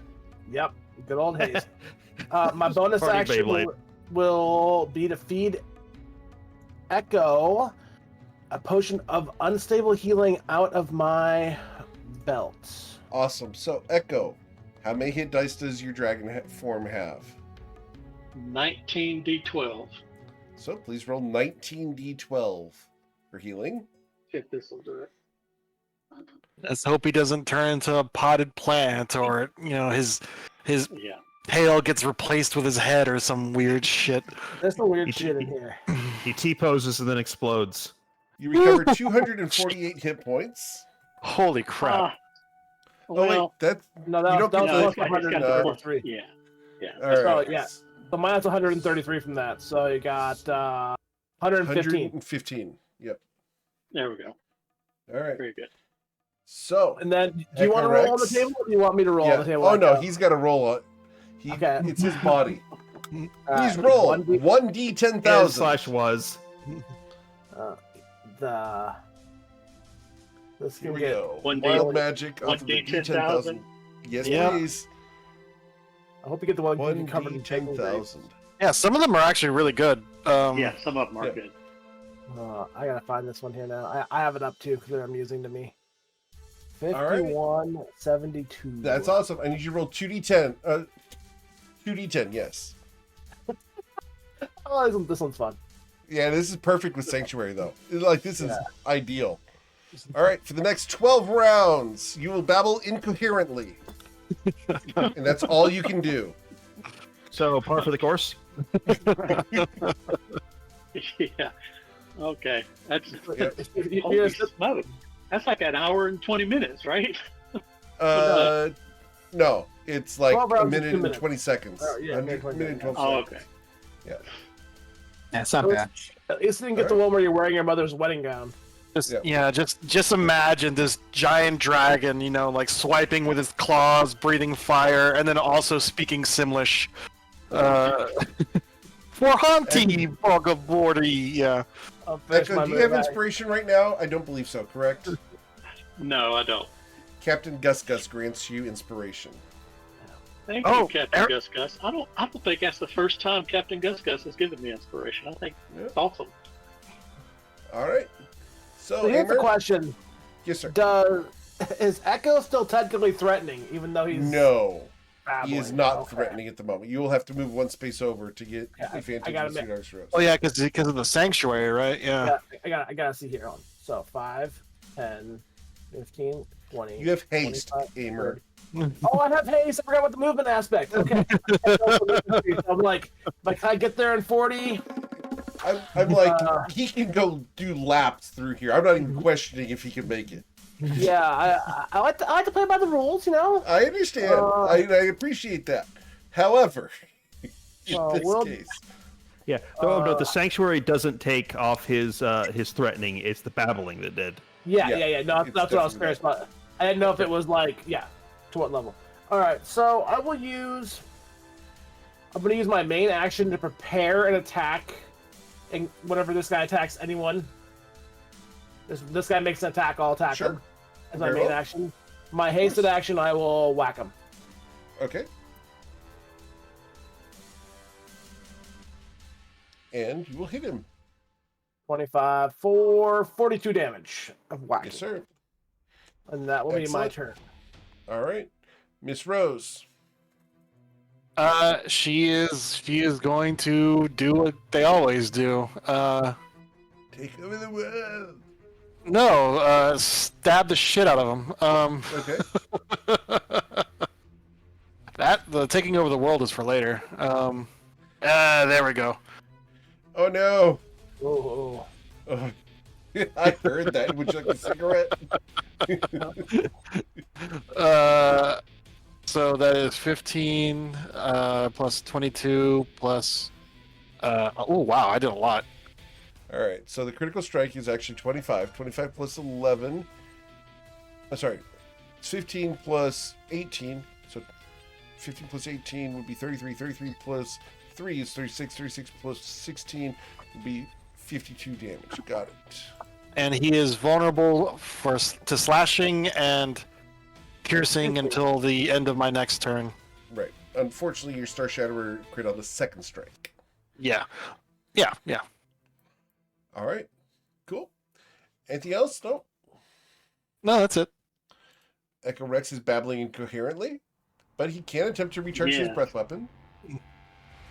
Yep, good old haste. My bonus Party action Beyblade. will be to feed Echo a potion of unstable healing out of my belt. Awesome. So, Echo, how many hit dice does your dragon form have? 19d12. So, please roll 19d12 for healing. If this will do it. Let's hope he doesn't turn into a potted plant, or his Yeah. tail gets replaced with his head or some weird shit. There's some weird shit in here. He T-poses and then explodes. You recover 248 hit points. Holy crap! Oh, wait, Well, that's... No, You that don't was get plus the- 133. yeah. Yeah. All So, right. yeah. So minus 133 from that. So you got 115. 115. Yep. There we go. All right. Very good. So, And then, do you want to roll on the Echo table, or do you want me to roll yeah. on the table? Oh, like no, that? he's got to roll on... Okay. It's his body. All Please right, roll 1d- 1d10,000. /was. This Here can we get. go. 1d Wild magic off of the 1d10,000. D10,000. Yes, Yeah. please. I hope you get the one covered in table. 1d10,000. Yeah, some of them are actually really good. Yeah, some of them are yeah. good. I gotta find this one here now. I have it up too because they're amusing to me. right. 51, 72. That's awesome. I need you to roll 2d10. 2d10, yes. Oh, this one's fun. Yeah, this is perfect with Sanctuary, though. Like, this is ideal. All right, for the next 12 rounds, you will babble incoherently. And that's all you can do. So par for the course. Yeah. Okay. That's Yep. holy Here's smoke. That's like an hour and 20 minutes, right? No, it's like 12 a rounds is minute 2 and minutes. 20 seconds. Oh, yeah, A minute, 20 minute and 12 Oh, seconds. okay. Yeah, it's not bad. At least you didn't get the one where you're wearing your mother's wedding gown. Just imagine this giant dragon, like swiping with his claws, breathing fire, and then also speaking Simlish. For Hunty, Bogabordy, yeah. I'll finish Echo, my do you have move. inspiration right now? I don't believe so, correct? No, I don't. Captain Gus Gus grants you inspiration. Thank Oh, you, Captain Eric- Gus Gus. I don't think that's the first time Captain Gus Gus has given me inspiration. I think Yeah. it's awesome. All right. So, So here's the Amber? question: Yes, sir. Is Echo still technically threatening, even though he's No, babbling? he is not Okay. threatening at the moment. You will have to move one space over to get Yeah, advantage I gotta of make- Sudar's throws. Oh yeah, because of the sanctuary, right? Yeah. I gotta see here. On. So 5, 10, 15, 20. You have haste, 25, Amer. 30. Oh, I have haste. I forgot about the movement aspect. Okay. I'm like, can I get there in 40? I'm like, he can go do laps through here. I'm not even questioning if he can make it. Yeah, I like to play by the rules, I understand. I appreciate that. However, in this we'll- case, Yeah. No, the sanctuary doesn't take off his threatening. It's the babbling that did. Yeah. No, It's that's what I was definitely curious about. I didn't know if it was like, to what level. All right, so I'm going to use my main action to prepare an attack, and whenever this guy attacks anyone, this guy makes an attack, I'll attack Sure. him. As my Very main well. action. My hasted action, I will whack him. okay. And you will hit him. 25 for 42 damage of whacking. Yes, sir. And that will be my Excellent. turn. All right. Miss Rose. She is going to do what they always do. Take over the world. No, stab the shit out of him. Okay. The taking over the world is for later. There we go. Oh, no. Oh. Oh. I heard that. Would you like a cigarette? So that is 15 plus 22 plus. Oh wow, I did a lot. All right. So the critical strike is actually 25. 25 plus 11. Sorry. It's 15 plus 18. So 15 plus 18 would be 33. 33 plus 3 is 36. 36 plus 16 would be 52 damage. Got it. And he is vulnerable to slashing and piercing until the end of my next turn. Right. Unfortunately, your Star Shatterer crit on the second strike. Yeah. All right. Cool. Anything else? No? No, that's it. Echo Rex is babbling incoherently, but he can attempt to recharge his Yeah. breath weapon.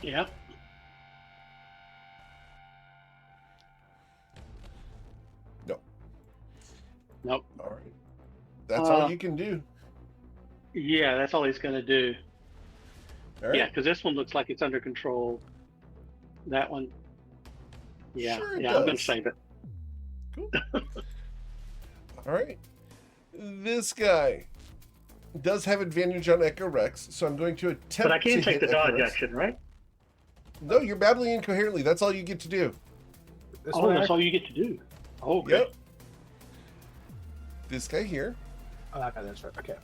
Yeah. No. Nope. All right. That's all you can do. Yeah, that's all he's going to do. All right. Yeah, because this one looks like it's under control. That one. Yeah. Sure it I'm going does. to save it. Cool. All right. This guy does have advantage on Echo Rex, so I'm going to attempt But I can't to take hit the Echo dodge Rex. action, right? No, you're babbling incoherently. That's all you get to do. This Oh, one that's there? all you get to do. Oh, okay. Yep. This guy here, Oh, okay, that's right. Okay.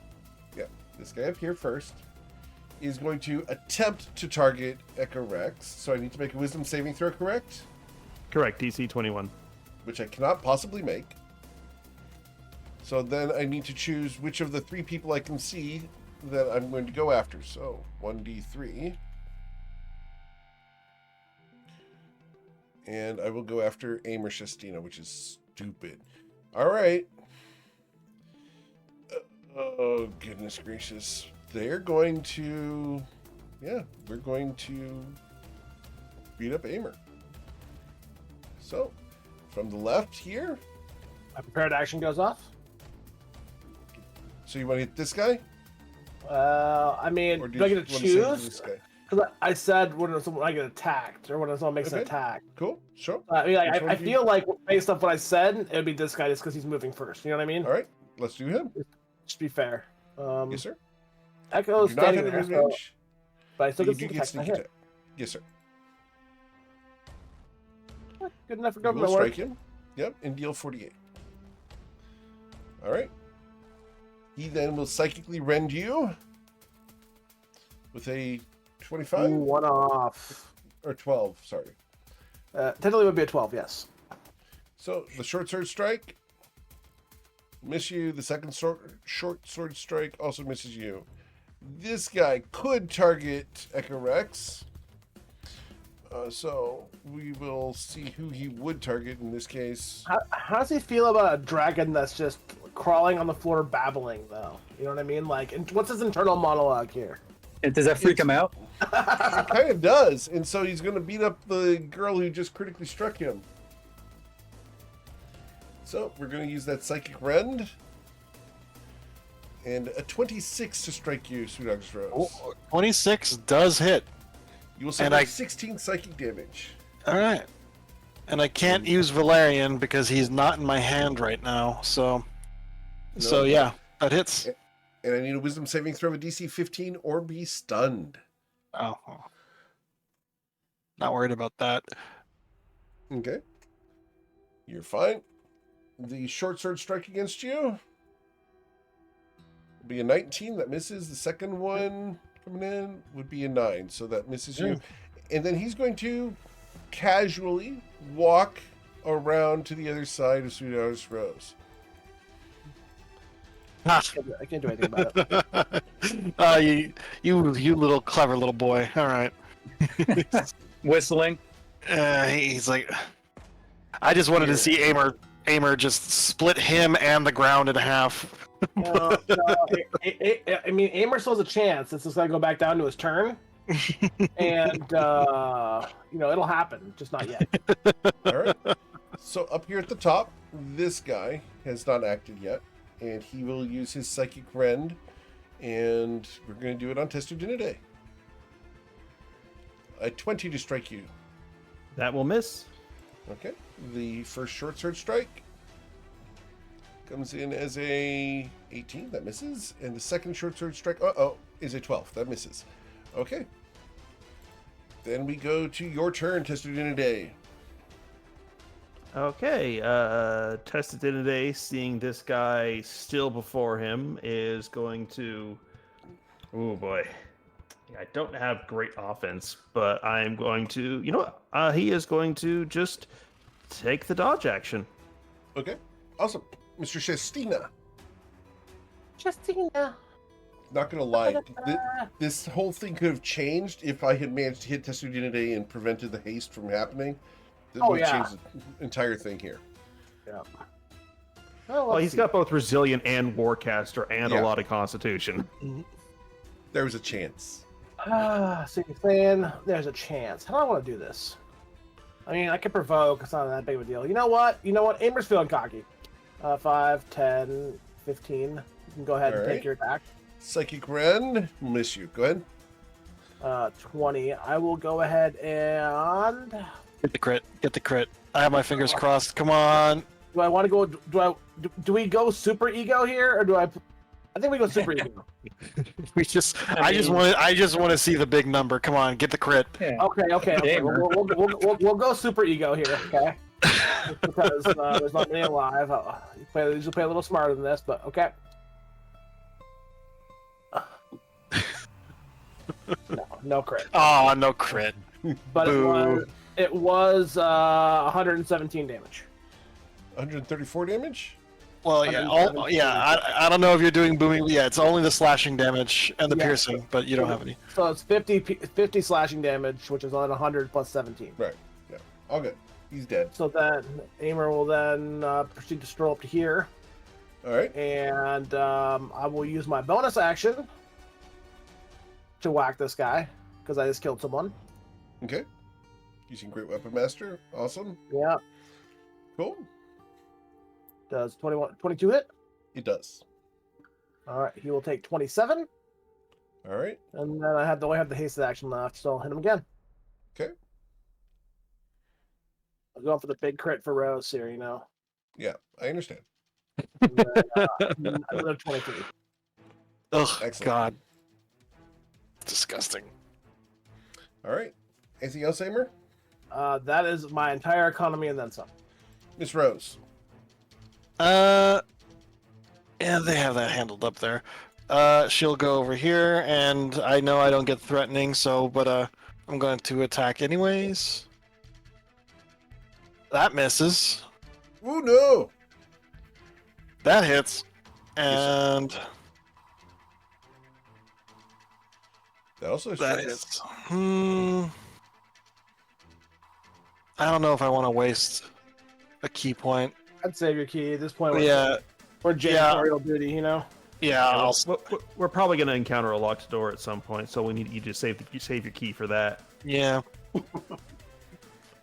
this guy up here first, is going to attempt to target Echo Rex. So I need to make a wisdom saving throw, correct? Correct. DC 21. Which I cannot possibly make. So then I need to choose which of the 3 people I can see that I'm going to go after. So 1d3. And I will go after Aim or Shestina, which is stupid. All right. Oh, goodness gracious. They're going to... Yeah, we're going to beat up Aimer. So, from the left here. My prepared action goes off. So you want to hit this guy? I mean, Or do I you get to want to save choose? this guy? Because I said when I get attacked, or when someone makes an Okay. attack. Cool, sure. I mean, Which one I do you- feel like based off what I said, it would be this guy just because he's moving first. You know what I mean? All right, let's do him. Just be fair. Yes, sir. Echo's You do not standing have there, so, advantage. but I still You get do sneak get attack. My sneak hit. attack. Yes, sir. Good enough for You will government strike work. him. Yep, and deal 48. All right. He then will psychically rend you with a 25 Ooh, one off. or 12. Sorry. Technically, it would be a 12. Yes. So the short sword strike miss you. The second short sword strike also misses you. This guy could target Echo Rex. So we will see who he would target in this case. How does he feel about a dragon that's just crawling on the floor babbling, though? You know what I mean? Like, what's his internal monologue here? Does that freak him out? It kind of does. And so he's going to beat up the girl who just critically struck him. So we're going to use that Psychic Rend. And a 26 to strike you, Sweet August Rose. Oh, 26 does hit. You will and suffer I- 16 psychic damage. All right. And I can't use Valerian because he's not in my hand right now. So, No. yeah, that hits. And I need a wisdom saving throw of a DC 15 or be stunned. Oh, not worried about that. Okay. You're fine. The short sword strike against you will be a 19. That misses. The second one coming in would be a 9. So that misses you. And then he's going to casually walk around to the other side of Sweet August Rose. I can't do anything about it. You little clever little boy. All right. Whistling. He's like, I just wanted to see Aimer just split him and the ground in half. No, I mean, Aimer still has a chance. It's just got to go back down to his turn. And, it'll happen. Just not yet. All right. So up here at the top, this guy has not acted yet. And he will use his Psychic Rend. And we're going to do it on Testudinidae. A 20 to strike you. That will miss. Okay. The first short sword strike comes in as a 18. That misses. And the second short sword strike, is a 12. That misses. Okay. Then we go to your turn, Testudinidae. Okay, Testudinidae, seeing this guy still before him, is going to... Oh boy. I don't have great offense, but I'm going to... You know what? He is going to just take the dodge action. Okay. Awesome. Mr. Shestina. Justina. Not gonna lie, this whole thing could have changed if I had managed to hit Testudinidae and prevented the haste from happening. That would have changed the entire thing here. Yeah. Oh, Well, let's he's see. got both resilient and warcaster and Yeah. a lot of constitution. There was a chance. So you're saying there's a chance. How do I want to do this? I mean, I could provoke. It's not that big of a deal. You know what? Amer's feeling cocky. 5, 10, 15. You can go ahead and Alright. take your attack. Psychic Ren, miss you. Go ahead. 20. I will go ahead and... Get the crit. Get the crit. I have my fingers crossed. Come on. Do I want to go... Do we go super ego here, or do I... I think we go super ego. I just want to see the big number. Come on, get the crit. Yeah. Okay. Gamer. We'll go super ego here, okay? Just because there's not many alive. You usually play a little smarter than this, but okay. No crit. Oh, no crit. But Boo. it was 117 damage. 134 damage? Well, yeah, 117. I don't know if you're doing booming. Yeah, it's only the slashing damage and the Yeah. piercing, but you don't have any. So it's 50 slashing damage, which is on 100 plus 17. Right. Yeah. All good. He's dead. So then Amer will then proceed to stroll up to here, All right. and I will use my bonus action to whack this guy because I just killed someone. Okay. Using Great Weapon Master. Awesome. Yeah. Cool. Does 22 hit? It does. All right. He will take 27, All right. and then I only have the hasted action left, so I'll hit him again. Okay. I'm going for the big crit for Rose here, Yeah, I understand. And then, another 23. Ugh, Excellent. God. Disgusting. All right. Anything else, Amer? That is my entire economy and then some. Miss Rose. Yeah, they have that handled up there. She'll go over here, and I know I don't get threatening, but I'm going to attack anyways. That misses. Oh no! That hits. And That also that strikes. hits. I don't know if I want to waste a key point. I'd save your key at this point. Yeah, Or janitorial duty, yeah, I'll We're probably going to encounter a locked door at some point, so we need you to save your key for that. yeah.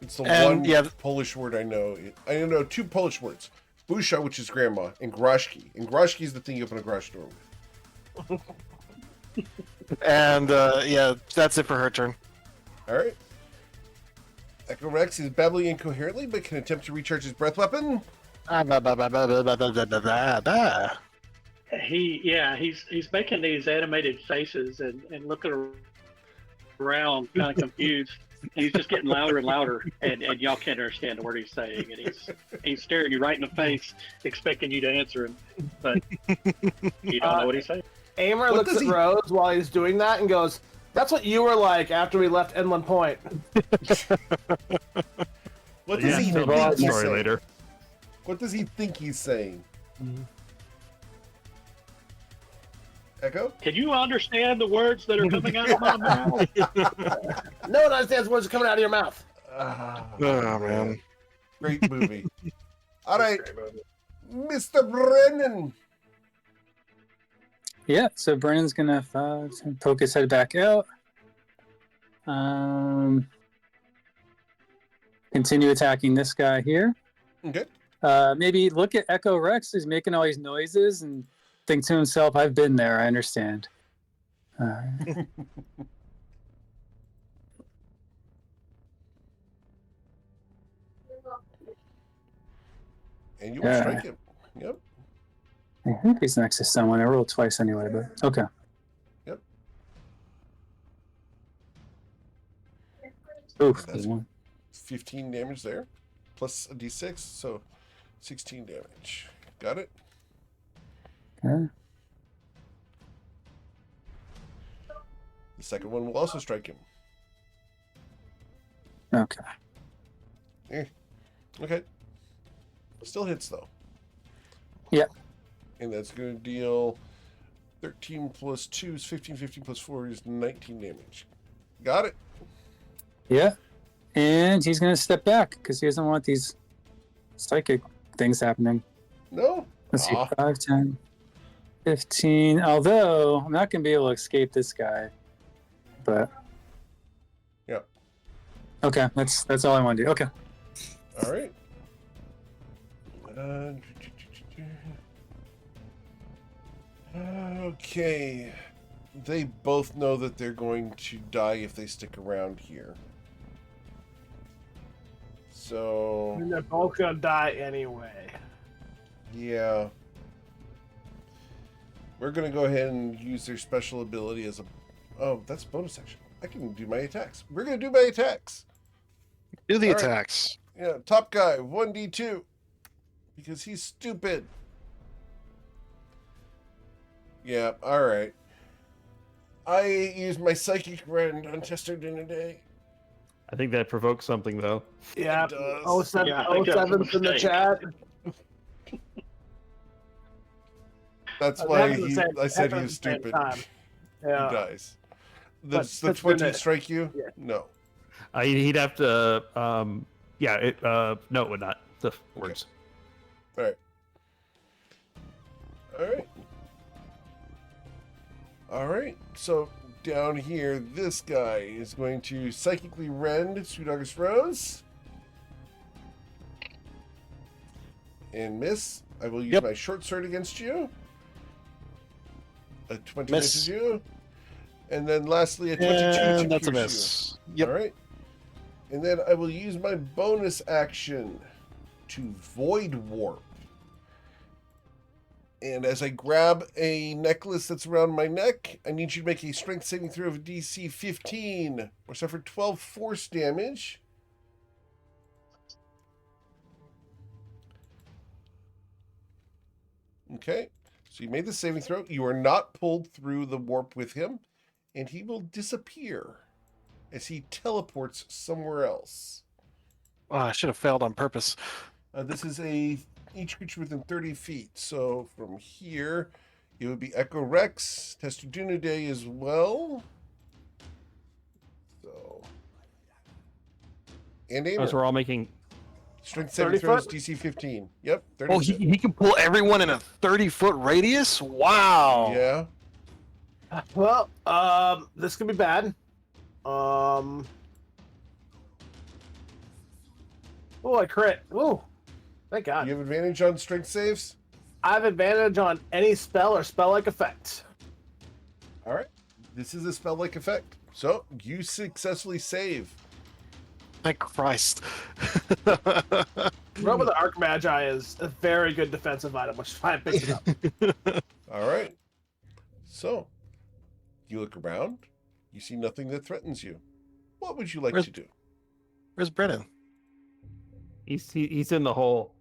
It's the And, one yeah. Polish word I know. I know two Polish words. Busha, which is grandma, and groszki. And groszki is the thing you open a garage door with. And yeah, that's it for her turn. All right. Echo Rex is babbling incoherently, but can attempt to recharge his breath weapon. He's making these animated faces and looking around kind of confused. And he's just getting louder and louder, and y'all can't understand the word he's saying. And he's staring you right in the face, expecting you to answer him, but you don't know what he's saying. Amer What looks does at he- Rose while he's doing that and goes, "That's what you were like after we left Inland Point." What does Yeah, he tell think that he's story saying? later. What does he think he's saying? Echo? Can you understand the words that are coming out of my mouth? No one understands words coming out of your mouth. Ah, Oh man. Great movie. All right, Mr. Brennan. Yeah, so Brennan's gonna poke his head back out. Continue attacking this guy here. Okay. Maybe look at Echo Rex, who's making all these noises, and think to himself, "I've been there. I understand." And you will Yeah. strike him. Yep. I think he's next to someone. I rolled twice anyway, but okay. Yep. Oof, That's- one. 15 damage there, plus a d6, so 16 damage. Got it? Okay. The second one will also strike him. Okay. Okay. Still hits, though. Yep. And that's going to deal 13 plus 2 is 15, 15 plus 4 is 19 damage. Got it? Yeah. And he's going to step back because he doesn't want these psychic things happening. No? Let's see, Ah. 5, 10, 15. Although I'm not gonna be able to escape this guy, but Yep. Okay, that's all I want to do. Okay. All right. Okay. They both know that they're going to die if they stick around here. So. And they're both gonna die anyway. Yeah. We're going to go ahead and use their special ability as a... Oh, that's bonus action. I can do my attacks. We're going to do my attacks. Do the All right. attacks. Yeah, top guy, 1d2. Because he's stupid. Yeah, alright. I used my psychic rend on Tester Day. I think that provokes something, though. Yeah. It does. 07, Yeah, I think that was a 07's in the mistake. chat. That's It why happened at the same- I said happened he at was the same stupid. time. He Yeah. dies. But Does the it's been 20 a- strike you? yeah. No. He'd have to. Yeah. No, it would not. The words. Alright. Alright. Alright. So down here, this guy is going to psychically rend Sweet August Rose. And miss. I will use Yep. my short sword against you. A 20 Miss. misses you. And then lastly, a 22 to And that's a pierce miss. you. Yep. Alright. And then I will use my bonus action to Void Warp. And as I grab a necklace that's around my neck, I need you to make a strength saving throw of DC 15 or suffer 12 force damage. Okay, so you made the saving throw. You are not pulled through the warp with him, and he will disappear as he teleports somewhere else. Oh, I should have failed on purpose. This is each creature within 30 feet. So from here, it would be Echo Rex, Testuduna Day as well. So, and As Aimer. we're all making. Strength saving 30 throws, foot? DC 15. Yep, 30 Oh, he can pull everyone in a 30-foot radius? Wow. Yeah. Well, this could be bad. Oh, I crit. Ooh, thank God. You have advantage on strength saves? I have advantage on any spell or spell-like effect. All right. This is a spell-like effect. So, you successfully save. Thank Christ. Robe of the Arc Magi is a very good defensive item, which is why I picked it up. All right. So, you look around. You see nothing that threatens you. What would you like Where's- to do? Where's Brennan? He's in the hole.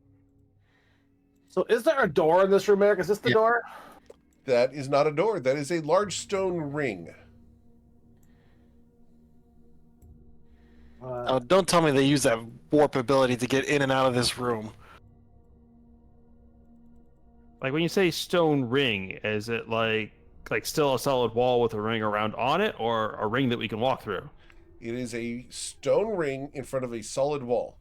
So, is there a door in this room, Eric? Is this the Yeah. door? That is not a door. That is a large stone ring. Oh, don't tell me they use that warp ability to get in and out of this room. Like when you say stone ring, is it like still a solid wall with a ring around on it, or a ring that we can walk through? It is a stone ring in front of a solid wall.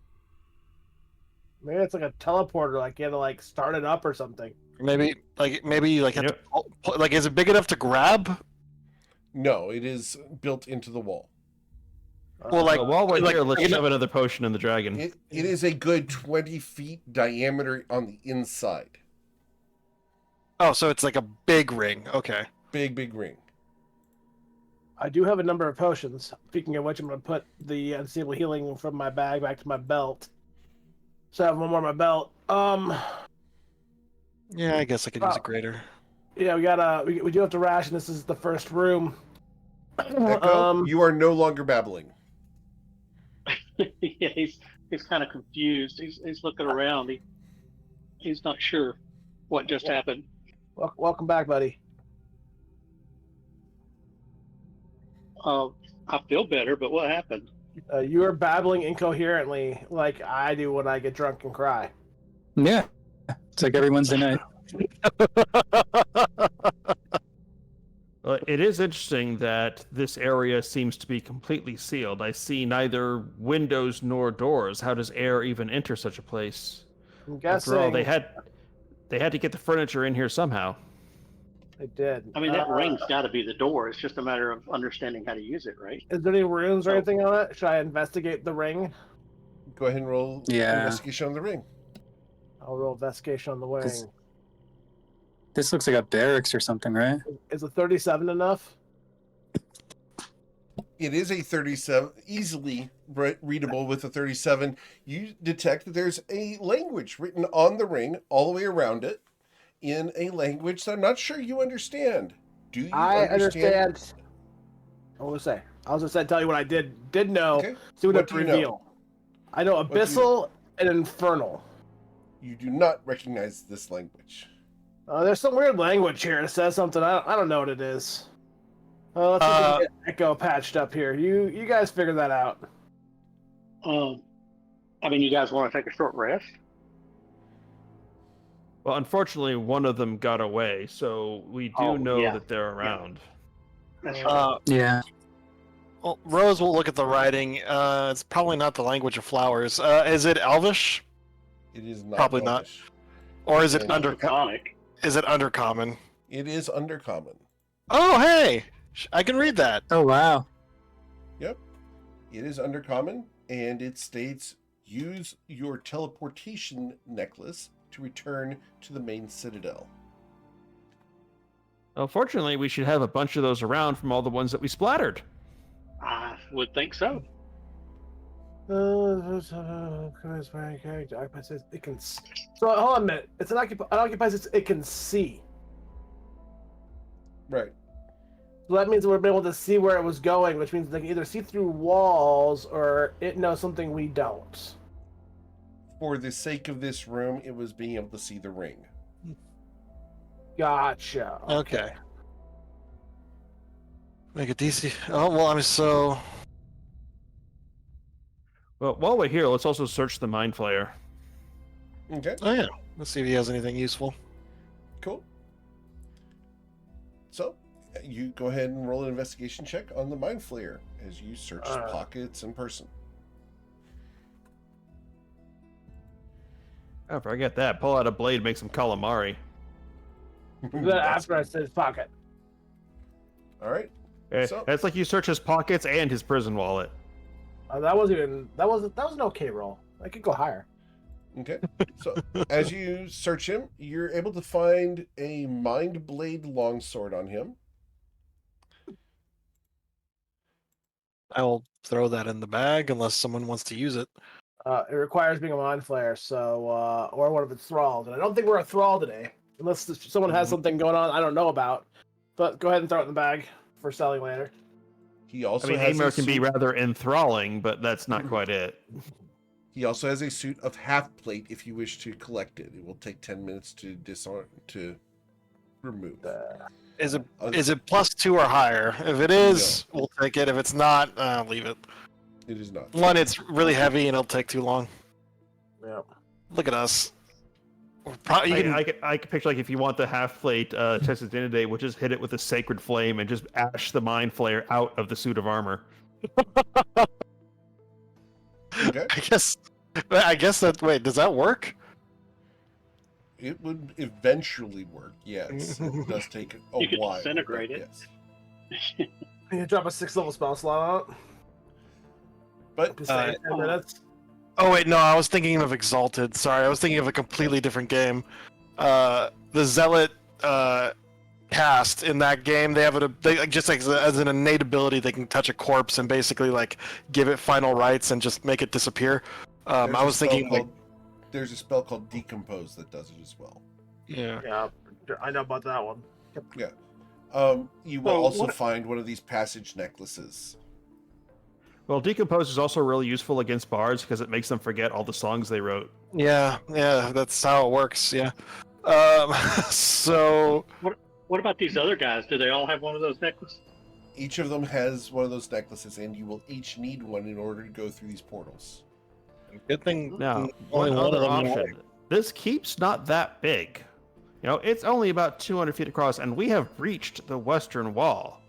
Maybe it's like a teleporter, like you had to like start it up or something. Maybe have Yep. to, like, is it big enough to grab? No, it is built into the wall. Well, like, While we're like- here, let's you know- shove another potion in the dragon. It is a good 20 feet diameter on the inside. Oh, so it's like a big ring. Okay. Big, big ring. I do have a number of potions. Speaking of which, I'm going to put the unstable healing from my bag back to my belt. So I have one more in my belt. Yeah, I guess I could use a Oh. greater. Yeah, we do have to ration. This is the first room. Echo, you are no longer babbling. Yeah, he's kind of confused. He's looking around. He's not sure what just happened. Welcome back, buddy. I feel better, but what happened? You are babbling incoherently like I do when I get drunk and cry. Yeah. It's like every Wednesday night. It is interesting that this area seems to be completely sealed. I see neither windows nor doors. How does air even enter such a place? I'm After all, guessing They had to get the furniture in here somehow. They did. I mean, that ring's got to be the door. It's just a matter of understanding how to use it, right? Is there any runes or anything on it? Should I investigate the ring? Go ahead and roll investigation on the ring. I'll roll investigation on the ring. This looks like a barracks or something, right? Is a 37 enough? It is a 37, easily readable with a 37. You detect that there's a language written on the ring all the way around it in a language that I'm not sure you understand. Do you understand? I was gonna say, tell you what I did know. Okay. See what What it do you reveal. know? I know abyssal and infernal. You do not recognize this language. There's some weird language here that says something. I don't know what it is. Let's see if we can get Echo patched up here. You guys figure that out. I mean, you guys want to take a short rest? Well, unfortunately, one of them got away, so we do know that they're around. That's right. Yeah. Well, Rose will look at the writing. It's probably not the language of flowers. Is it Elvish? It is not. Probably Elvish. Not. Or is it Draconic. Is it undercommon? It is undercommon. Oh, hey! I can read that. Oh, wow. Yep. It is undercommon, and it states, use your teleportation necklace to return to the main citadel. Unfortunately, we should have a bunch of those around from all the ones that we splattered. I would think so. It can. So hold on a minute. It's an occupies. It can see. Right. So that means we're able to see where it was going, which means they can either see through walls or it knows something we don't. For the sake of this room, it was being able to see the ring. Gotcha. Okay. Make a DC. Oh, well, I'm so... Well, while we're here, let's also search the Mind Flayer. Okay. Oh, yeah. Let's see if he has anything useful. Cool. So, you go ahead and roll an investigation check on the Mind Flayer as you search pockets and person. Oh, forget that. Pull out a blade, make some calamari. After I said his pocket. All right. So, That's like you search his pockets and his prison wallet. That was an okay roll. I could go higher. okay. So, as you search him, you're able to find a Mind Blade longsword on him. I will throw that in the bag unless someone wants to use it. It requires being a Mind Flayer, so or one of its thralls, and I don't think we're a thrall today, unless someone has something going on I don't know about. But go ahead and throw it in the bag for selling later. He also I mean, has Amir a can be suit- rather enthralling, but that's not quite it. He also has a suit of half plate if you wish to collect it. It will take 10 minutes to disarm to remove. Is it +2 or higher? If it is, we'll take it. If it's not, leave it. It is not. One, it's really heavy and it'll take too long. Yeah. Look at us. I could picture, like, if you want the half plate tested in a day, we'll just hit it with a sacred flame and just ash the Mind Flayer out of the suit of armor. Okay. I guess that. Wait, does that work? It would eventually work, yes. It does take a You could while. disintegrate but it. Yes. You drop a 6th level spell slot on it. But Just say 10 minutes. Oh wait, no, I was thinking of Exalted. Sorry, I was thinking of a completely different game. The Zealot cast in that game, they have just like as an innate ability, they can touch a corpse and basically like give it final rites and just make it disappear. I was thinking there's a spell called Decompose that does it as well. Yeah. Yeah, I know about that one. Yeah. You will also find one of these passage necklaces. Well, Decompose is also really useful against bards because it makes them forget all the songs they wrote. Yeah, that's how it works. Yeah. So. What about these other guys? Do they all have one of those necklaces? Each of them has one of those necklaces, and you will each need one in order to go through these portals. Good thing. Now, only one one other of them. option. This keep's not that big. You know, it's only about 200 feet across, and we have breached the western wall.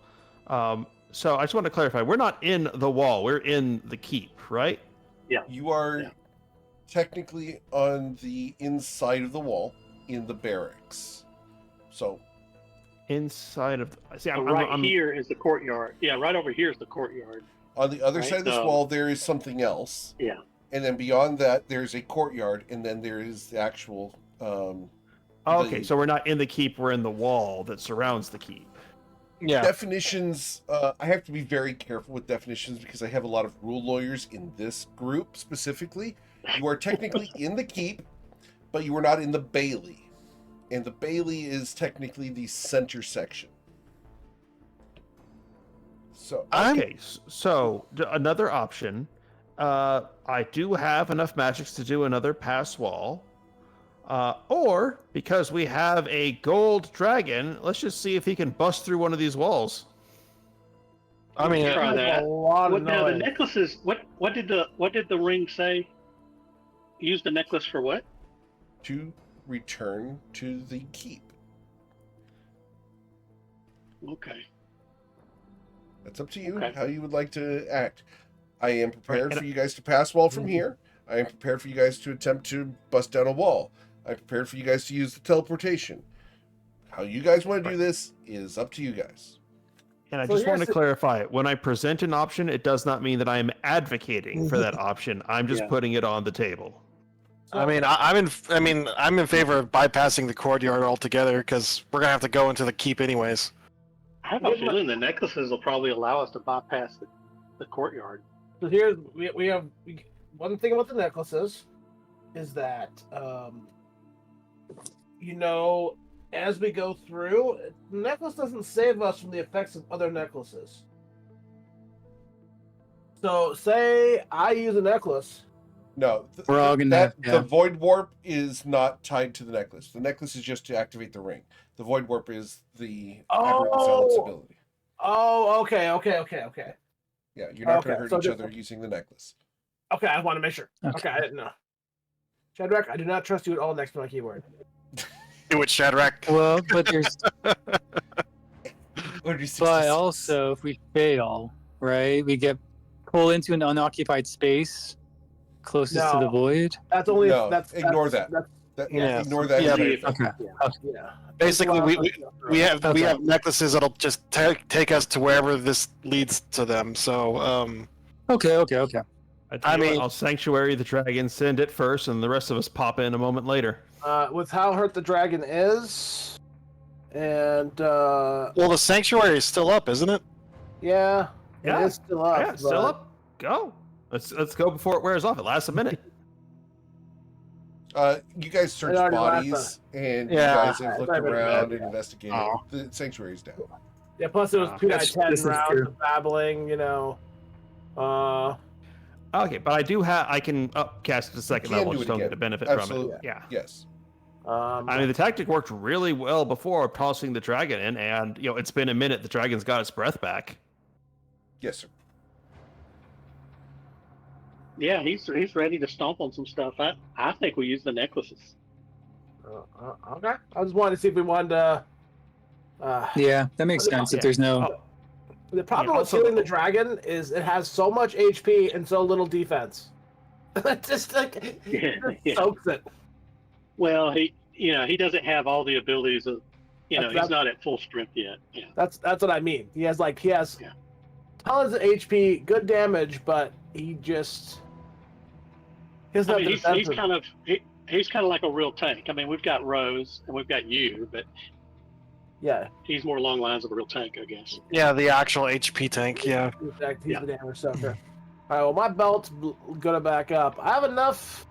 So I just want to clarify, we're not in the wall, we're in the keep, right? You are technically on the inside of the wall, in the barracks. So Inside of see, So here is the courtyard. Yeah, right over here is the courtyard. on the other Right, side of this so- wall, there is something else. Yeah. And then beyond that, there's a courtyard, and then there is the actual. okay, the so we're not in the keep; we're in the wall that surrounds the keep. Yeah. definitions. I have to be very careful with definitions because I have a lot of rule lawyers in this group specifically. You are technically in the keep, but you are not in the bailey, and the bailey is technically the center section. So Okay, so another option. I do have enough magics to do another pass wall. Or, because we have a gold dragon, let's just see if he can bust through one of these walls. I mean, Try that. A lot of Now the noise. necklaces. What did the ring say? Use the necklace for what? to return to the keep. Okay. That's up to you Okay. how you would like to act. I am prepared Right, for you guys to pass wall from here. I am prepared for you guys to attempt to bust down a wall. I'm prepared for you guys to use the teleportation. How you guys want to do this is up to you guys. And I So just want to here's the- clarify, when I present an option, it does not mean that I am advocating for that option. I'm just Yeah. putting it on the table. I mean, I'm in favor of bypassing the courtyard altogether because we're gonna have to go into the keep anyways. I have a feeling the necklaces will probably allow us to bypass the courtyard. So here's we have one thing about the necklaces is that as we go through, the necklace doesn't save us from the effects of other necklaces. So say I use a necklace. No, We're all gonna- the void warp is not tied to the necklace. The necklace is just to activate the ring. The void warp is the aberrant silence ability. Oh, okay. Yeah, you're not Okay, going to hurt so each just- other using the necklace. Okay, I want to make sure. Okay. Okay, I didn't know. Shadrach, I do not trust you at all next to my keyboard. Do it, Shadrach. Well, but there's Order 66. but also if we fail, right, we get pulled into an unoccupied space closest to the No. void. That's only No, that's ignore that's- that. Yeah. Ignore that. Yeah, entire but- thing. Okay. Yeah. Basically, we have Okay. necklaces that'll just take us to wherever this leads to them. So Okay. I, tell you what, mean- I'll sanctuary the dragon, send it first, and the rest of us pop in a moment later. With how hurt the dragon is, and well, the sanctuary is still up, isn't it? yeah, Yeah. it is still up. Yeah, it's still up. Go. Let's go before it wears off. It lasts a minute. You guys searched already bodies, and Yeah. you guys have It's looked already around bad, and investigated. Oh. The sanctuary's down. Yeah, plus it was 2 This- 10 this is rounds true. of babbling, Okay, but I can upcast it to second can level, do just it don't get again. a benefit Absolutely. from it. Yeah. Yes. I mean, the tactic worked really well before tossing the dragon in, and it's been a minute. The dragon's got its breath back. Yes, sir. Yeah, he's ready to stomp on some stuff. I think we use the necklaces. okay. I just wanted to see if we wanted to. Yeah, that makes sense. If Yeah. there's no, Oh, The problem Yeah, with also- killing the dragon is it has so much HP and so little defense. It just like Yeah, it just yeah. soaks it. Well, he doesn't have all the abilities of, That's- he's not at full strength yet. Yeah. That's what I mean. He has Yeah. tons of HP, good damage, but he doesn't I have mean, the he's defensive. he's kind of like a real tank. I mean, we've got Rose and we've got you, but Yeah, he's more along the lines of a real tank, I guess. Yeah, the actual HP tank. Yeah. in fact, he's Yeah. the damage sucker. All right, well, my belt's gonna back up. I have enough.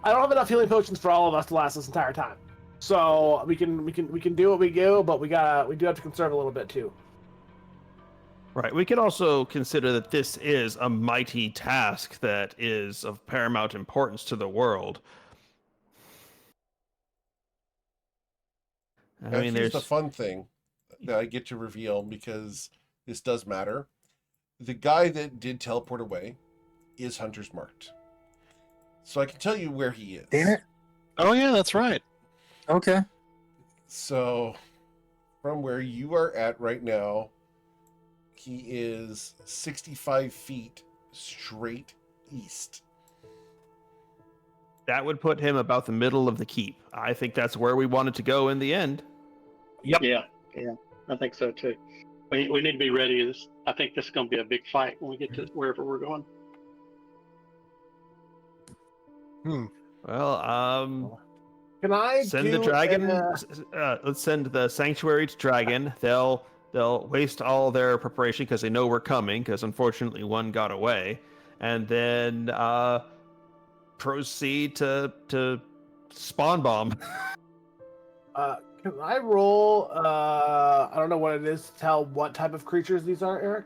I don't have enough healing potions for all of us to last this entire time. So we can do what we do, but we do have to conserve a little bit too. right. We can also consider that this is a mighty task that is of paramount importance to the world. I Now, mean, here's there's the fun thing that I get to reveal because this does matter. The guy that did teleport away is Hunter's marked. So I can tell you where he is. damn it. Oh yeah, that's right. Okay. So from where you are at right now, he is 65 feet straight east. that would put him about the middle of the keep. I think that's where we wanted to go in the end. Yep. Yeah, I think so too. We need to be ready. I think this is going to be a big fight when we get to wherever we're going. Well, Can I send do the dragon. a- Let's send the sanctuary to dragon. They'll waste all their preparation because they know we're coming. Because unfortunately, one got away, and then proceed to spawn bomb. Can I roll? I don't know what it is to tell what type of creatures these are, Eric.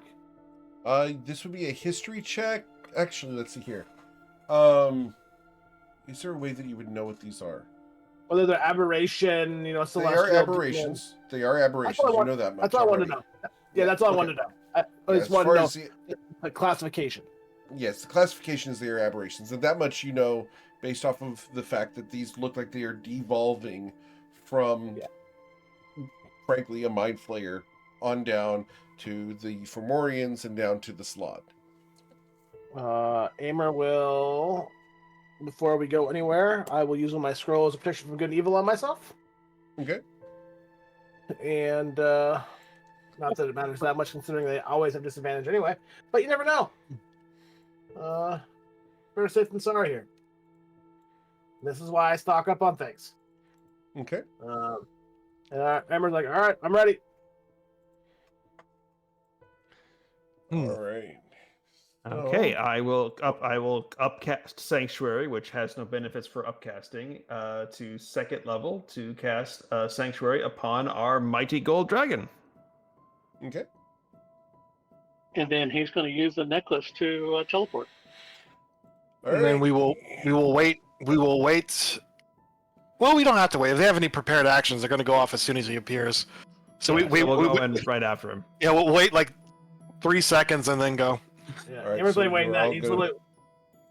This would be a history check. Actually, let's see here. Is there a way that you would know what these are? Whether they're aberration, They celestial. are aberrations. They are aberrations. You know that much. That's all I wanted to know. Yeah, that's all I wanted to know. I just wanted to know the classification. Yes, the classification is they are aberrations, and that much you know based off of the fact that these look like they are devolving from, frankly, a mind flayer on down to the Fomorians and down to the Slot. Aimer will, before we go anywhere, I will use one of my scrolls of protection from good and evil on myself. Okay. And not that it matters that much, considering they always have disadvantage anyway. But you never know. Better safe than sorry here. This is why I stock up on things. Okay. And Ember's like, all right, I'm ready. All right. Okay, I will upcast Sanctuary, which has no benefits for upcasting, to second level to cast Sanctuary upon our mighty gold dragon. Okay. And then he's going to use the necklace to teleport. All And right. then we will wait. We will wait. Well, we don't have to wait. If they have any prepared actions, they're going to go off as soon as he appears. So we'll go in right after him. Yeah, we'll wait like 3 seconds and then go. Yeah, All right, Ember's so like waiting we're that. all He's gonna- really,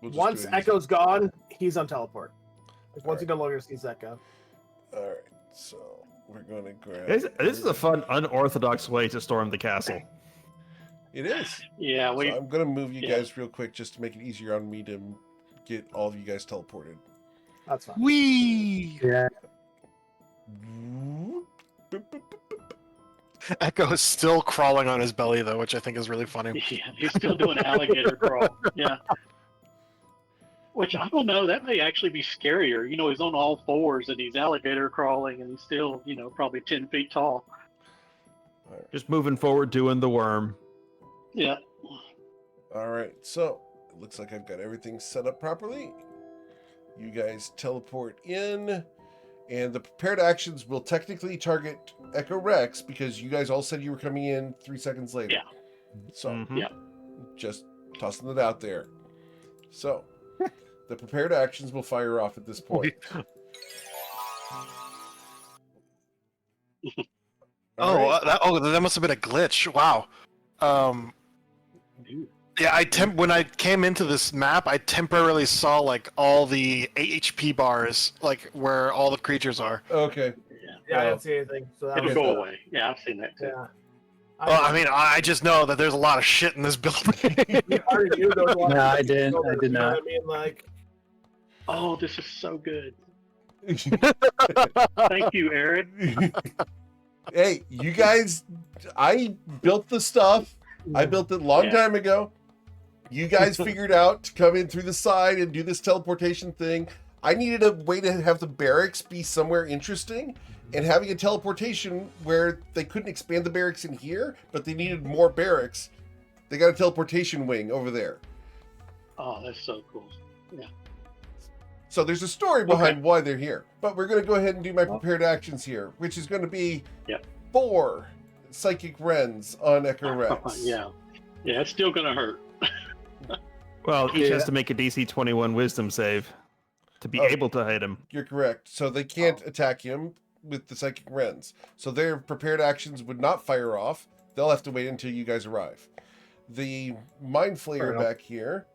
We'll just once do it easy. Echo's gone, he's on teleport. Like, once he Alright. no longer sees Echo. All right. So we're going to grab. This is a fun, unorthodox way to storm the castle. It is. Yeah, So I'm going to move you yeah. guys real quick just to make it easier on me to get all of you guys teleported. That's fine. Wee! Yeah. Echo is still crawling on his belly though, which I think is really funny. Yeah, he's still doing alligator crawl. Yeah. Which I don't know, that may actually be scarier. He's on all fours and he's alligator crawling and he's still, probably 10 feet tall. Just moving forward, doing the worm. Yeah. All right. So it looks like I've got everything set up properly. You guys teleport in. And the prepared actions will technically target Echo Rex because you guys all said you were coming in 3 seconds later. Yeah. So, Yeah. just tossing it out there. So, the prepared actions will fire off at this point. That must have been a glitch. Wow. Yeah, when I came into this map, I temporarily saw like all the HP bars, like where all the creatures are. Okay. Yeah, I didn't see anything. So that It'll was go away. Yeah, I've seen that too. Yeah. Well, I mean, I just know that there's a lot of shit in this building. You already knew those ones. No, I didn't. Over, I did you know not. what I mean? Like, Oh, this is so good. Thank you, Eric. Hey, you guys, I built the stuff. I built it a long time ago. You guys figured out to come in through the side and do this teleportation thing. I needed a way to have the barracks be somewhere interesting, and having a teleportation where they couldn't expand the barracks in here, but they needed more barracks. They got a teleportation wing over there. Oh, that's so cool. Yeah. So there's a story behind why they're here. But we're going to go ahead and do my prepared actions here, which is going to be 4 psychic wrens on Echo Rex. Yeah. Yeah, it's still going to hurt. Well, each has to make a DC 21 Wisdom save to be able to hit him. You're correct. So they can't attack him with the psychic wrens. So their prepared actions would not fire off. They'll have to wait until you guys arrive. The Mind Flayer back here.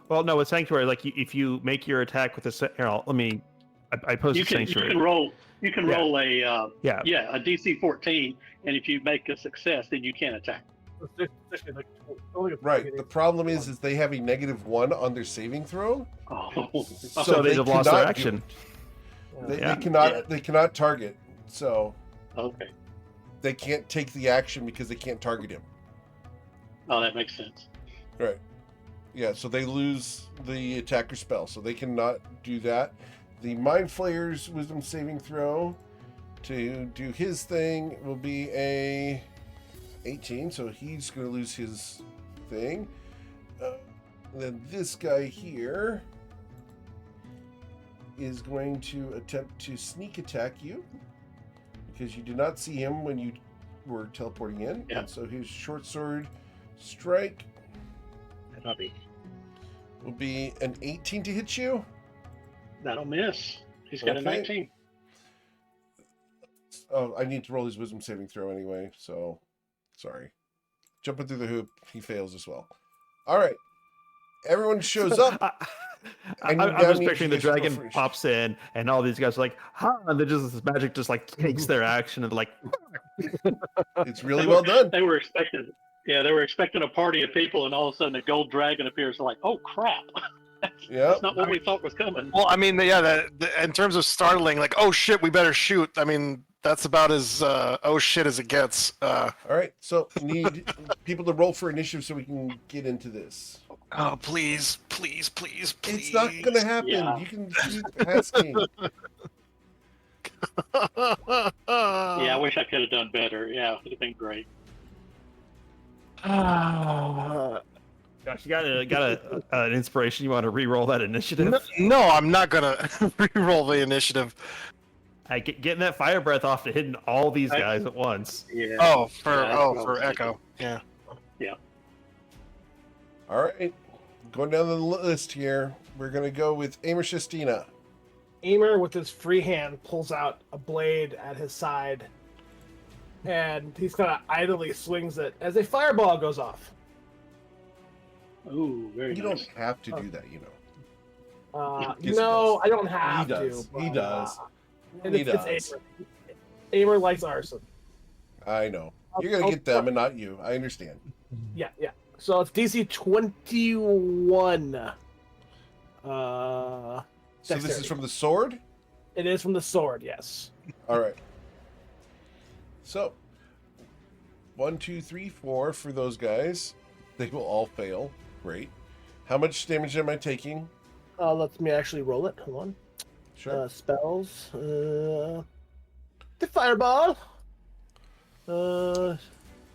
Well, no, with Sanctuary, like if you make your attack with a I posted Sanctuary. You can roll a a DC 14, and if you make a success, then you can attack. Right. The problem is they have a -1 on their saving throw, Oh, So they just lost their cannot do action. it. They Yeah. cannot target. So okay. they can't take the action because they can't target him. Oh, that makes sense. Right. Yeah, so they lose the attacker spell, so they cannot do that. The Mind Flayer's wisdom saving throw to do his thing will be a 18, so he's going to lose his thing. Then this guy here is going to attempt to sneak attack you because you did not see him when you were teleporting in. Yeah. And so his short sword strike will be an 18 to hit you. That'll miss. He's got a Okay. 19. Oh, I need to roll his wisdom saving throw anyway, so sorry. Jumping through the hoop, he fails as well. All right. Everyone shows up. And I'm now just means picturing you the guys go dragon first. pops in, and all these guys are like, "Ha!" And then just this magic just like takes their action, and like, It's really well done. They were expecting, they were expecting a party of people, and all of a sudden a gold dragon appears. They're like, oh crap, Yeah. that's not what we thought was coming. Well, I mean, yeah, in terms of startling, like, oh shit, we better shoot. I mean, that's about as oh shit as it gets. All right. So need people to roll for initiative so we can get into this. Oh, please, please, please, please. It's not going to happen. Yeah. You can keep asking. Yeah, I wish I could have done better. Yeah, it would have been great. "Gosh, you got an inspiration. You want to re-roll that initiative? No, I'm not gonna re-roll the initiative. Getting that fire breath off to hitting all these I- guys at once. Yeah. Oh, for Yeah, that's what I was for thinking. Echo. Yeah. All right. Going down the list here, we're going to go with Aimer Shestina. Emer, with his free hand, pulls out a blade at his side, and he's kind of idly swings it as a fireball goes off. Ooh, very You nice. don't have to do that, you know. Yes, he No, does. I don't have He does. to. He does. And He it's does. Amer likes arson. I know. You're going to get them and not you. I understand. Yeah. So it's DC 21. So this is Dexterity. from the sword? It is from the sword, yes. All right. So, 1, 2, 3, 4 for those guys. They will all fail. Great. How much damage am I taking? Let me actually roll it. Hold on. Sure. Spells. The fireball.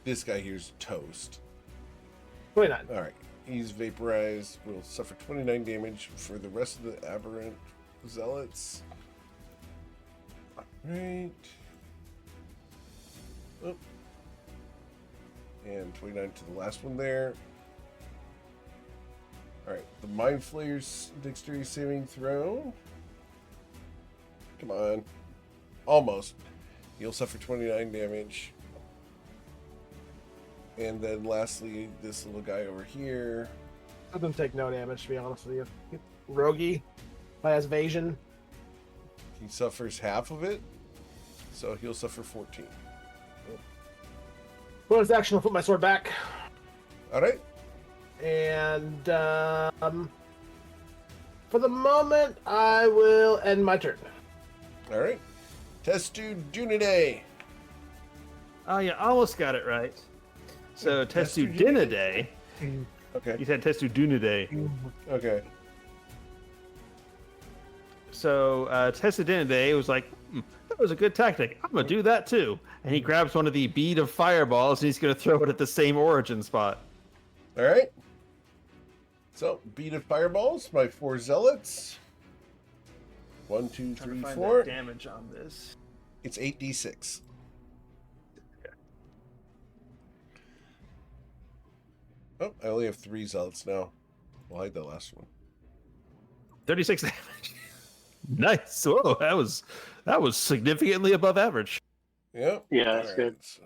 This guy here's toast. 29. All right. He's vaporized. Will suffer 29 damage for the rest of the aberrant zealots. All right. Oh. And 29 to the last one there. All right. The Mind Flayer's dexterity saving throw. Come on. Almost. He'll suffer 29 damage. And then lastly, this little guy over here. Doesn't take no damage, to be honest with you. Rogi, by his evasion. He suffers half of it. So he'll suffer 14. Bonus action, I'll put my sword back. All right. And for the moment, I will end my turn. All right. Testu Dunidae. Oh, you almost got it right. So Testu Dinidae. Okay. You said Testu Dunidae. Okay. So Testu Dinidae was like, that was a good tactic. I'm gonna do that too. And he grabs one of the bead of fireballs and he's gonna throw it at the same origin spot. All right. So, bead of fireballs, my 4 zealots. 1, 2, 3, 4. Damage on this. It's 8d6. Oh, I only have 3 zealots now. We'll hide that last one. 36 damage. Nice. Whoa, that was significantly above average. Yep. Yeah, that's good. So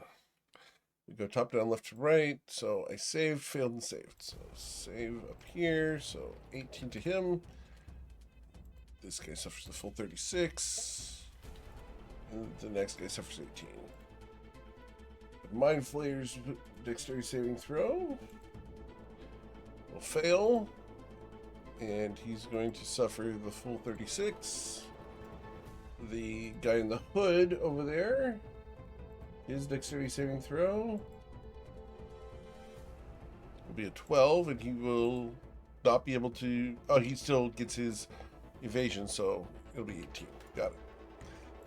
we go top down, left to right. So I saved, failed, and saved. So save up here. So 18 to him. This guy suffers the full 36. And the next guy suffers 18. Mind Flayer's dexterity saving throw will fail, and he's going to suffer the full 36. The guy in the hood over there, his dexterity saving throw will be a 12, and he will not be able to. Oh, he still gets his evasion, so it'll be 18. Got it.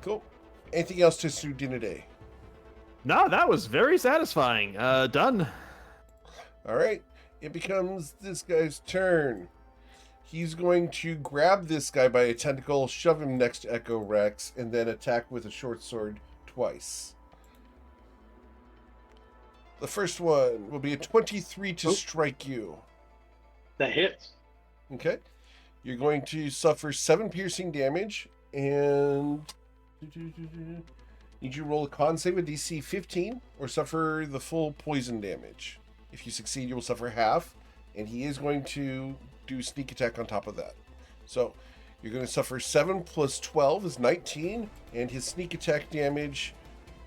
Cool. Anything else to Sudinaday? No, that was very satisfying. Done. All right. It becomes this guy's turn. He's going to grab this guy by a tentacle, shove him next to Echo Rex, and then attack with a short sword twice. The first one will be a 23 to strike you. That hits. Okay. You're going to suffer 7 piercing damage, and need you to roll a con save with DC 15 or suffer the full poison damage. If you succeed, you will suffer half, and he is going to do sneak attack on top of that. So you're going to suffer 7 plus 12 is 19, and his sneak attack damage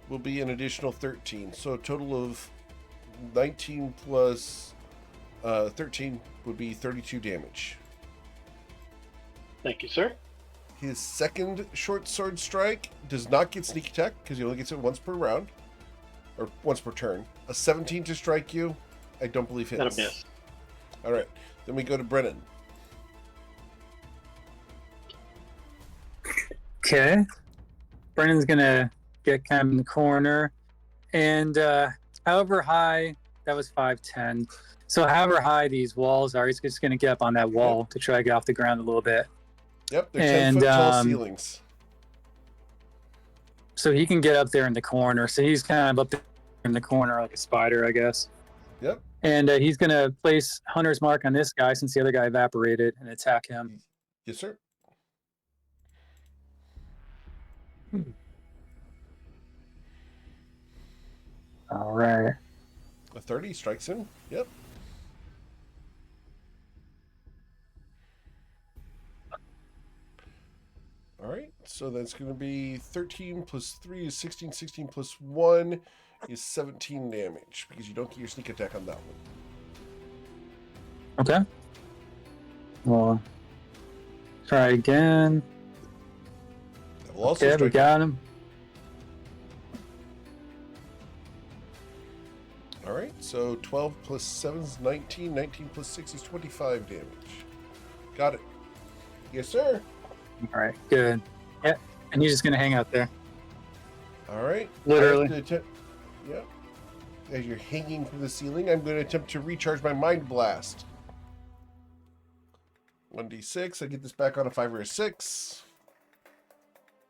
will be an additional 13. So a total of 19 plus 13 would be 32 damage. Thank you, sir. His second short sword strike does not get sneak attack because he only gets it once per round, or once per turn. A 17 to strike you, I don't believe hits. That'll miss. All right, then we go to Brennan. Okay. Brennan's gonna get kind of in the corner, and however high, that was 5'10". So however high these walls are, he's just gonna get up on that wall to try to get off the ground a little bit. Yep, they're 10-foot tall ceilings. So he can get up there in the corner. So he's kind of up there in the corner like a spider, I guess. Yep. And he's going to place Hunter's Mark on this guy since the other guy evaporated and attack him. Yes, sir. All right. A 30 strikes him. Yep. All right, so that's going to be 13 plus 3 is 16. 16 plus 1 is 17 damage because you don't get your sneak attack on that one. Okay. Well, try again. That will also Okay, we strike got him. All right, so 12 plus 7 is 19. 19 plus 6 is 25 damage. Got it. Yes, sir. All right, good. Yeah, and he's just going to hang out there. All right. Literally. Yep. As you're hanging from the ceiling, I'm going to attempt to recharge my Mind Blast. 1d6. I get this back on a 5 or a 6.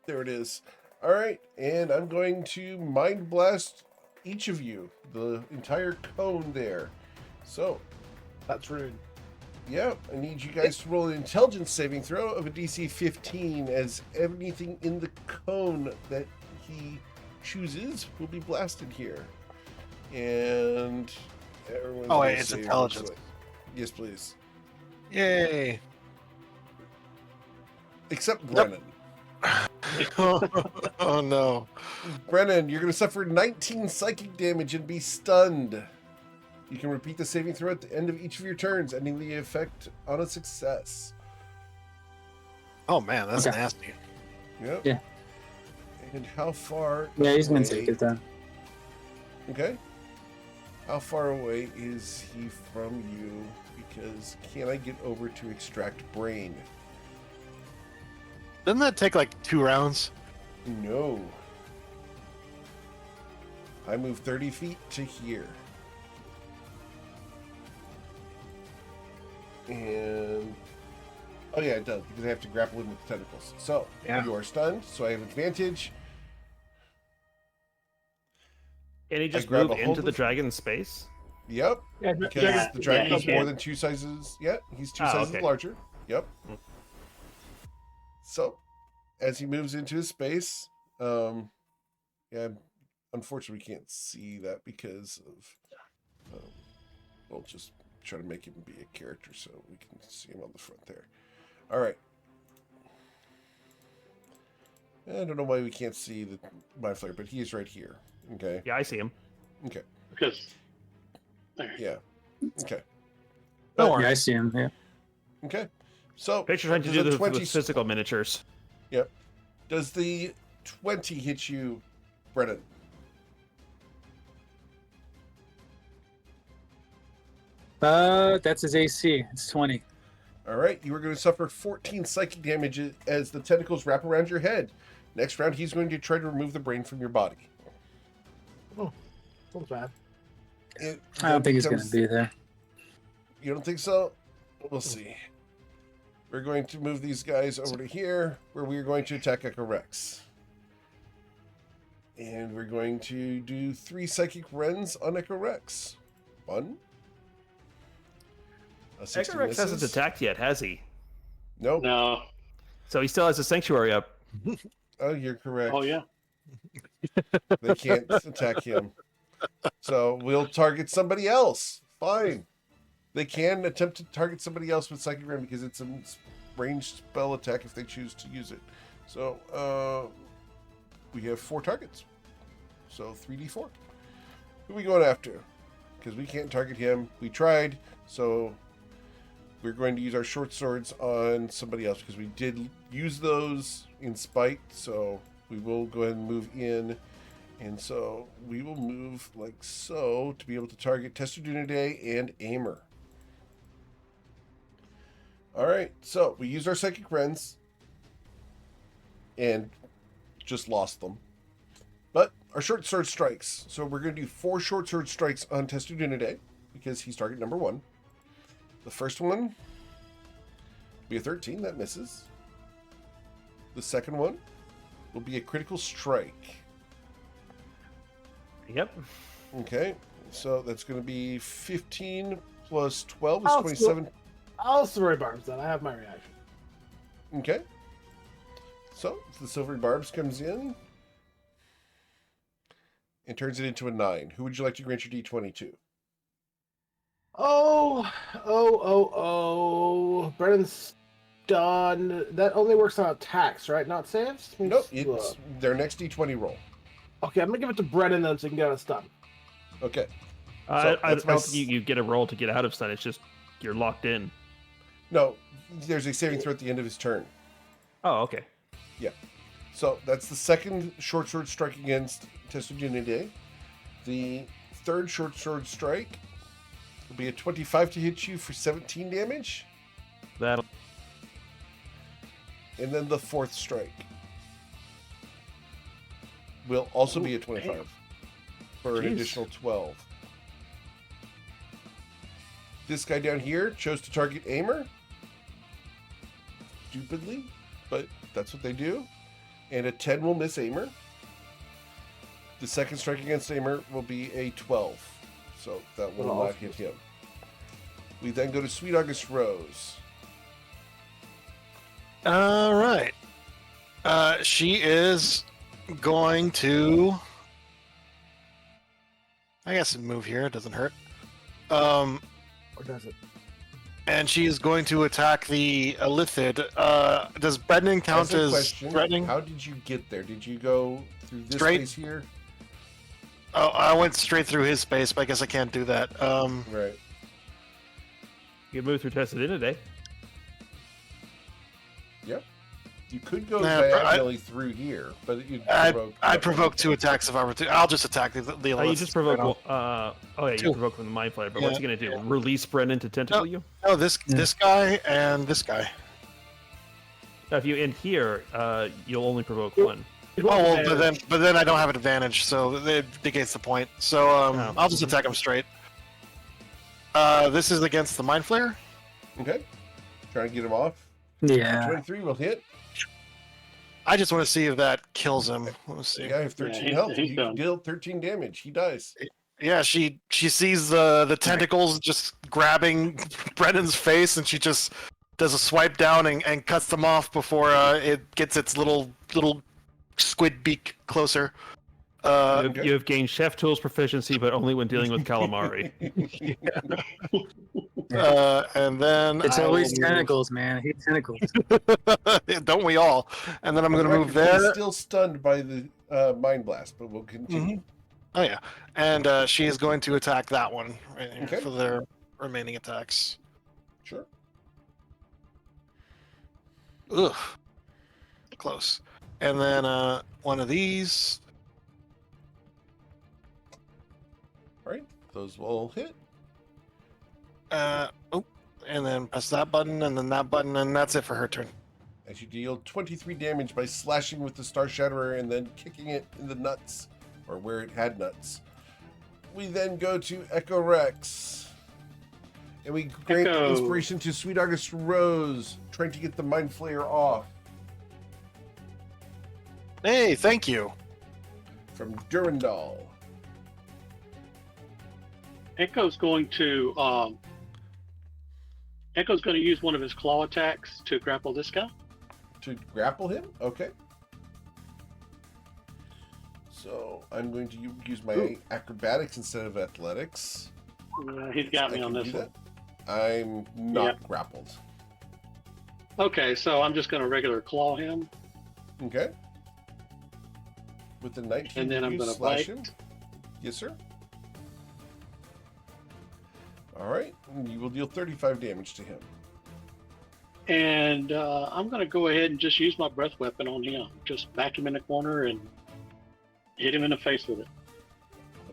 There it is. All right, and I'm going to Mind Blast each of you, the entire cone there. So, That's rude. yeah, I need you guys to roll an intelligence saving throw of a DC 15, as anything in the cone that he chooses will be blasted here. And everyone's Oh, gonna wait, it's save, intelligence. looks like. Yes, please. Yay! Except Brennan. Oh no. Brennan, you're going to suffer 19 psychic damage and be stunned. You can repeat the saving throw at the end of each of your turns, ending the effect on a success. Oh man, that's Okay. nasty. Yep. Yeah. And how far? Yeah, he's going to away- take it then. Okay. How far away is he from you? Because can I get over to extract brain? Doesn't that take like 2 rounds? No. I move 30 feet to here. And oh yeah, it does, because I have to grapple him with the tentacles. So Yeah. you are stunned, so I have advantage. Can he just grab move a hold into the of- dragon's space? Yep, Yeah, because the dragon he is more can. than 2 sizes. Yeah, he's 2 Oh, sizes okay. larger. Yep. Hmm. So as he moves into his space, yeah, unfortunately we can't see that because of we'll just try to make him be a character so we can see him on the front there. All right. I don't know why we can't see the Mind Flayer, but he is right here. Okay. Yeah, I see him. Okay. Because there. Yeah. Okay. Don't Yeah, worry. I see him. Yeah. Okay. So Picture trying to does do a this 20 with physical miniatures. Yep. Does the 20 hit you, Brennan? That's his AC. It's 20. All right. You are going to suffer 14 psychic damage as the tentacles wrap around your head. Next round, he's going to try to remove the brain from your body. Sounds bad. It I don't think he's becomes- going to be there. You don't think so? We'll see. We're going to move these guys over to here, where we are going to attack Echo Rex. And we're going to do 3 psychic rends on Echo Rex. 1. A 60 Echo Rex hasn't misses. attacked yet, has he? Nope. No. So he still has a sanctuary up. Oh, you're correct. Oh yeah. They can't attack him. So we'll target somebody else. Fine. They can attempt to target somebody else with Psychic Rend because it's a ranged spell attack if they choose to use it. So we have 4 targets. So 3d4. Who are we going after? Because we can't target him. We tried. So we're going to use our short swords on somebody else because we did use those in spite. So we will go ahead and move in. And so we will move like so to be able to target Testudunidae and Aimer. All right, so we used our Psychic Rends and just lost them. But our short sword strikes. So we're going to do 4 short sword strikes on Testudunidae because he's target number 1. The first one will be a 13, that misses. The second one will be a critical strike. Yep. Okay, so that's going to be 15 plus 12 is Oh, 27. I'll silvery barbs then. I have my reaction. Okay. So the silvery barbs comes in and turns it into a 9. Who would you like to grant your d20 to? Brennan's done. That only works on attacks, right? Not saves? Nope, it's their next d20 roll. Okay, I'm gonna give it to Brennan then so he can get a stun. Okay. I that's my don't think you get a roll to get out of stun. It's just you're locked in. No, there's a saving throw at the end of his turn. Oh, okay. So that's the second short sword strike against Testudunidae. The third short sword strike will be a 25 to hit you for 17 damage. That'll. And then the fourth strike will also be a 25 damn. for an Jeez. additional 12. This guy down here chose to target Aimer. Stupidly, but that's what they do. And a 10 will miss Aimer. The second strike against Aimer will be a 12. So that will not hit him. We then go to Sweet August Rose. All right. She is going to. I guess move here. It doesn't hurt. Or does it? And she is going to attack the Elithid. Does Brendan count a as question, threatening? how did you get there? Did you go through this Straight. space here? Oh, I went straight through his space, but I guess I can't do that. Right. You can move through Testudunidae. Yep. You could go Nah, diagonally through here, but you'd provoke. I provoke 2 attacks of opportunity. I'll just attack the Oh, Elithid. you just provoke. straight Oh yeah, you 2. provoke from the Mind Flayer. But what's he Yeah, gonna do? Release Brennan to tentacle you? on. Oh, this guy and this guy. Now, if you end here, you'll only provoke 1. Oh, well, but then I don't have an advantage, so it negates the point. So Oh. I'll just attack him straight. This is against the Mind Flayer. Okay. Trying to get him off. Yeah. 23 will hit. I just want to see if that kills him. Let's The see. guy has 13 he's- health. he's You done. deal 13 damage. He dies. Yeah, she sees the tentacles just grabbing Brendan's face, and she just does a swipe down and cuts them off before it gets its little squid beak closer. You have gained Chef Tools proficiency, but only when dealing with calamari. And then It's I always will move- tentacles, man. I hate tentacles. Don't we all? And then I'm going to For the move record, he's there. still stunned by the Mind Blast, but we'll continue. Oh yeah, and she is going to attack that one right here Okay. for their remaining attacks. Sure. Ugh, close. And then one of these. All right. Those will hit. Oh, and then press that button, and then that button, and that's it for her turn. As you deal 23 damage by slashing with the Star Shatterer and then kicking it in the nuts, or where it had nuts. We then go to Echo Rex. And we grant Echo. inspiration to Sweet August Rose, trying to get the Mind Flayer off Hey, thank you. from Durandal. Echo's going to use one of his claw attacks to grapple this guy. To grapple him? Okay. So I'm going to use my acrobatics instead of athletics. He's got me I on can this do one. that. I'm not grappled. Okay, so I'm just going to regular claw him. Okay. With the 19, And then I'm you gonna slash bite. him. Yes, sir. All right. And you will deal 35 damage to him. And I'm going to go ahead and just use my breath weapon on him. Just back him in the corner and hit him in the face with it.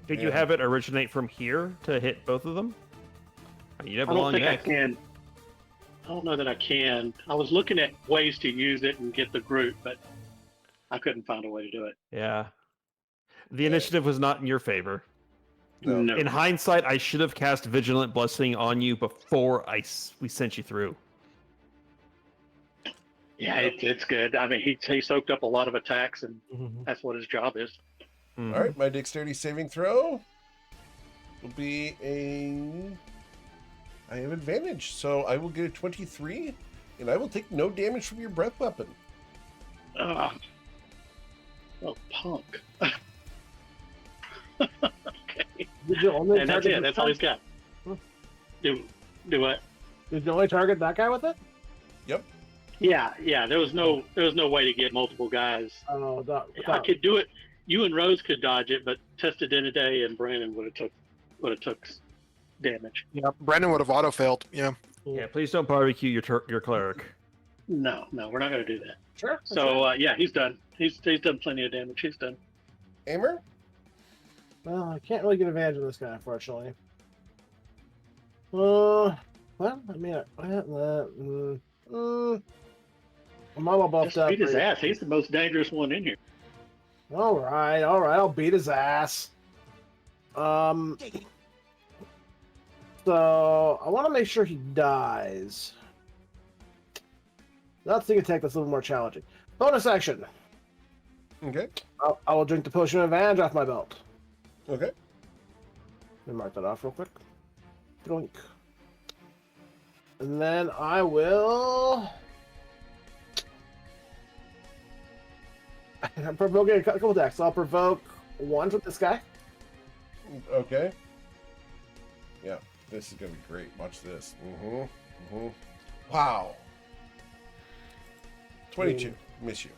Did you And- have it originate from here to hit both of them? You have I a don't long think neck. I can. I don't know that I can. I was looking at ways to use it and get the group, but I couldn't find a way to do it. Yeah. The initiative was not in your favor. No. In hindsight, I should have cast Vigilant Blessing on you before we sent you through. Yeah, it's good. I mean, he soaked up a lot of attacks, and that's what his job is. All right. My dexterity saving throw will be I have advantage, so I will get a 23, and I will take no damage from your breath weapon. Oh, punk. Okay. Did you only And that's target it. That's all he's got. Do what? Did you only target that guy with it? Yep. Yeah. There was no way to get multiple guys. Oh, I could do it. You and Rose could dodge it, but Testadinidae and Brandon would have took damage. Yeah, Brandon would have auto failed. Yeah. Yeah, please don't barbecue your cleric. No, we're not going to do that. Sure. So yeah, he's done. He's done plenty of damage. He's done. Aimer? Well, I can't really get advantage of this guy, unfortunately. Well, I mean, I'm all buffed Just up. beat his ass. He's the most dangerous one in here. All right, I'll beat his ass. So I want to make sure he dies. That's the attack that's a little more challenging. Bonus action. Okay. I will drink the potion of advantage off my belt. Okay. Let me mark that off real quick. Doink. And then I will. I'm provoking a couple attacks. So I'll provoke one with this guy. Okay. Yeah, this is gonna be great. Watch this. Wow. 22. Miss you.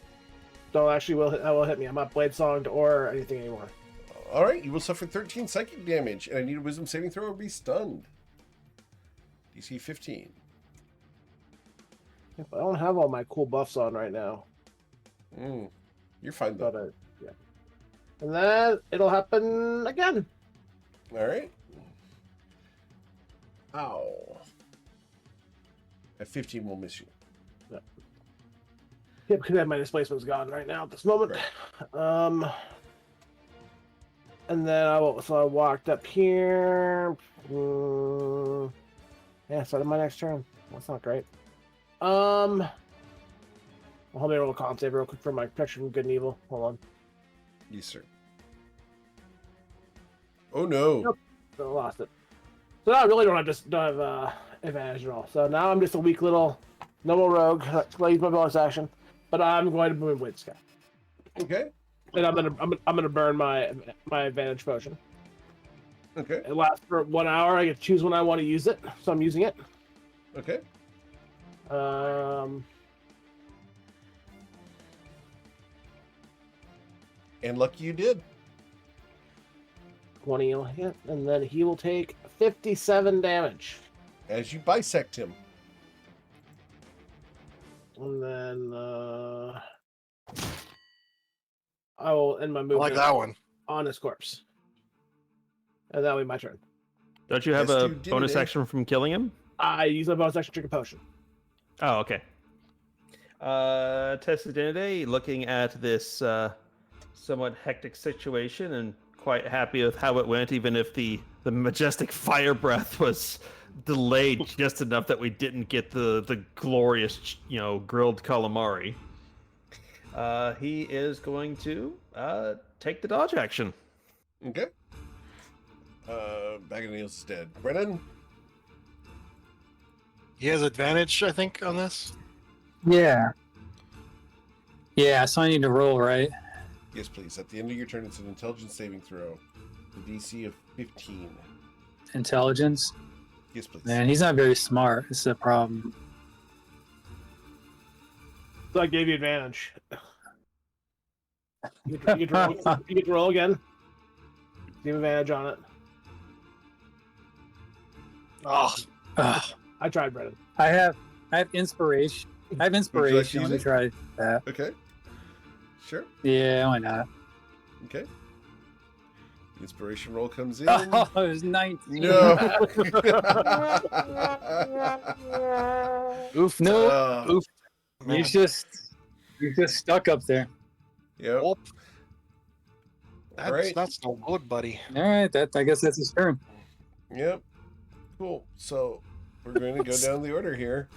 So actually, that will hit me. I'm not blade songed or anything anymore. All right, you will suffer 13 psychic damage, and I need a wisdom saving throw or be stunned. DC 15. I don't have all my cool buffs on right now. You're fine But though. yeah. And then it'll happen again. All right. Ow. At 15, we'll miss you. Yeah, because my displacement's gone right now at this moment. Right. And then I walked up here. Yeah, started my next turn. That's not great. Well, hold me a roll con save real quick for my protection from good and evil. Hold on. Yes, sir. Oh no. Nope. I lost it. So now I really don't have advantage at all. So now I'm just a weak little normal rogue. I use my bonus action, but I'm going to boom blade this guy. Okay. And I'm gonna burn my advantage potion. Okay. It lasts for 1 hour. I get to choose when I want to use it, so I'm using it. Okay. And lucky you did. 20 will hit, and then he will take 57 damage. As you bisect him. And then I will end my I movement like that one. on his corpse. And that'll be my turn. Don't you have Yes, a you did bonus it. action from killing him? I use my bonus action to drink a potion. Oh, okay. Tessidinide, looking at this somewhat hectic situation and quite happy with how it went, even if the majestic fire breath was delayed just enough that we didn't get the glorious, grilled calamari. He is going to take the dodge action. Okay. Back in Niels' dead. Brennan? He has advantage, I think, on this. Yeah. Yeah, so I need to roll, right? Yes, please. At the end of your turn, it's an intelligence saving throw. The DC of 15. Intelligence. Yes, please. Man, he's not very smart. This is a problem. So I gave you advantage. You get to roll again. Give advantage on it. Oh, I tried, Brennan. I have inspiration. I have inspiration. use Let me it? try that. Okay. Sure. Yeah, why not? Okay. The inspiration roll comes in. Oh, it was 19. No. Oof, no. Oh, man. He's just stuck up there. yep. Well, that's, Right. that's no good, buddy. All right, I guess that's his turn. Yep. Cool. So we're going to go down the order here.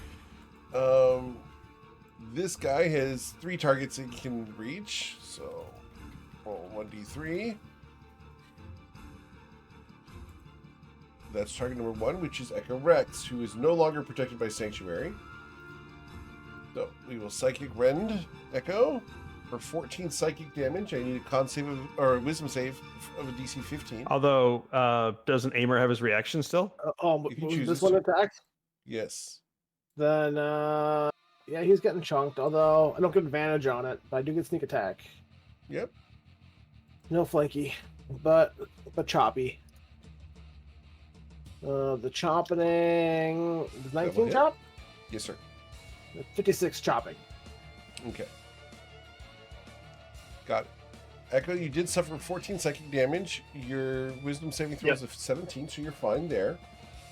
This guy has 3 targets he can reach. So roll 1d3. That's target number 1, which is Echo Rex, who is no longer protected by Sanctuary. So we will Psychic Rend Echo for 14 psychic damage. I need a con save or a wisdom save of a DC 15. Although, doesn't Aimer have his reaction still? You can Was choose this this one attack? Yes. Then, yeah, he's getting chunked. Although I don't get advantage on it, but I do get sneak attack. Yep. No flanky, but choppy. The chopping is 19 hit. chop, Yes, sir. 56 chopping. Okay. Got it. Echo, you did suffer 14 psychic damage. Your wisdom saving throw is of 17, so you're fine there.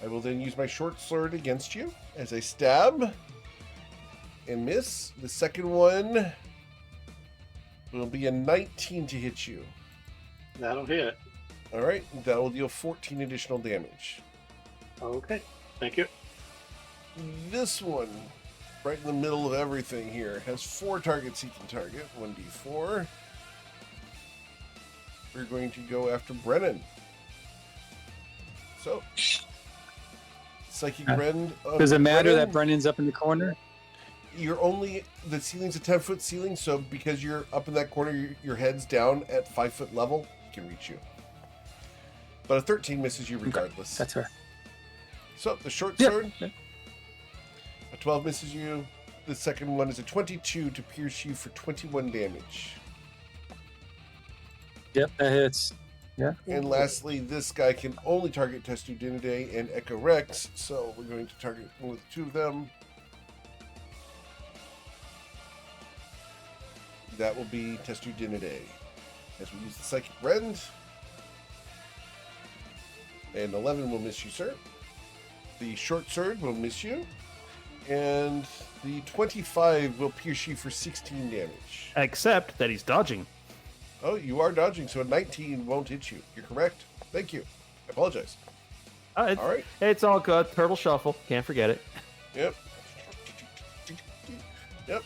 I will then use my short sword against you as I stab and miss. The second one will be a 19 to hit you. That'll hit. All right, that will deal 14 additional damage. Okay. Thank you. This one, right in the middle of everything here, has 4 targets he can target. 1d4. We're going to go after Brennan. So, Psychic Rend. Does it matter that Brennan's up in the corner? You're only, the ceiling's a 10-foot ceiling, so because you're up in that corner, your head's down at 5-foot level, he can reach you. But a 13 misses you regardless. That's right. So, the short Yeah. sword, a 12 misses you. The second one is a 22 to pierce you for 21 damage. Yep, that hits. Yeah. And lastly, this guy can only target Testudinidae and Echo Rex, so we're going to target one of the 2 of them. That will be Testudinidae. As we use the Psychic Rend. And 11 will miss you, sir. The short sword will miss you. And the 25 will pierce you for 16 damage. Except that he's dodging. Oh, you are dodging, so a 19 won't hit you. You're correct. Thank you. I apologize. All right. It's all good. Turtle shuffle. Can't forget it. Yep. Yep.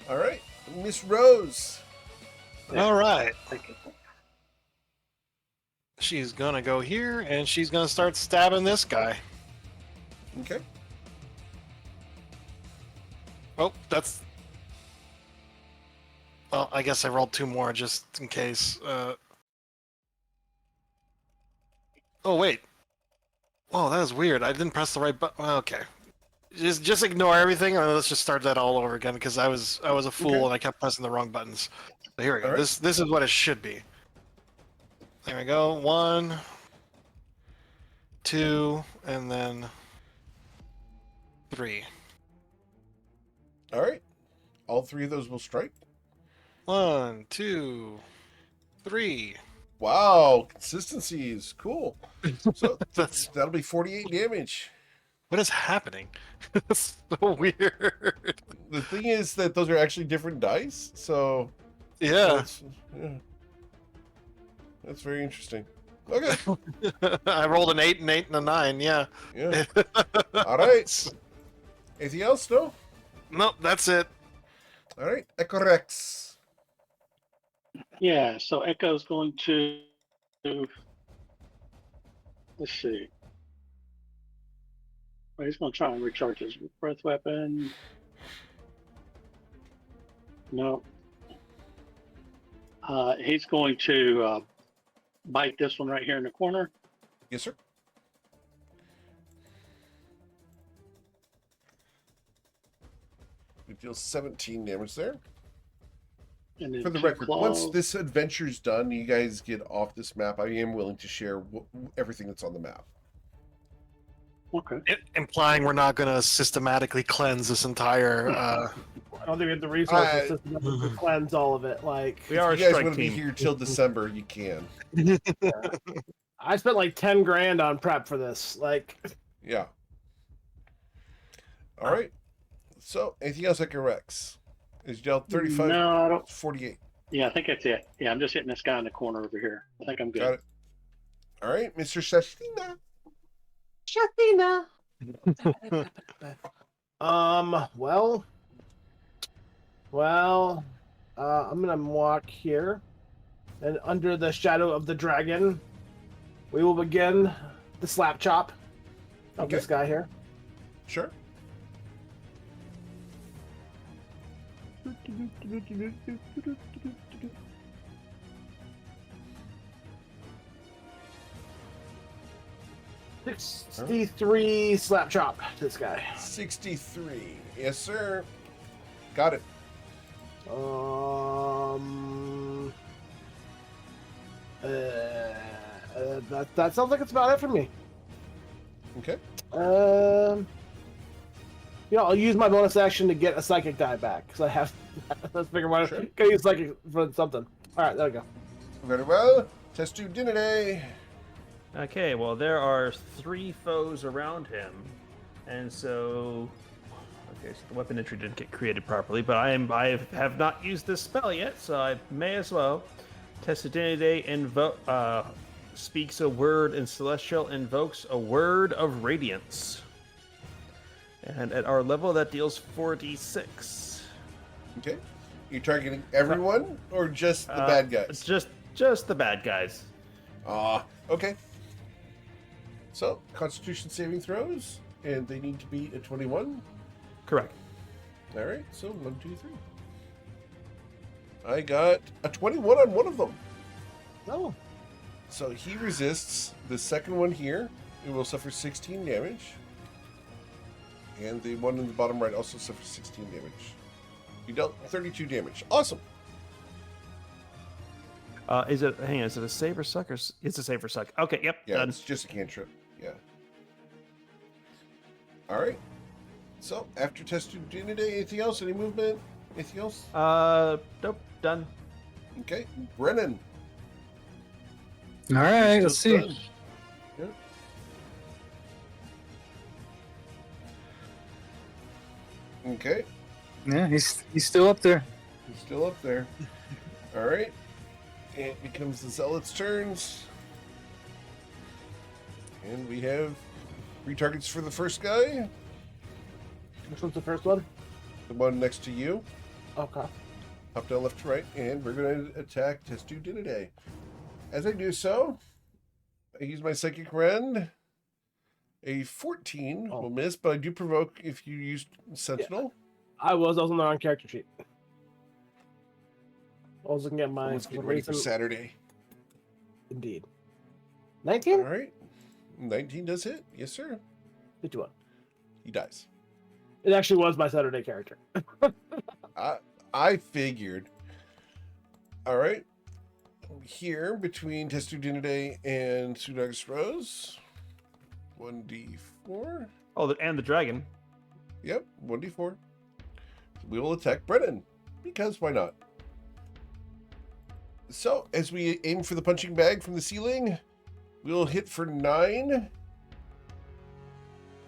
All right. Miss Rose. All right. Thank you. She's gonna go here and she's gonna start stabbing this guy. Okay. Oh, that's. Well, I guess I rolled 2 more just in case. Oh wait. Whoa, that was weird. I didn't press the right button. Okay. Just ignore everything, and let's just start that all over again because I was a fool Okay. and I kept pressing the wrong buttons. So here we go. All right. This is what it should be. There we go. 1, 2, and then 3. All right. All 3 of those will strike. 1, 2, 3. Wow, consistency is cool. So That's that'll be 48 damage. what is happening. That's so weird. The thing is that those are actually different dice, so Yeah. yeah. That's very interesting. Okay. I rolled an 8, an 8, and a 9. Yeah. Yeah. All right. Anything else? No. Nope, that's it. All right. Echo Rex. Yeah, so Echo's going to, let's see. Well, he's going to try and recharge his breath weapon. No. He's going to bite this one right here in the corner. Yes, sir. We deal 17 damage there. And then For the 2 record, claws. once this adventure's done, you guys get off this map. I am willing to share everything that's on the map. Okay. Implying we're not going to systematically cleanse this entire. I don't think we have the resources to cleanse all of it. Like, We are If a you guys strike want to be team. here till December, you can. I spent like 10 grand on prep for this. Like, Yeah. All right. So, anything else, Echo Rex? Is dealt 35, No, I don't. 48. Yeah, I think that's it. Yeah, I'm just hitting this guy in the corner over here. I think I'm good. Got it. All right, Mr. Shashina. I'm gonna walk here, and under the shadow of the dragon, we will begin the slap chop of Okay. this guy here. Sure. $63 slap chop to this guy. 63. Yes, sir. Got it. That sounds like it's about it for me. Okay. I'll use my bonus action to get a psychic die back because I have. Let's figure out. Sure. Gotta use psychic for something. All right, there we go. Very well. Testu Dinade. Okay, well, there are 3 foes around him, and so... Okay, so the weapon entry didn't get created properly, but I have not used this spell yet, so I may as well. Testudinide speaks a word, and Celestial invokes a word of radiance. And at our level, that deals 4d6. Okay. You targeting everyone or just the bad guys? Just the bad guys. Okay. So, Constitution saving throws, and they need to be a 21. Correct. All right. So 1, 2, 3. I got a 21 on one of them. Oh, So he resists. The second one here, it will suffer 16 damage. And the one in the bottom right also suffers 16 damage. You dealt 32 damage. Awesome. Is it a save or suck? It's a save or suck. Okay, yep, Yeah, done. it's just a cantrip. Yeah. All right. So after Testudinide, anything else? Any movement? Anything else? Nope, done. Okay. Brennan. All right, let's see. Done. Yeah. Okay. Yeah, he's still up there. He's still up there. All right. And it becomes the Zealot's turns. And we have 3 targets for the first guy. which one's the first one? The one next to you. Okay. Up, down, left, to right. And we're going to attack Testudinide. As I do so, I use my Psychic Rend. A 14 will miss, but I do provoke if you use Sentinel. I was on the wrong character sheet. I was looking at my Let's get ready for Saturday. Indeed. 19? All right. 19 does hit. Yes, sir. 51. He dies. It actually was my Saturday character. I figured. All right. Here, between Testudinide and Sudagus Rose, 1d4. Oh, and the dragon. Yep, 1d4. We will attack Brennan, because why not? So, as we aim for the punching bag from the ceiling, we'll hit for 9.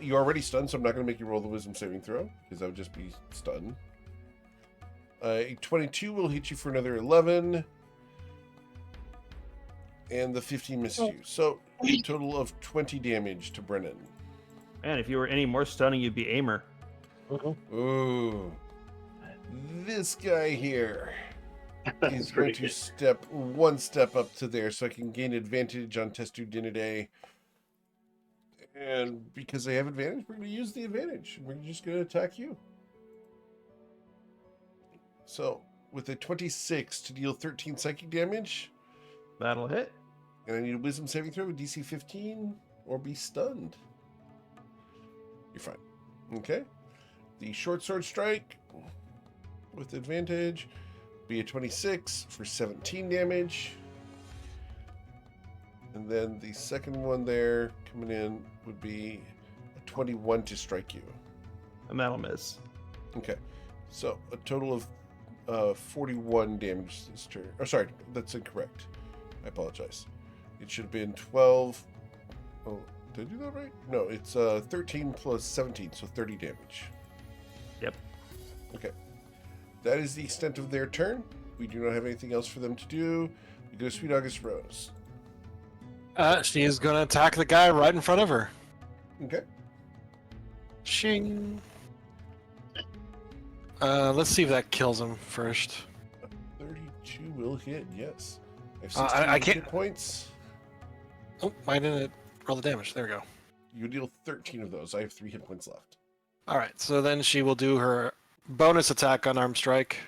You're already stunned, so I'm not going to make you roll the wisdom saving throw, because that would just be stun. 22 will hit you for another 11. And the 15 misses you. So, a total of 20 damage to Brennan. Man, if you were any more stunning, you'd be Aimer. Ooh. This guy here is going to step one step up to there so I can gain advantage on Testu Dinide. And because I have advantage, we're going to use the advantage. We're just going to attack you. So, with a 26 to deal 13 psychic damage. That'll hit. And I need a wisdom saving throw with DC 15 or be stunned. You're fine. Okay. The short sword strike with advantage be a 26 for 17 damage. And then the second one there coming in would be a 21 to strike you. And that'll miss. Okay. So a total of 41 damage this turn. Oh, sorry, that's incorrect. I apologize. It should have been 12. Oh, did I do that right? No, it's 13 plus 17, so 30 damage. Yep. Okay. That is the extent of their turn. We do not have anything else for them to do. We go to Sweet August Rose. She is going to attack the guy right in front of her. Okay. Shing. Let's see if that kills him first. 32 will hit, yes. I have 16 I can't- hit points. Oh, why didn't it roll the damage? There we go. You deal 13 of those. I have 3 hit points left. All right, so then she will do her bonus attack on arm strike,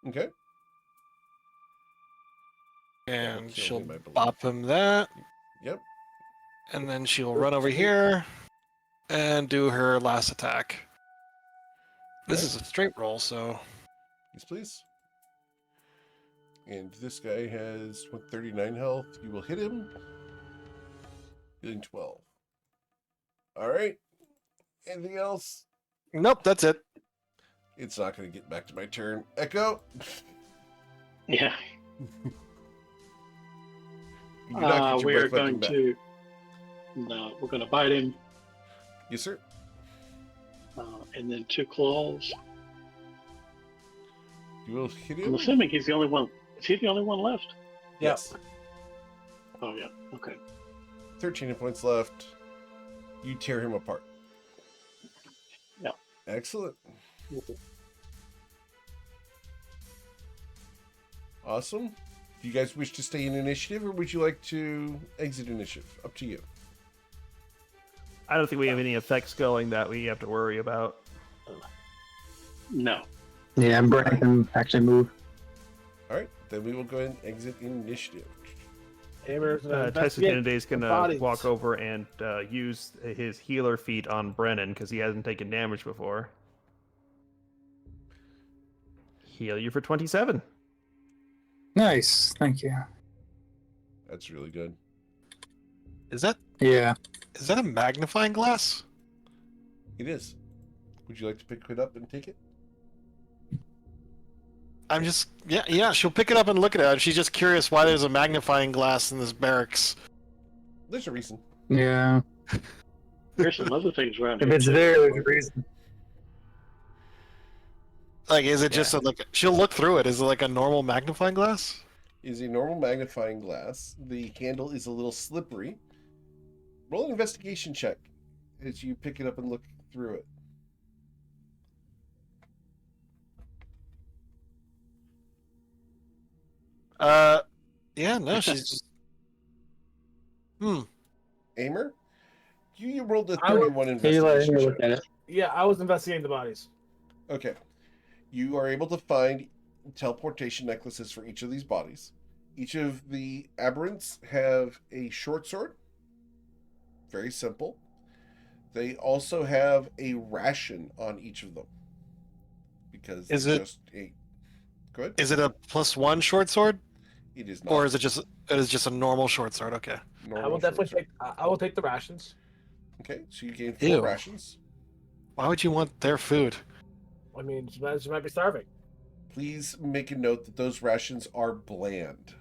Okay. and Kill she'll him, I believe. bop him that, Yep. and then she'll run over here and do her last attack. This Okay. is a straight roll, so Yes, please. And this guy has 39 health. You will hit him. Healing 12. All right. Anything else? nope, that's it. It's not going to get back to my turn. Echo. Yeah. You do not get your We're breath weapon going back. to. No, we're going to bite him, Yes, sir. and then 2 claws. You will hit I'm him. assuming he's the only one. Is he the only one left? Yes. Oh yeah. Okay. 13 hit points left. You tear him apart. Yeah. Excellent. Awesome. Do you guys wish to stay in initiative, or would you like to exit initiative? Up to you. I don't think we have any effects going that we have to worry about. No. Yeah, and Brent can actually move. All right, then we will go ahead and exit initiative. Aimer's gonna Tyson investigate Kennedy's the gonna bodies. walk over and use his healer feat on Brennan because he hasn't taken damage before. Heal you for 27. Nice, thank you. That's really good. Is that Yeah. a magnifying glass? It is. Would you like to pick it up and take it? I'm just yeah. She'll pick it up and look at it. She's just curious why there's a magnifying glass in this barracks. There's a reason. Yeah. There's some other things around If here. it's too. there, there's a reason. Like, is it just a look? She'll look through it. Is it like a normal magnifying glass? Is a normal magnifying glass. The handle is a little slippery. Roll an investigation check as you pick it up and look through it. Yeah, no, she's just. Aimer, you rolled a I would- 31 Can you let investigation me check. look at it? Yeah, I was investigating the bodies. Okay. You are able to find teleportation necklaces for each of these bodies. Each of the aberrants have a short sword. Very simple. They also have a ration on each of them. Because Is they it- just ate. Good. Is it a +1 short sword, It is not. or is it just a normal short sword? Okay. normal I will short definitely sword. take. I will take the rations. Okay, so you gain 4 Ew. rations. Why would you want their food? I mean, she might be starving. Please make a note that those rations are bland.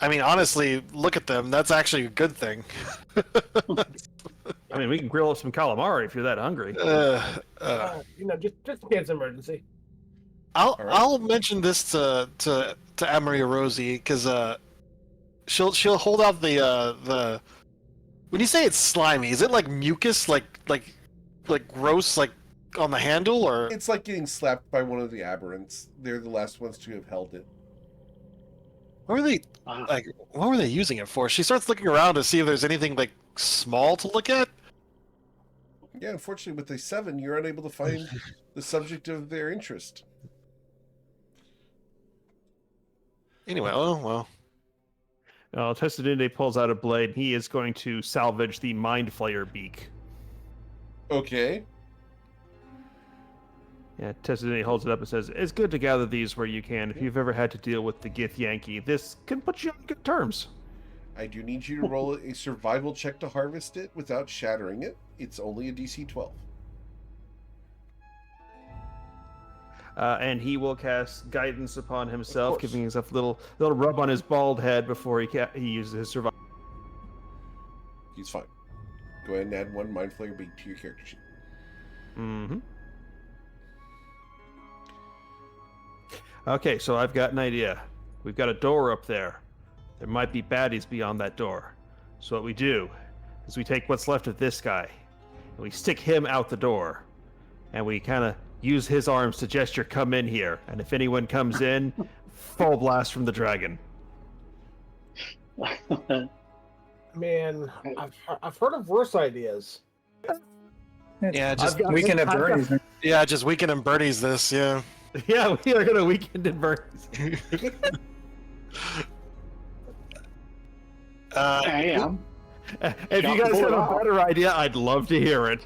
I mean, honestly, look at them. That's actually a good thing. I mean, we can grill up some calamari if you're that hungry. Just in case emergency. I'll right. I'll mention this to Emery or Rosie because she'll hold out the. When you say it's slimy, is it like mucus, like gross, like on the handle, or? It's like getting slapped by one of the aberrants. They're the last ones to have held it. What were they What were they using it for? She starts looking around to see if there's anything like small to look at. Yeah, unfortunately, with a 7, you're unable to find the subject of their interest. Anyway, well. Testadunde pulls out a blade. He is going to salvage the Mind Flayer beak. Okay. Yeah, Testadunde holds it up and says, "It's good to gather these where you can. If you've ever had to deal with the Gith Yankee, this can put you on good terms." I do need you to roll a survival check to harvest it without shattering it. It's only a DC 12. And he will cast guidance upon himself, giving himself a little rub on his bald head before he uses his survival. He's fine. Go ahead and add 1 Mind Flayer beak to your character sheet. Mm-hmm. Okay, so I've got an idea. We've got a door up there. There might be baddies beyond that door. So what we do is we take what's left of this guy, and we stick him out the door, and we kind of use his arms to gesture, "Come in here." And if anyone comes in, full blast from the dragon. Man, I've heard of worse ideas. Yeah, just Weekend at Bernie's. Yeah, just Weekend and Bernie's this, yeah. Yeah, we are gonna weekend in Burns. I am. If you guys have a better idea, I'd love to hear it.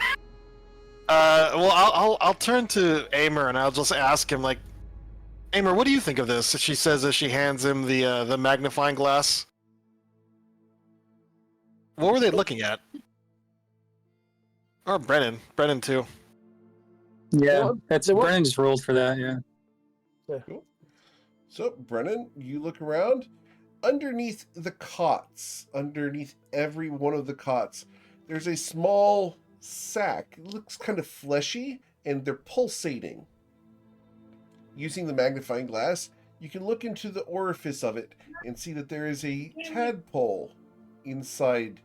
Well, I'll turn to Amer and I'll just ask him, like, Amer, what do you think of this? She says as she hands him the magnifying glass. What were they looking at? Or Brennan too. Yeah, Brennan just rolled for that. Yeah. Cool. So, Brennan, you look around. Underneath the cots, underneath every one of the cots, there's a small sack. It looks kind of fleshy, and they're pulsating. Using the magnifying glass, you can look into the orifice of it and see that there is a tadpole inside.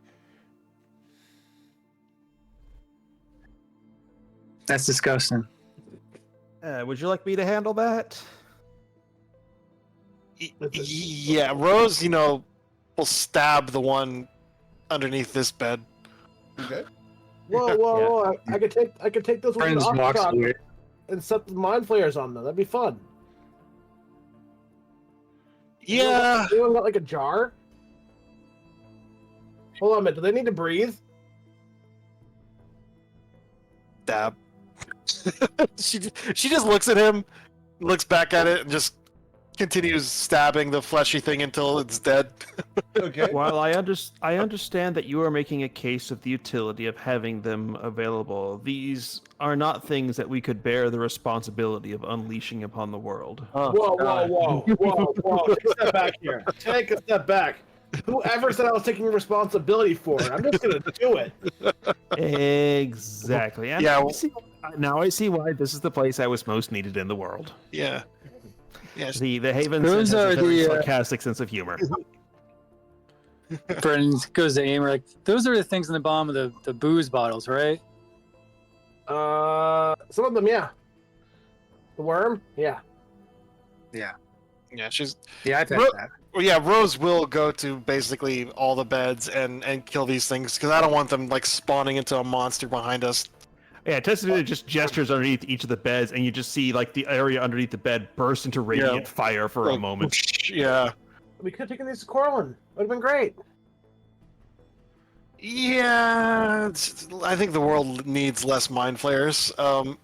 That's disgusting. Would you like me to handle that? Yeah, Rose, will stab the one underneath this bed. Okay. Whoa! I could take those ones Friends off the walks top away. and set the Mind Flayers on them. That'd be fun. Yeah. Anyone got like a jar? Hold on a minute. Do they need to breathe? Stab. she just looks at him, looks back at it, and just continues stabbing the fleshy thing until it's dead. Okay. While I understand that you are making a case of the utility of having them available, these are not things that we could bear the responsibility of unleashing upon the world. Whoa! Take a step back here. Take a step back. Whoever said I was taking responsibility for it? I'm just gonna do it. Exactly. And Yeah. Now I see why this is the place I was most needed in the world. Yeah. The Havens Those has a are very the, sarcastic sense of humor. Brennan goes to Amer like, those are the things in the bottom of the booze bottles, right? Some of them, yeah. The worm, yeah. Yeah, she's. Yeah, I've had Ro- that. Well, yeah, Rose will go to basically all the beds and kill these things because I don't want them like spawning into a monster behind us. Yeah, Tessa just gestures underneath each of the beds, and you just see like the area underneath the bed burst into radiant fire for a moment. Yeah. We could have taken these to Corlin. Would have been great. Yeah, I think the world needs less mind flayers. But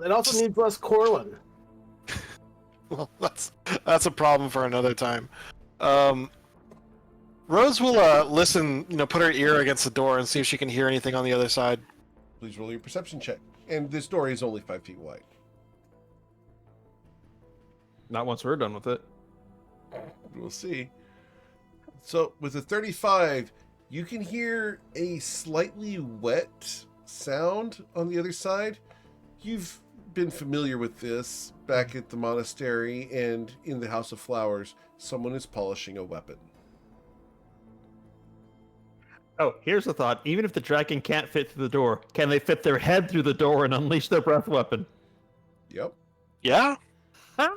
it also needs less Corlin. Well, that's a problem for another time. Rose will listen, put her ear against the door and see if she can hear anything on the other side. Please roll your perception check. And this door is only 5 feet wide. Not once we're done with it. We'll see. So with a 35, you can hear a slightly wet sound on the other side. You've been familiar with this back at the monastery and in the House of Flowers. Someone is polishing a weapon. Oh, here's a thought. Even if the dragon can't fit through the door, can they fit their head through the door and unleash their breath weapon? Yep. Yeah?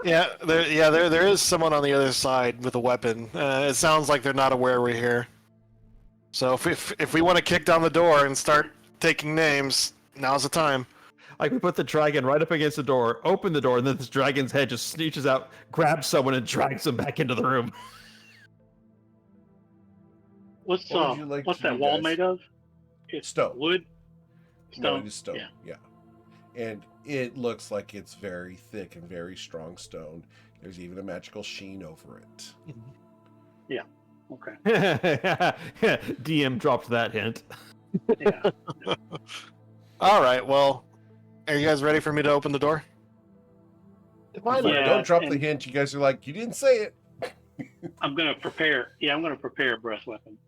There is someone on the other side with a weapon. It sounds like they're not aware we're here. So if we want to kick down the door and start taking names, now's the time. Like, we put the dragon right up against the door, open the door, and then this dragon's head just sneaches out, grabs someone, and drags them back into the room. What's What would you like what's to that do, wall guys? made of? It's Stone. wood. No, Stone. it is stone. Yeah. Yeah. And it looks like it's very thick and very strong stone. There's even a magical sheen over it. Okay. DM dropped that hint. Yeah. All right, well, are you guys ready for me to open the door? Finally, Yeah, don't drop the and- hint. You guys are like, you didn't say it. I'm gonna prepare. Yeah, I'm gonna prepare a breath weapon.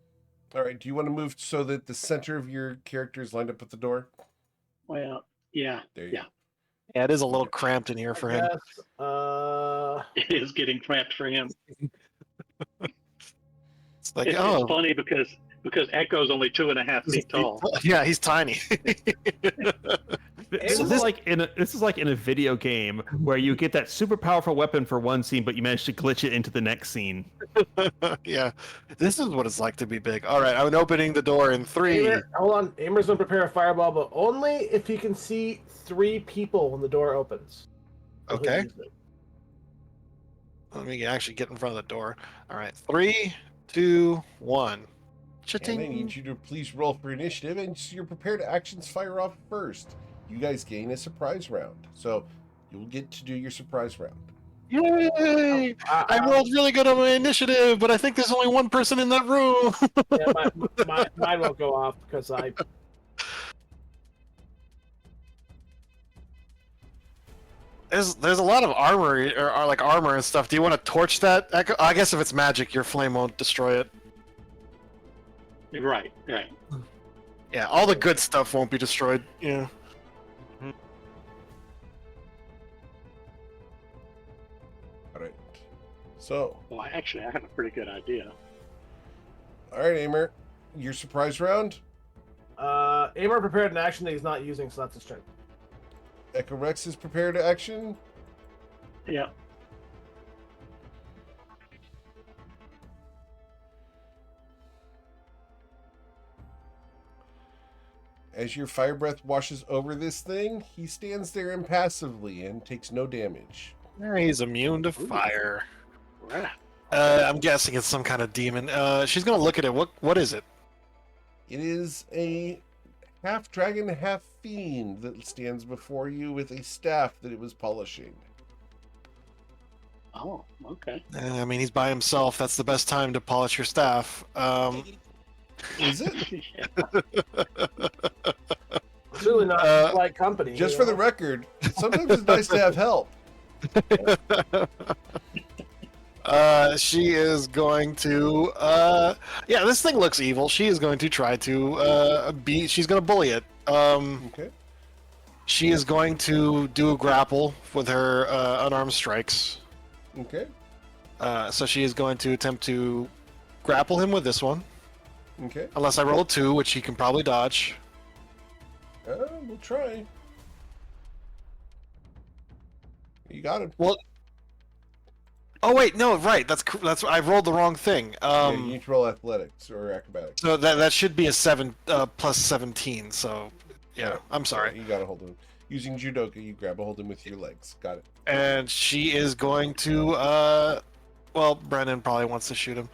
All right. Do you want to move so that the center of your character is lined up with the door? Well, yeah, There you Yeah. go. Yeah, it is a little cramped in here for him. Yes. it is getting cramped for him. It's like, It's funny because Echo's only 2.5 feet tall. Yeah, he's tiny. This is like in a video game where you get that super powerful weapon for one scene, but you manage to glitch it into the next scene. Yeah, this is what it's like to be big. All right, I'm opening the door in 3. Hold on. Amer's gonna prepare a fireball, but only if he can see 3 people when the door opens. Okay. Let me actually get in front of the door. All right, 3, 2, 1. And I Cha-ting. need you to please roll for initiative, and your prepared actions fire off first. You guys gain a surprise round, so you'll get to do your surprise round. Yay! I rolled really good on my initiative, but I think there's only one person in that room. Yeah, mine won't go off because I. There's a lot of armor or like armor and stuff. Do you want to torch that? I guess if it's magic, your flame won't destroy it. Right. Yeah, all the good stuff won't be destroyed. Yeah. All right. So, Well, I have a pretty good idea. all right, Amer, your surprise round. Amer prepared an action that he's not using, so that's a strength. Echo Rex is prepared to action. Yeah. As your fire breath washes over this thing, he stands there impassively and takes no damage. He's immune to fire. Right. I'm guessing it's some kind of demon. She's gonna look at it. What is it? It is a half dragon, half fiend that stands before you with a staff that it was polishing. Oh, okay. I mean, he's by himself. That's the best time to polish your staff. Is it? It's really not like company. Just for the record, sometimes it's nice to have help. She is going to. Yeah, this thing looks evil. She is going to try to She's going to bully it. Okay. She is going to do a grapple with her unarmed strikes. Okay. So she is going to attempt to grapple him with this one. Okay. Unless I roll a 2, which he can probably dodge. We'll try. You got it. Well. Oh wait, no, right. That's I rolled the wrong thing. Yeah, you need to roll athletics or acrobatics. So that should be a 7 plus 17. So yeah, I'm sorry. You got to hold him. Using judoka, you grab a hold him with your legs. Got it. And she is going to well, Brennan probably wants to shoot him.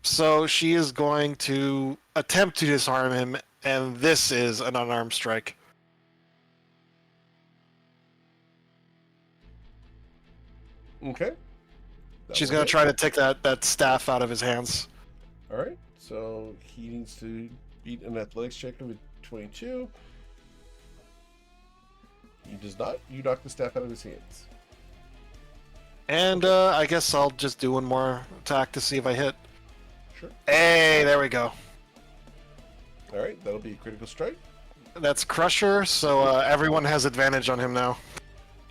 So she is going to attempt to disarm him, and this is an unarmed strike. Okay. She's going to try to take that staff out of his hands. All right, so he needs to beat an athletics check of a 22. He does not. You knock the staff out of his hands. And I guess I'll just do one more attack to see if I hit. Sure. Hey, there we go. All right, that'll be a critical strike. That's Crusher, so everyone has advantage on him now.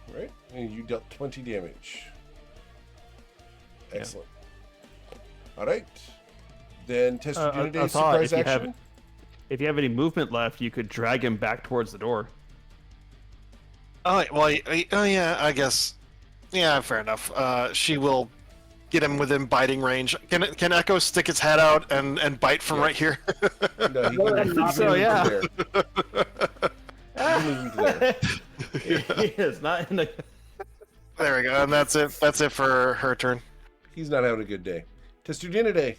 All right, and you dealt 20 damage. Excellent. All right. Then test your Uniday's I thought surprise action. If you have any movement left, you could drag him back towards the door. Oh, well, oh yeah, I guess. Yeah, fair enough. She will get him within biting range. Can Echo stick its head out and bite from right here? No, he can So, yeah. there. He can move there. He is not in the. There we go, and that's it. That's it for her turn. He's not having a good day. Test your Uniday.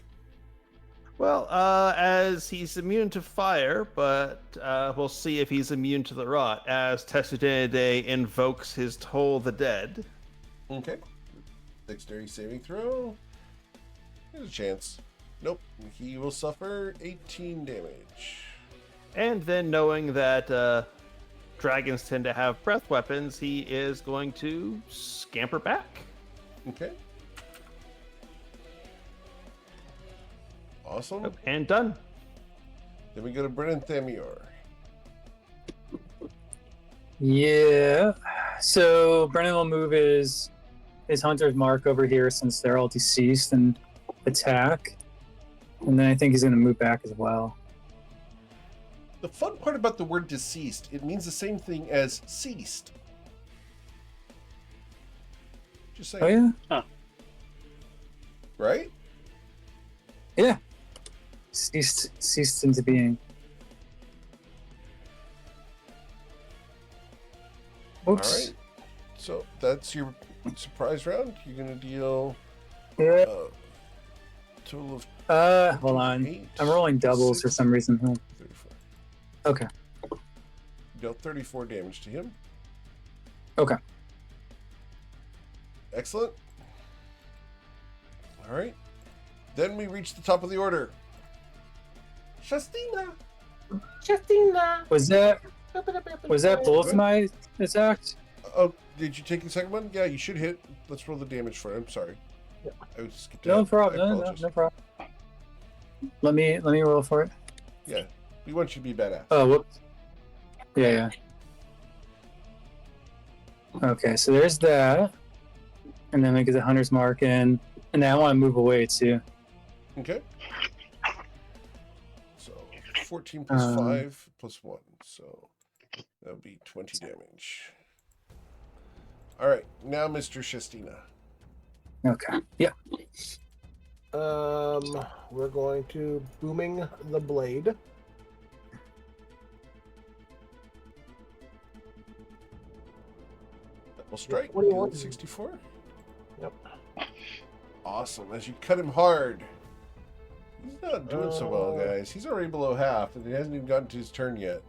Well, as he's immune to fire, but we'll see if he's immune to the rot, as Testudinidae invokes his Toll the Dead. Okay. Dexterity saving throw. There's a chance. Nope. He will suffer 18 damage. And then knowing that dragons tend to have breath weapons, he is going to scamper back. Okay. Awesome. And done. Then we go to Brennan Thamior. Yeah. So Brennan will move his hunter's mark over here since they're all deceased and attack. And then I think he's going to move back as well. The fun part about the word deceased, it means the same thing as ceased. Just saying. Oh, yeah? Huh. Right? Yeah. Ceased into being. Oops. All right. So that's your surprise round. You're going to deal Yeah. total of Hold on. 8, I'm rolling doubles for 6, some reason. 34. Okay. You dealt 34 damage to him. Okay. Excellent. All right. Then we reach the top of the order. Shastina. Was that both my attacks? Oh, did you take the second one? Yeah, you should hit. Let's roll the damage for him. Sorry. I skipped No out. problem. I No apologize. problem. Let me roll for it. Yeah, we want you to be badass. Oh, whoops. Yeah. Okay, so there's that. And then we get the hunter's mark in. And then I want to move away too. Okay. So 14 plus 5 plus 1. So that would be 20 damage. All right, now Mr. Shastina. Okay. Yeah. We're going to booming the blade. Double strike. 21. Deal 64. Yep. Awesome. As you cut him hard. He's not doing so well, guys. He's already below half, and he hasn't even gotten to his turn yet.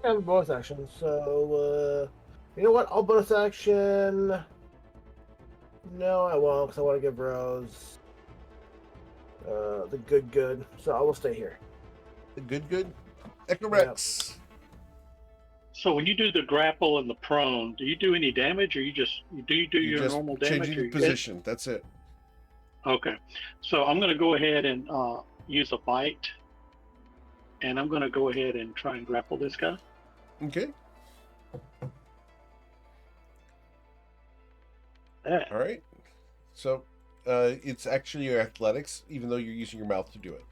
And bonus action. So, you know what? I'll bonus action. No, I won't, because I want to give Rose the good. So I will stay here. The good. Echorex. So when you do the grapple and the prone, do you do any damage, or you do your just normal damage? changing or the you- position. That's it. Okay, so I'm going to go ahead and use a bite, and I'm going to go ahead and try and grapple this guy. Okay. Yeah. All right. So it's actually your athletics, even though you're using your mouth to do it.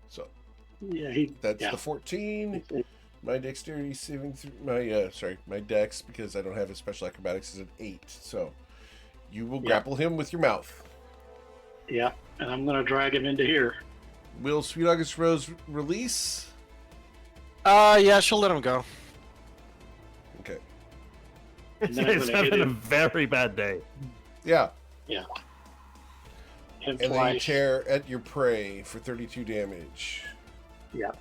So Yeah, that's the 14. My dexterity saving through my dex, because I don't have a special acrobatics, is an 8. So you will grapple him with your mouth. Yeah, and I'm going to drag him into here. Will Sweet August Rose release? Yeah, she'll let him go. Okay. And then I'm He's gonna hit having a him. very bad day. Yeah. Hit him And then you twice. tear at your prey for 32 damage. Yeah,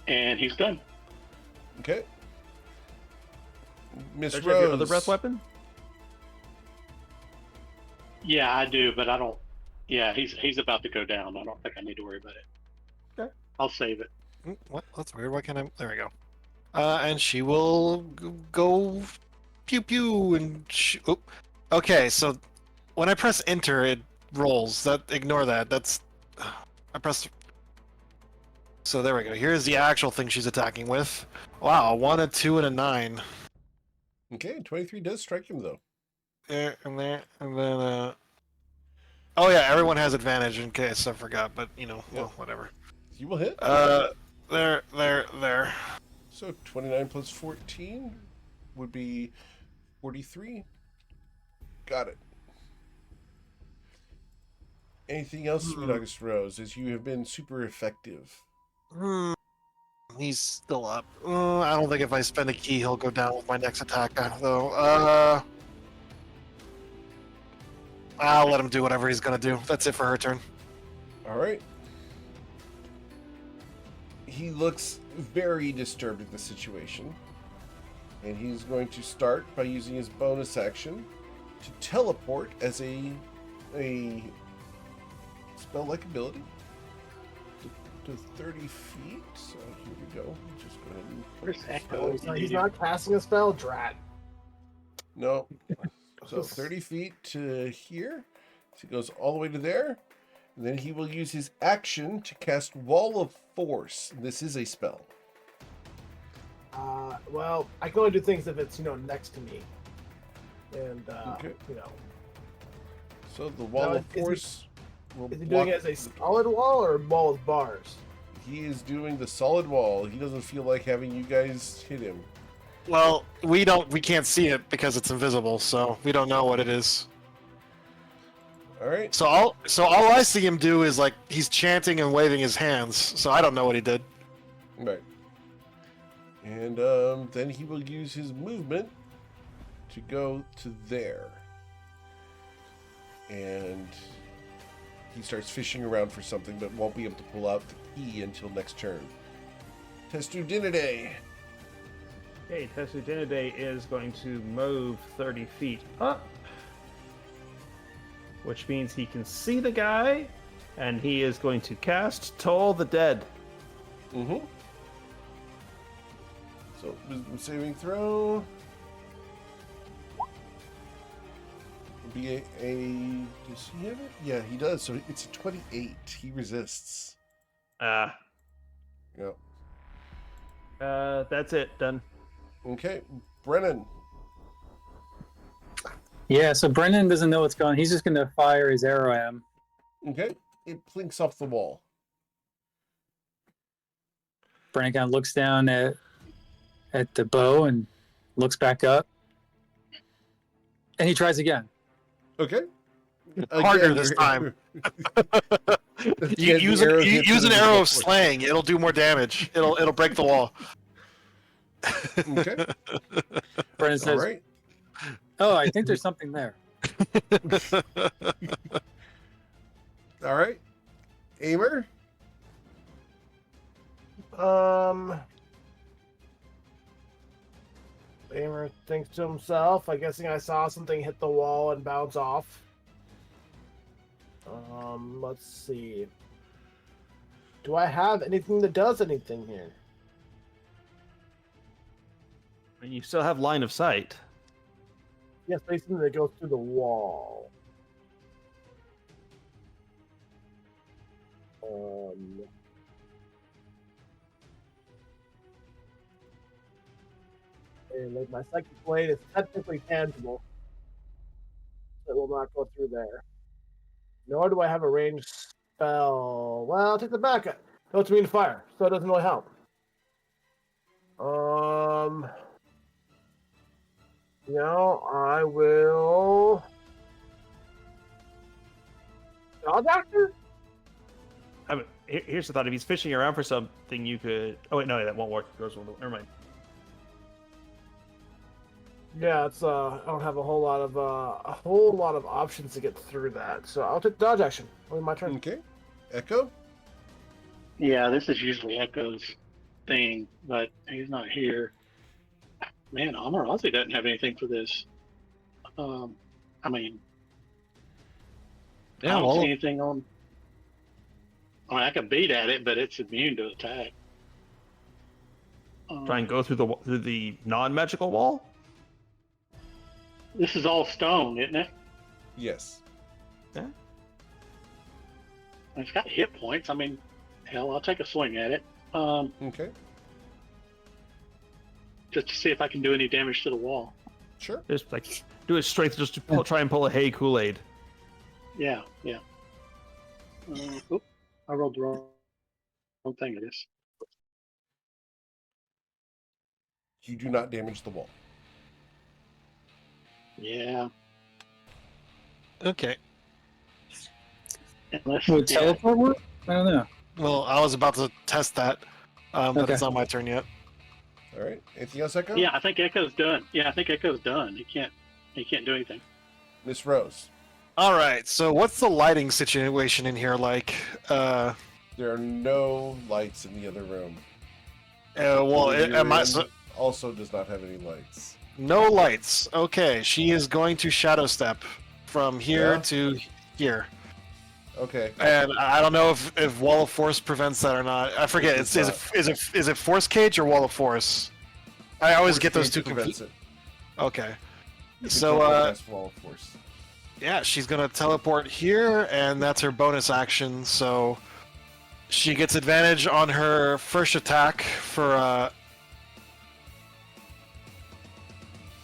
and he's done. Okay. Miss Don't you have your Rose. other breath weapon? Yeah, I do, but I don't Yeah, he's about to go down. I don't think I need to worry about it. Okay. I'll save it. What? That's weird. Why can't I? There we go. And she will go pew pew and oop. Okay, so when I press enter, it rolls. Ignore that. That's I pressed. So there we go. Here's the actual thing she's attacking with. Wow, a 1, a 2, and a 9. Okay, 23 does strike him though. There and there, and then oh yeah, everyone has advantage in case I forgot, but well, whatever. You will hit. There. So 29 plus 14 would be 43. Got it. Anything else, Sweet August Rose, as you have been super effective? He's still up. I don't think if I spend a key, he'll go down with my next attack, though. I'll let him do whatever he's gonna do. That's it for her turn. All right. He looks very disturbed at the situation, and he's going to start by using his bonus action to teleport as a spell-like ability to 30 feet. So here we go. Just go ahead and Where's Echo? He's not casting a spell, drat. No. So 30 feet to here. So he goes all the way to there. And then he will use his action to cast Wall of Force. This is a spell. Well, I can only do things if it's next to me. And Okay. you know. So the Wall Now, of Force will Is he doing it as a solid wall or a wall with bars? He is doing the solid wall. He doesn't feel like having you guys hit him. Well, we can't see it because it's invisible, so we don't know what it is. All right. So all I see him do is he's chanting and waving his hands. So I don't know what he did. Right. And then he will use his movement to go to there. And he starts fishing around for something, but won't be able to pull out the key until next turn. Testudinidae. Okay, Tessudinidae is going to move 30 feet up, which means he can see the guy, and he is going to cast Toll the Dead. Mm-hmm. So, wisdom saving throw. Will be does he have it? Yeah, he does. So it's a 28. He resists. Yep. That's it. Done. Okay, Brennan. Yeah, so Brendan doesn't know what's going on. He's just going to fire his arrow at him. Okay, it plinks off the wall. Brendan kind of looks down at the bow and looks back up. And he tries again. Okay. Harder this time. Use an arrow of slaying. It'll do more damage. It'll break the wall. Okay. Brendan says, All right. "Oh, I think there's something there." All right. Aimer. Aimer thinks to himself, I guessing I saw something hit the wall and bounce off. Let's see. Do I have anything that does anything here? And you still have line of sight. Yes, basically that goes through the wall. And like my psychic blade is technically tangible. So it will not go through there. Nor do I have a ranged spell. Well, I'll take the backup. No, it's immune to fire, so it doesn't really help. I will. Dog doctor? I mean, here's the thought: if he's fishing around for something, you could. Oh wait, no, that won't work. It goes with. Never mind. Yeah, it's I don't have a whole lot of options to get through that. So I'll take dodge action. It'll be my turn. Okay. Echo. Yeah, this is usually Echo's thing, but he's not here. Man, Amarazi doesn't have anything for this. I mean, I don't see anything on. I mean, I can beat at it, but it's immune to attack. Try and go through the non-magical wall. This is all stone, isn't it? Yes. Yeah. It's got hit points. I mean, hell, I'll take a swing at it. Okay. Just to see if I can do any damage to the wall. Sure. Just like do his strength just to try and pull a Hey Kool-Aid. Yeah. Oop, I rolled the wrong thing. It is. You do not damage the wall. Yeah. Okay. Unless, Would teleport work? I don't know. Well, I was about to test that, but Okay. it's not my turn yet. All right. Anything else, Echo? Yeah, I think Echo's done. He can't do anything. Miss Rose. All right. So, what's the lighting situation in here like? There are no lights in the other room. Well, The room am I? also does not have any lights. No lights. Okay, she is going to shadow step from here Yeah. to here, Okay. and I don't know if Wall of Force prevents that or not. I forget. It's Is it Force Cage or Wall of Force? I always get those two prevents confused. it. Okay, You can so teleport Wall of Force. yeah, she's gonna teleport here, and that's her bonus action. So she gets advantage on her first attack for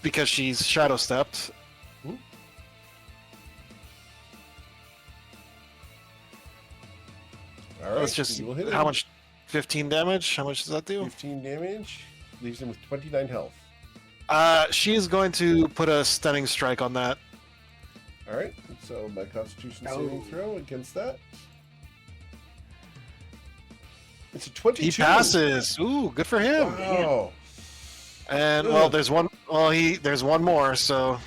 because she's shadow stepped. All right. Let's just you will hit how him. much? 15 damage. How much does that do? 15 damage. Leaves him with 29 health. She is going to put a stunning strike on that. All right. So my Constitution saving throw against that. It's a 22. He passes. Ooh, good for him. Wow. And Ugh. well, there's one. Well, there's one more. So,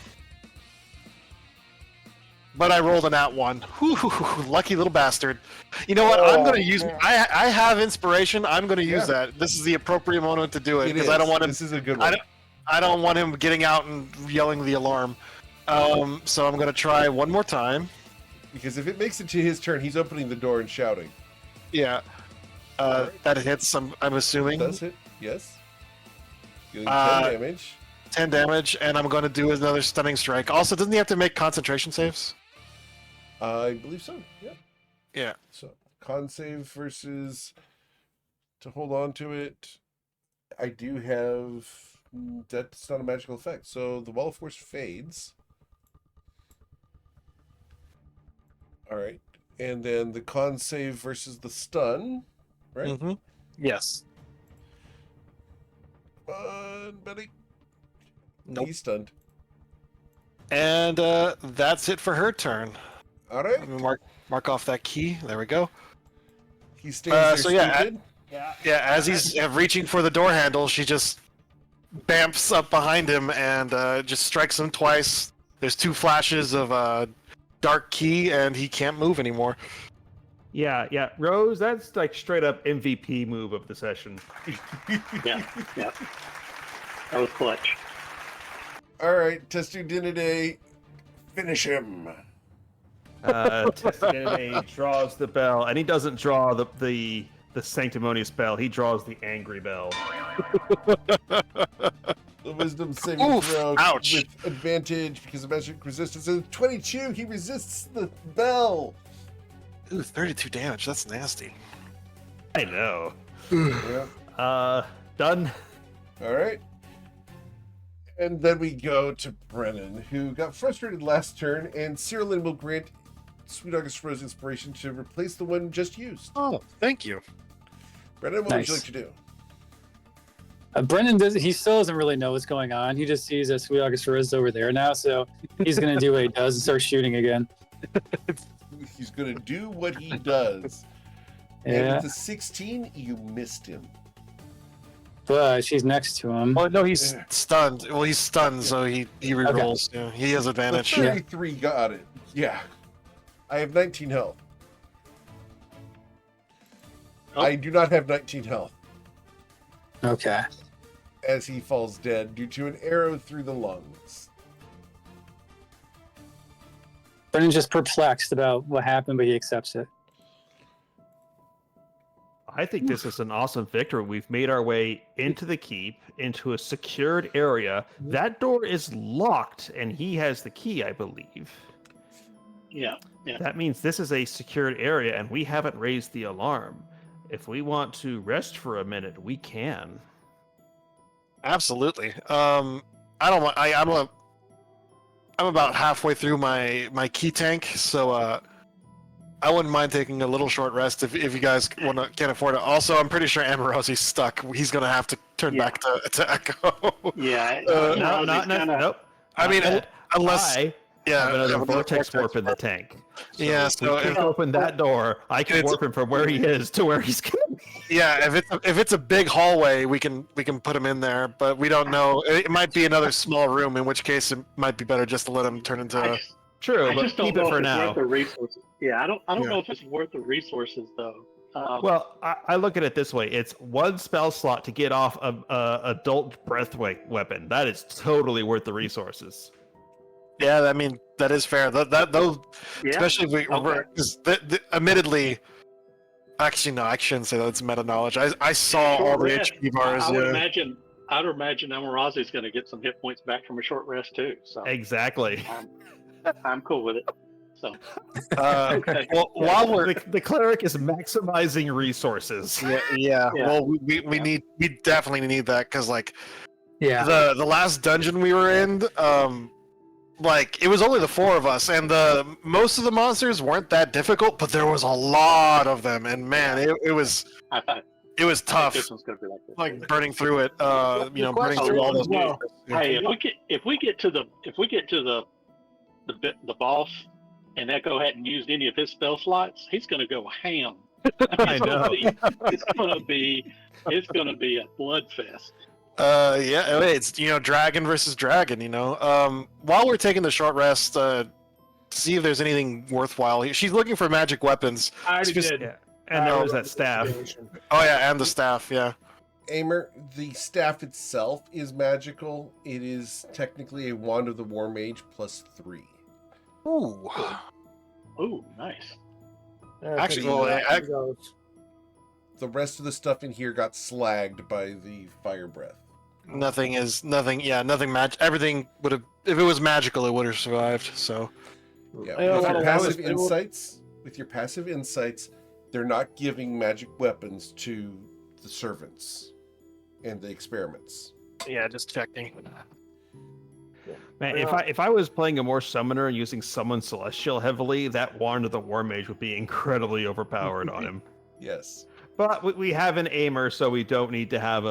but I rolled a nat one. Whew, lucky little bastard. You know what? I'm going to use. I have inspiration. I'm going to use Yeah. that. This is the appropriate moment to do it It because is. I don't want him. This is a good one. I don't want him getting out and yelling the alarm. So I'm going to try one more time. Because if it makes it to his turn, he's opening the door and shouting. Yeah. Alright. That hits. I'm assuming. Does it? Yes. Dealing 10 damage. 10 damage, and I'm going to do another stunning strike. Also, doesn't he have to make concentration saves? I believe so. Yeah. Yeah. So con save versus to hold on to it. I do have that's not a magical effect. So the Wall of Force fades. All right. And then the con save versus the stun, right? Mm-hmm. Yes. Betty. Nope. He's stunned. And that's it for her turn. All right. Let me mark off that key. There we go. He stays there so yeah, stupid. Yeah, as he's reaching for the door handle, she just bamps up behind him and just strikes him twice. There's two flashes of dark key, and he can't move anymore. Yeah, Rose, that's like straight up MVP move of the session. Yeah. That was clutch. All right, Testudinide, finish him. Testudinide draws the bell, and he doesn't draw the sanctimonious bell. He draws the angry bell. The wisdom saving Oof, throw ouch. with advantage because of magic resistance. And 22, he resists the bell. Ooh, 32 damage. That's nasty. I know. Yeah. Done. All right. And then we go to Brennan, who got frustrated last turn, and Cyrillin will grant Sweet August Rose inspiration to replace the one just used. Oh, thank you. Brennan, what would you Nice. like to do? Brendan he still doesn't really know what's going on. He just sees that Sweet August Rose over there now, so he's gonna do what he does and start shooting again. He's going to do what he does. And Yeah, with the 16, you missed him. but she's next to him. Oh no, he's Yeah. stunned. Well, he's stunned, so he rerolls. Yeah, he has The advantage. 33 got it. Yeah. I have 19 health. Oh. I do not have 19 health Okay. as he falls dead due to an arrow through the lungs. Brennan's just perplexed about what happened, but he accepts it. I think this is an awesome victory. We've made our way into the keep, into a secured area. That door is locked, and he has the key, I believe. Yeah. That means this is a secured area, and we haven't raised the alarm. If we want to rest for a minute, we can. Absolutely. I don't want. I'm about halfway through my key tank, so I wouldn't mind taking a little short rest if you guys can't afford it. Also, I'm pretty sure Amorosi's stuck. He's gonna have to turn back to Echo. Yeah. Nope. I mean, unless I have another vortex warp in the tank. So yeah, so if we open that door, I can warp him from where he is to where he's going. Yeah, if it's a big hallway, we can put him in there, but we don't know. It might be another small room, in which case it might be better just to let him turn into. True, I but just don't keep know it for if it's now. worth the resources. Yeah, I don't know if it's worth the resources though. Well, I look at it this way: it's one spell slot to get off a adult breath weapon. That is totally worth the resources. Yeah, I mean that is fair. Those, especially if we admittedly. Actually, no, I shouldn't say that. It's meta knowledge. I saw all the HP bars. I would imagine Amarazi's going to get some hit points back from a short rest too. So Exactly. I'm cool with it. So okay. Well, while we're the cleric is maximizing resources. Yeah. Well, we definitely need that because the last dungeon we were in, it was only the 4 of us, and most of the monsters weren't that difficult, but there was a lot of them, and man, it was tough. This one's gonna be like burning through it, burning through all those. Well, hey, if we get to the boss, and Echo hadn't used any of his spell slots, he's gonna go ham. I know. It's gonna be a bloodfest. It's dragon versus dragon. While we're taking the short rest, see if there's anything worthwhile. She's looking for magic weapons. I already did. Yeah. And there was that staff. Oh yeah, and the staff. Yeah. Aimer, the staff itself is magical. It is technically a wand of the war mage +3. Ooh. Ooh, nice. Actually, the rest of the stuff in here got slagged by the fire breath. Nothing. Yeah, nothing match. Everything would have. If it was magical, it would have survived. So. Yeah. With your passive insights, they're not giving magic weapons to the servants and the experiments. Yeah, just checking. Man, if I was playing a more summoner and using summon celestial heavily, that wand of the war mage would be incredibly overpowered on him. Yes. But we have an aimer, so we don't need to have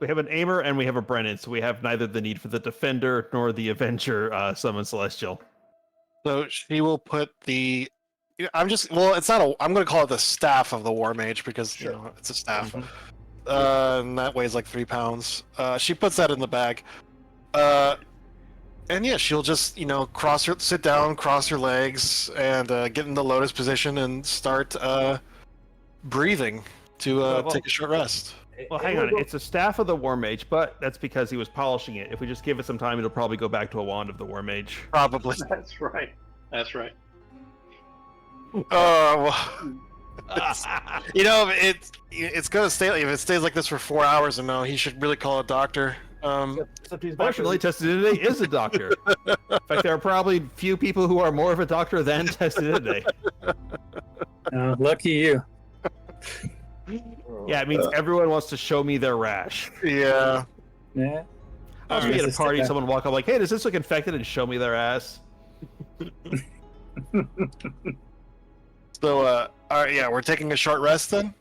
we have an aimer and we have a Brennan, so we have neither the need for the defender nor the avenger summon celestial. So she will put the. It's not I'm going to call it the staff of the war mage because it's a staff. Mm-hmm. And that weighs like 3 pounds. She puts that in the bag. And yeah, she'll just sit down, cross her legs, and get in the lotus position and start breathing to take a short rest. Well, hang on. It's a staff of the war mage, but that's because he was polishing it. If we just give it some time, it'll probably go back to a wand of the war mage. Probably. That's right. It's gonna stay. If it stays like this for 4 hours, and no, he should really call a doctor. Fortunately, Testidide is a doctor. In fact, there are probably few people who are more of a doctor than Testidide. Lucky you. Yeah, it means everyone wants to show me their rash. Yeah. Yeah. I was at a party, someone walk up like, "Hey, does this look infected?" and show me their ass. So, all right, yeah, we're taking a short rest then.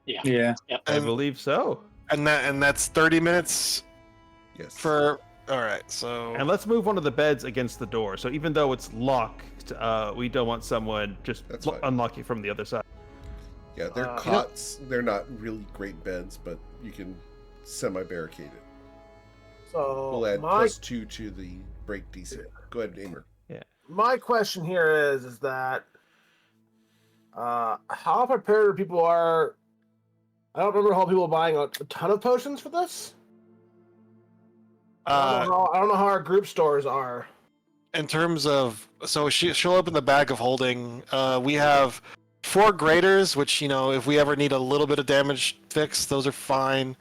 Yeah. I believe so. And that's 30 minutes. Yes. All right, so. And let's move one of the beds against the door. So even though it's locked, we don't want someone just unlocking from the other side. Yeah, they're cots. They're not really great beds, but you can semi-barricade it. So we'll add +2 to the break DC. Go ahead, Aimer. Yeah. My question here is that how prepared people are. I don't remember how people are buying a ton of potions for this. I don't know how our group stores are. in terms of, so she'll open the bag of holding. We have 4 graders, which, you know, if we ever need a little bit of damage fixed, those are fine.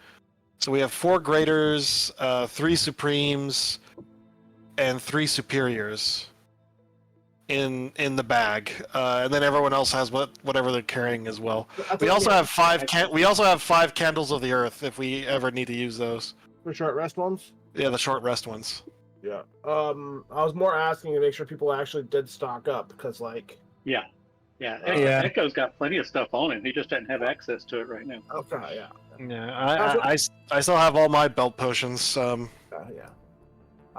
So we have 4 graders, 3 supremes, and 3 superiors in the bag, and then everyone else has whatever they're carrying as well. We also have 5 candles of the earth if we ever need to use those. For short rest ones. Yeah, the short rest ones. Yeah. I was more asking to make sure people actually did stock up because, like. Yeah. Yeah. Echo's got plenty of stuff on him. He just doesn't have access to it right now. Okay. Yeah. Yeah, I still have all my belt potions. Yeah.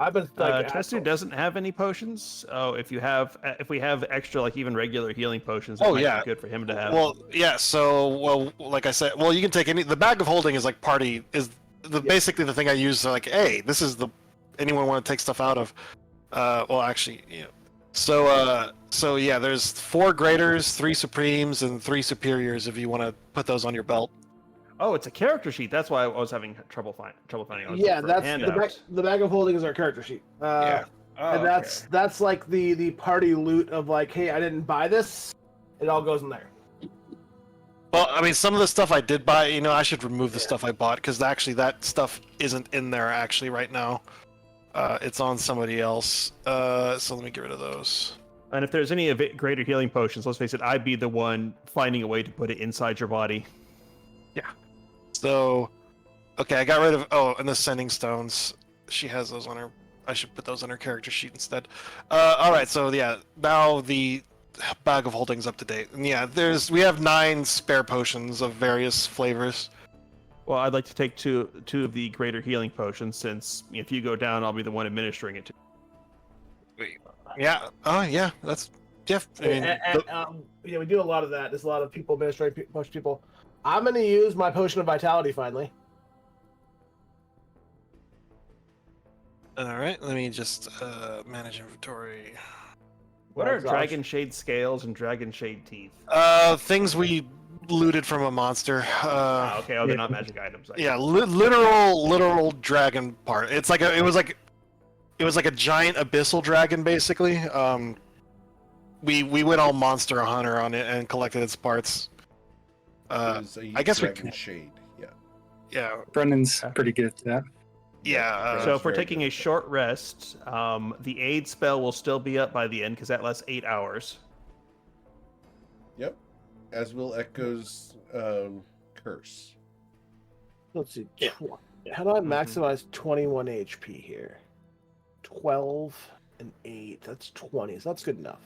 I've been like. Testu doesn't have any potions. Oh, if we have extra, like even regular healing potions, Oh, might yeah. be good for him to have. Well, yeah. So, like I said, you can take any. The bag of holding is like basically the thing I use. Like, hey, this is the anyone want to take stuff out of. Well, actually, yeah. So yeah, there's 4 graders, 3 supremes, and 3 superiors. If you want to put those on your belt. Oh, it's a character sheet. That's why I was having trouble finding. Yeah, that's the bag of holding is our character sheet. Yeah. And that's like the party loot of like, hey, I didn't buy this. It all goes in there. Well, I mean, some of the stuff I did buy, you know, I should remove the stuff I bought because actually that stuff isn't in there actually right now. It's on somebody else. So let me get rid of those. And if there's any greater healing potions, let's face it, I'd be the one finding a way to put it inside your body. Yeah. So, okay, I got rid of. Oh, and the sending stones. She has those on her. I should put those on her character sheet instead. All right. So yeah, now the bag of holding's up to date. And yeah, we have 9 spare potions of various flavors. Well, I'd like to take two of the greater healing potions, since if you go down, I'll be the one administering it to. Yeah. Oh, yeah. That's yeah. I mean, Yeah, we do a lot of that. There's a lot of people administrating push people. I'm gonna use my potion of vitality finally. all right. Let me just manage inventory. What are dragon shade scales and dragon shade teeth? Things we looted from a monster. Okay, they're not magic items. Yeah, literal dragon part. It was like a giant abyssal dragon basically. We went all monster hunter on it and collected its parts. I guess we can shade. Yeah. Yeah. Brendan's pretty good at that. Yeah. So if we're taking a short rest, the aid spell will still be up by the end because that lasts 8 hours. Yep. As will Echo's curse. Let's see. Yeah. How do I maximize 21 HP here? 12 and 8. That's 20. So that's good enough.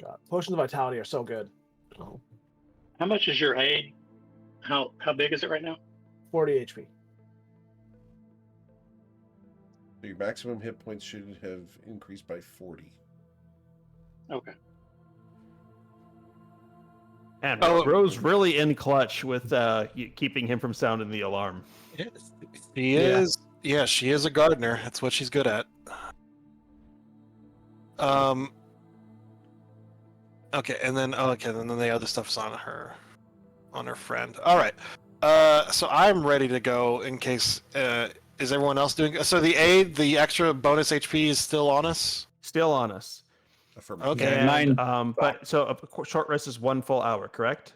God, potions of vitality are so good. How much is your aid? How big is it right now? 40 HP. Your maximum hit points should have increased by 40. Okay. And Rose really in clutch with keeping him from sounding the alarm. She is. Yeah, she is a gardener. That's what she's good at. Okay, and then then the other stuff's on her friend. All right. So I'm ready to go in case. Is everyone else doing? So the extra bonus HP is still on us. Still on us. Okay. And, but so a short rest is 1 full hour, correct?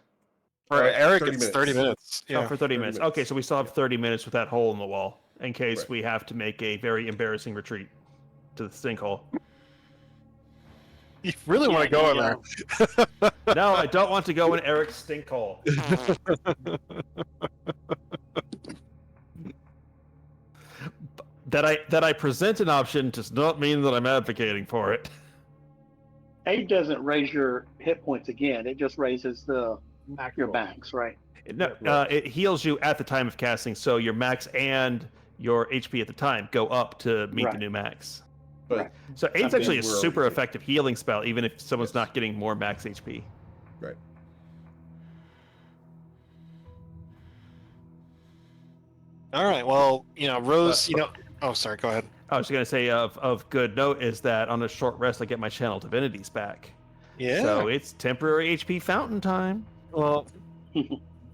For Eric, 30 it's 30 minutes. Yeah. Oh, for 30 minutes. Okay, so we still have 30 minutes with that hole in the wall in case Right. we have to make a very embarrassing retreat to the sinkhole. You really want to go in there? No, I don't want to go in Eric's stinkhole. That I present an option does not mean that I'm advocating for it. Aid doesn't raise your hit points again. It just raises your max, right? No, it heals you at the time of casting, so your max and your HP at the time go up to meet the new max. But So Aid's I actually a mean, we're super already- effective healing spell, even if someone's Yes. not getting more max HP. right. All right. Well, Rose. Oh, sorry. Go ahead. I was going to say of good note is that on a short rest I get my channel divinities back. Yeah. So it's temporary HP fountain time. Well.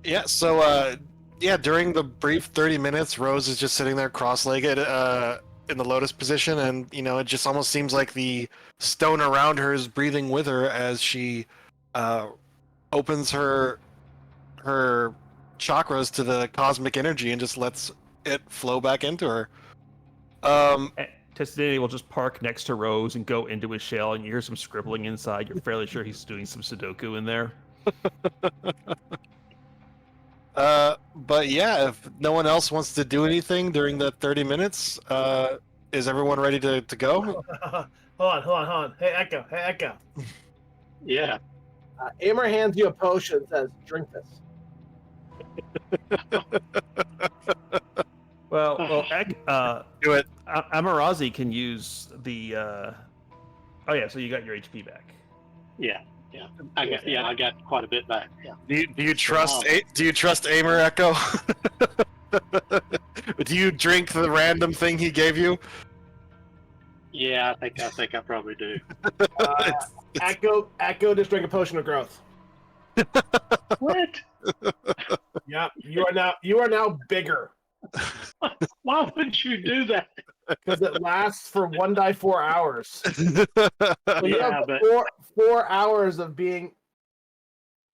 Yeah. So Yeah, during the brief 30 minutes, Rose is just sitting there cross-legged in the lotus position, and it just almost seems like the stone around her is breathing with her as she opens her chakras to the cosmic energy and just lets it flow back into her. Testadini will just park next to Rose and go into his shell, and you hear some scribbling inside. You're fairly sure he's doing some Sudoku in there. But yeah, if no one else wants to do anything during the 30 minutes, is everyone ready to go? Hold on. Hey, Echo. Yeah. Aimer hands you a potion and says, drink this. Well, Do it. Amarazi can use the. Oh yeah, so you got your HP back. Yeah. I got quite a bit back. Yeah. Do you trust Aimer, Echo? Do you drink the random thing he gave you? Yeah, I think I probably do. Echo, just drink a potion of growth. What? Yeah, you are now bigger. Why would you do that? Because it lasts for 1 die 4 hours. So you have but 4 hours of being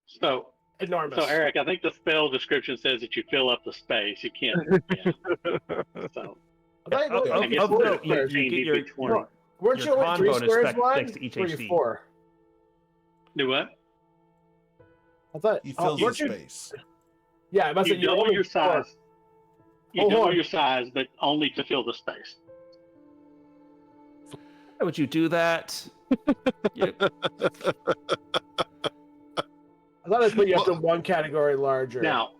so enormous. So Eric, I think the spell description says that you fill up the space. You can't. Yeah. So I guess no, you 13, get you'd your be 20. weren't your you con only 3 bonus squares back wide? next to each Or you HD. 4? Do what? I thought He fills the weren't you? space. Yeah, I must You say you're double only your 4. size. You Hold double on. your size, but only to fill the space. Why would you do that? You- I thought I put you up to 1 category larger. Now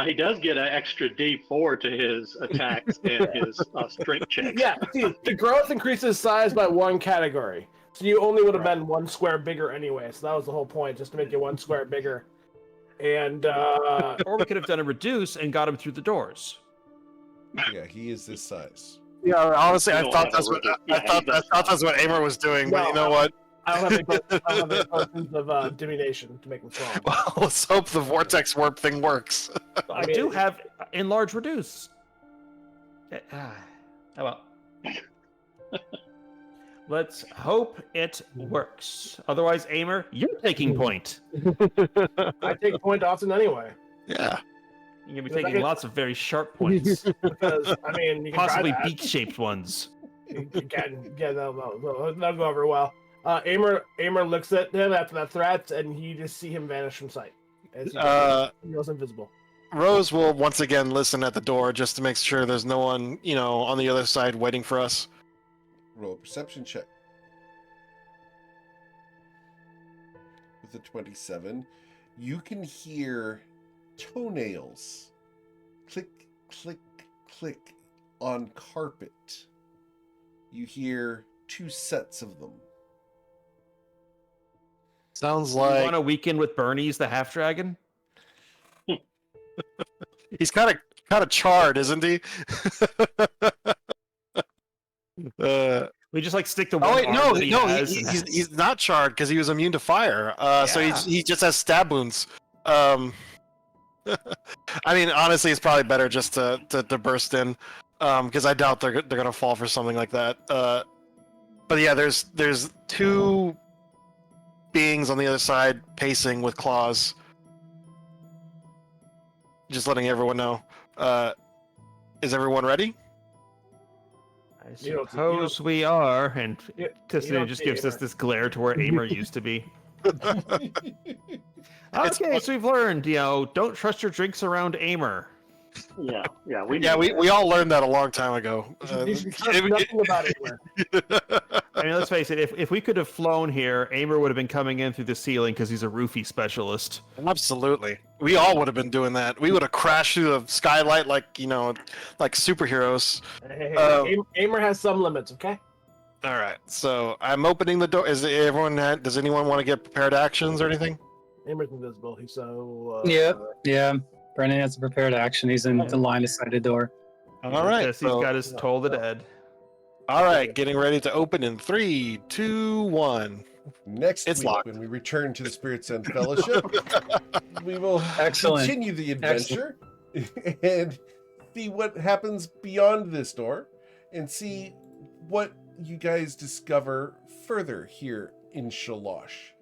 he does get an extra D4 to his attacks and his strength checks. Yeah, see, the growth increases size by 1 category. So you only would have been 1 square bigger anyway. So that was the whole point, just to make you 1 square bigger. And or we could have done a reduce and got him through the doors. Yeah, he is this size. Yeah, honestly, I don't thought have that's a what record. I Yeah, thought. he I does thought that's what Aimer was doing. But No, you know what? I don't have any potions of divination to make them strong. Well, let's hope the vortex warp thing works. I do have enlarge reduce. Oh well. Let's hope it works. Otherwise, Aimer, you're taking point. I take point often anyway. Yeah. You're gonna be Because I taking can- lots of very sharp points, Because I mean, you can possibly try that. beak-shaped ones. You can, yeah, that'll go over well. Aimer looks at him after that threat, and you just see him vanish from sight. As he goes invisible. Rose will once again listen at the door just to make sure there's no one, on the other side waiting for us. Roll a perception check. With a 27, you can hear toenails click, click, click on carpet. You hear 2 sets of them. Sounds You like want a weekend with Bernie's the half dragon? he's kind of charred, isn't he? We just stick to one. Oh wait, arm no, that he no, has he's not charred because he was immune to fire. So Yeah. he just has stab wounds. I mean, honestly, it's probably better just to burst in, because I doubt they're gonna fall for something like that. But yeah, there's 2 beings on the other side pacing with claws. Just letting everyone know. Is everyone ready? I You don't- suppose we are, and you Tissany don't just see gives us Aimer. this glare to where Aimer used to be. Okay, so we've learned, don't trust your drinks around Aimer. Yeah. We all learned that a long time ago. You should trust nothing about Aimer. I mean, let's face it, if we could have flown here, Aimer would have been coming in through the ceiling because he's a roofie specialist. Absolutely, we all would have been doing that. We would have crashed through the skylight like superheroes. Hey, Aimer has some limits, okay? All right, so I'm opening the door. Does anyone want to get prepared actions or anything? Aimer's invisible. He's so. Yeah. Brennan has a prepared action. He's in the line of sighted door. All right, Yes, he's got his Toll the Dead. all right, getting ready to open in 3, 2, 1. Next It's week, locked. when we return to the Spirits End Fellowship, we will Excellent. continue the adventure and see what happens beyond this door and see what you guys discover further here in Shalosh.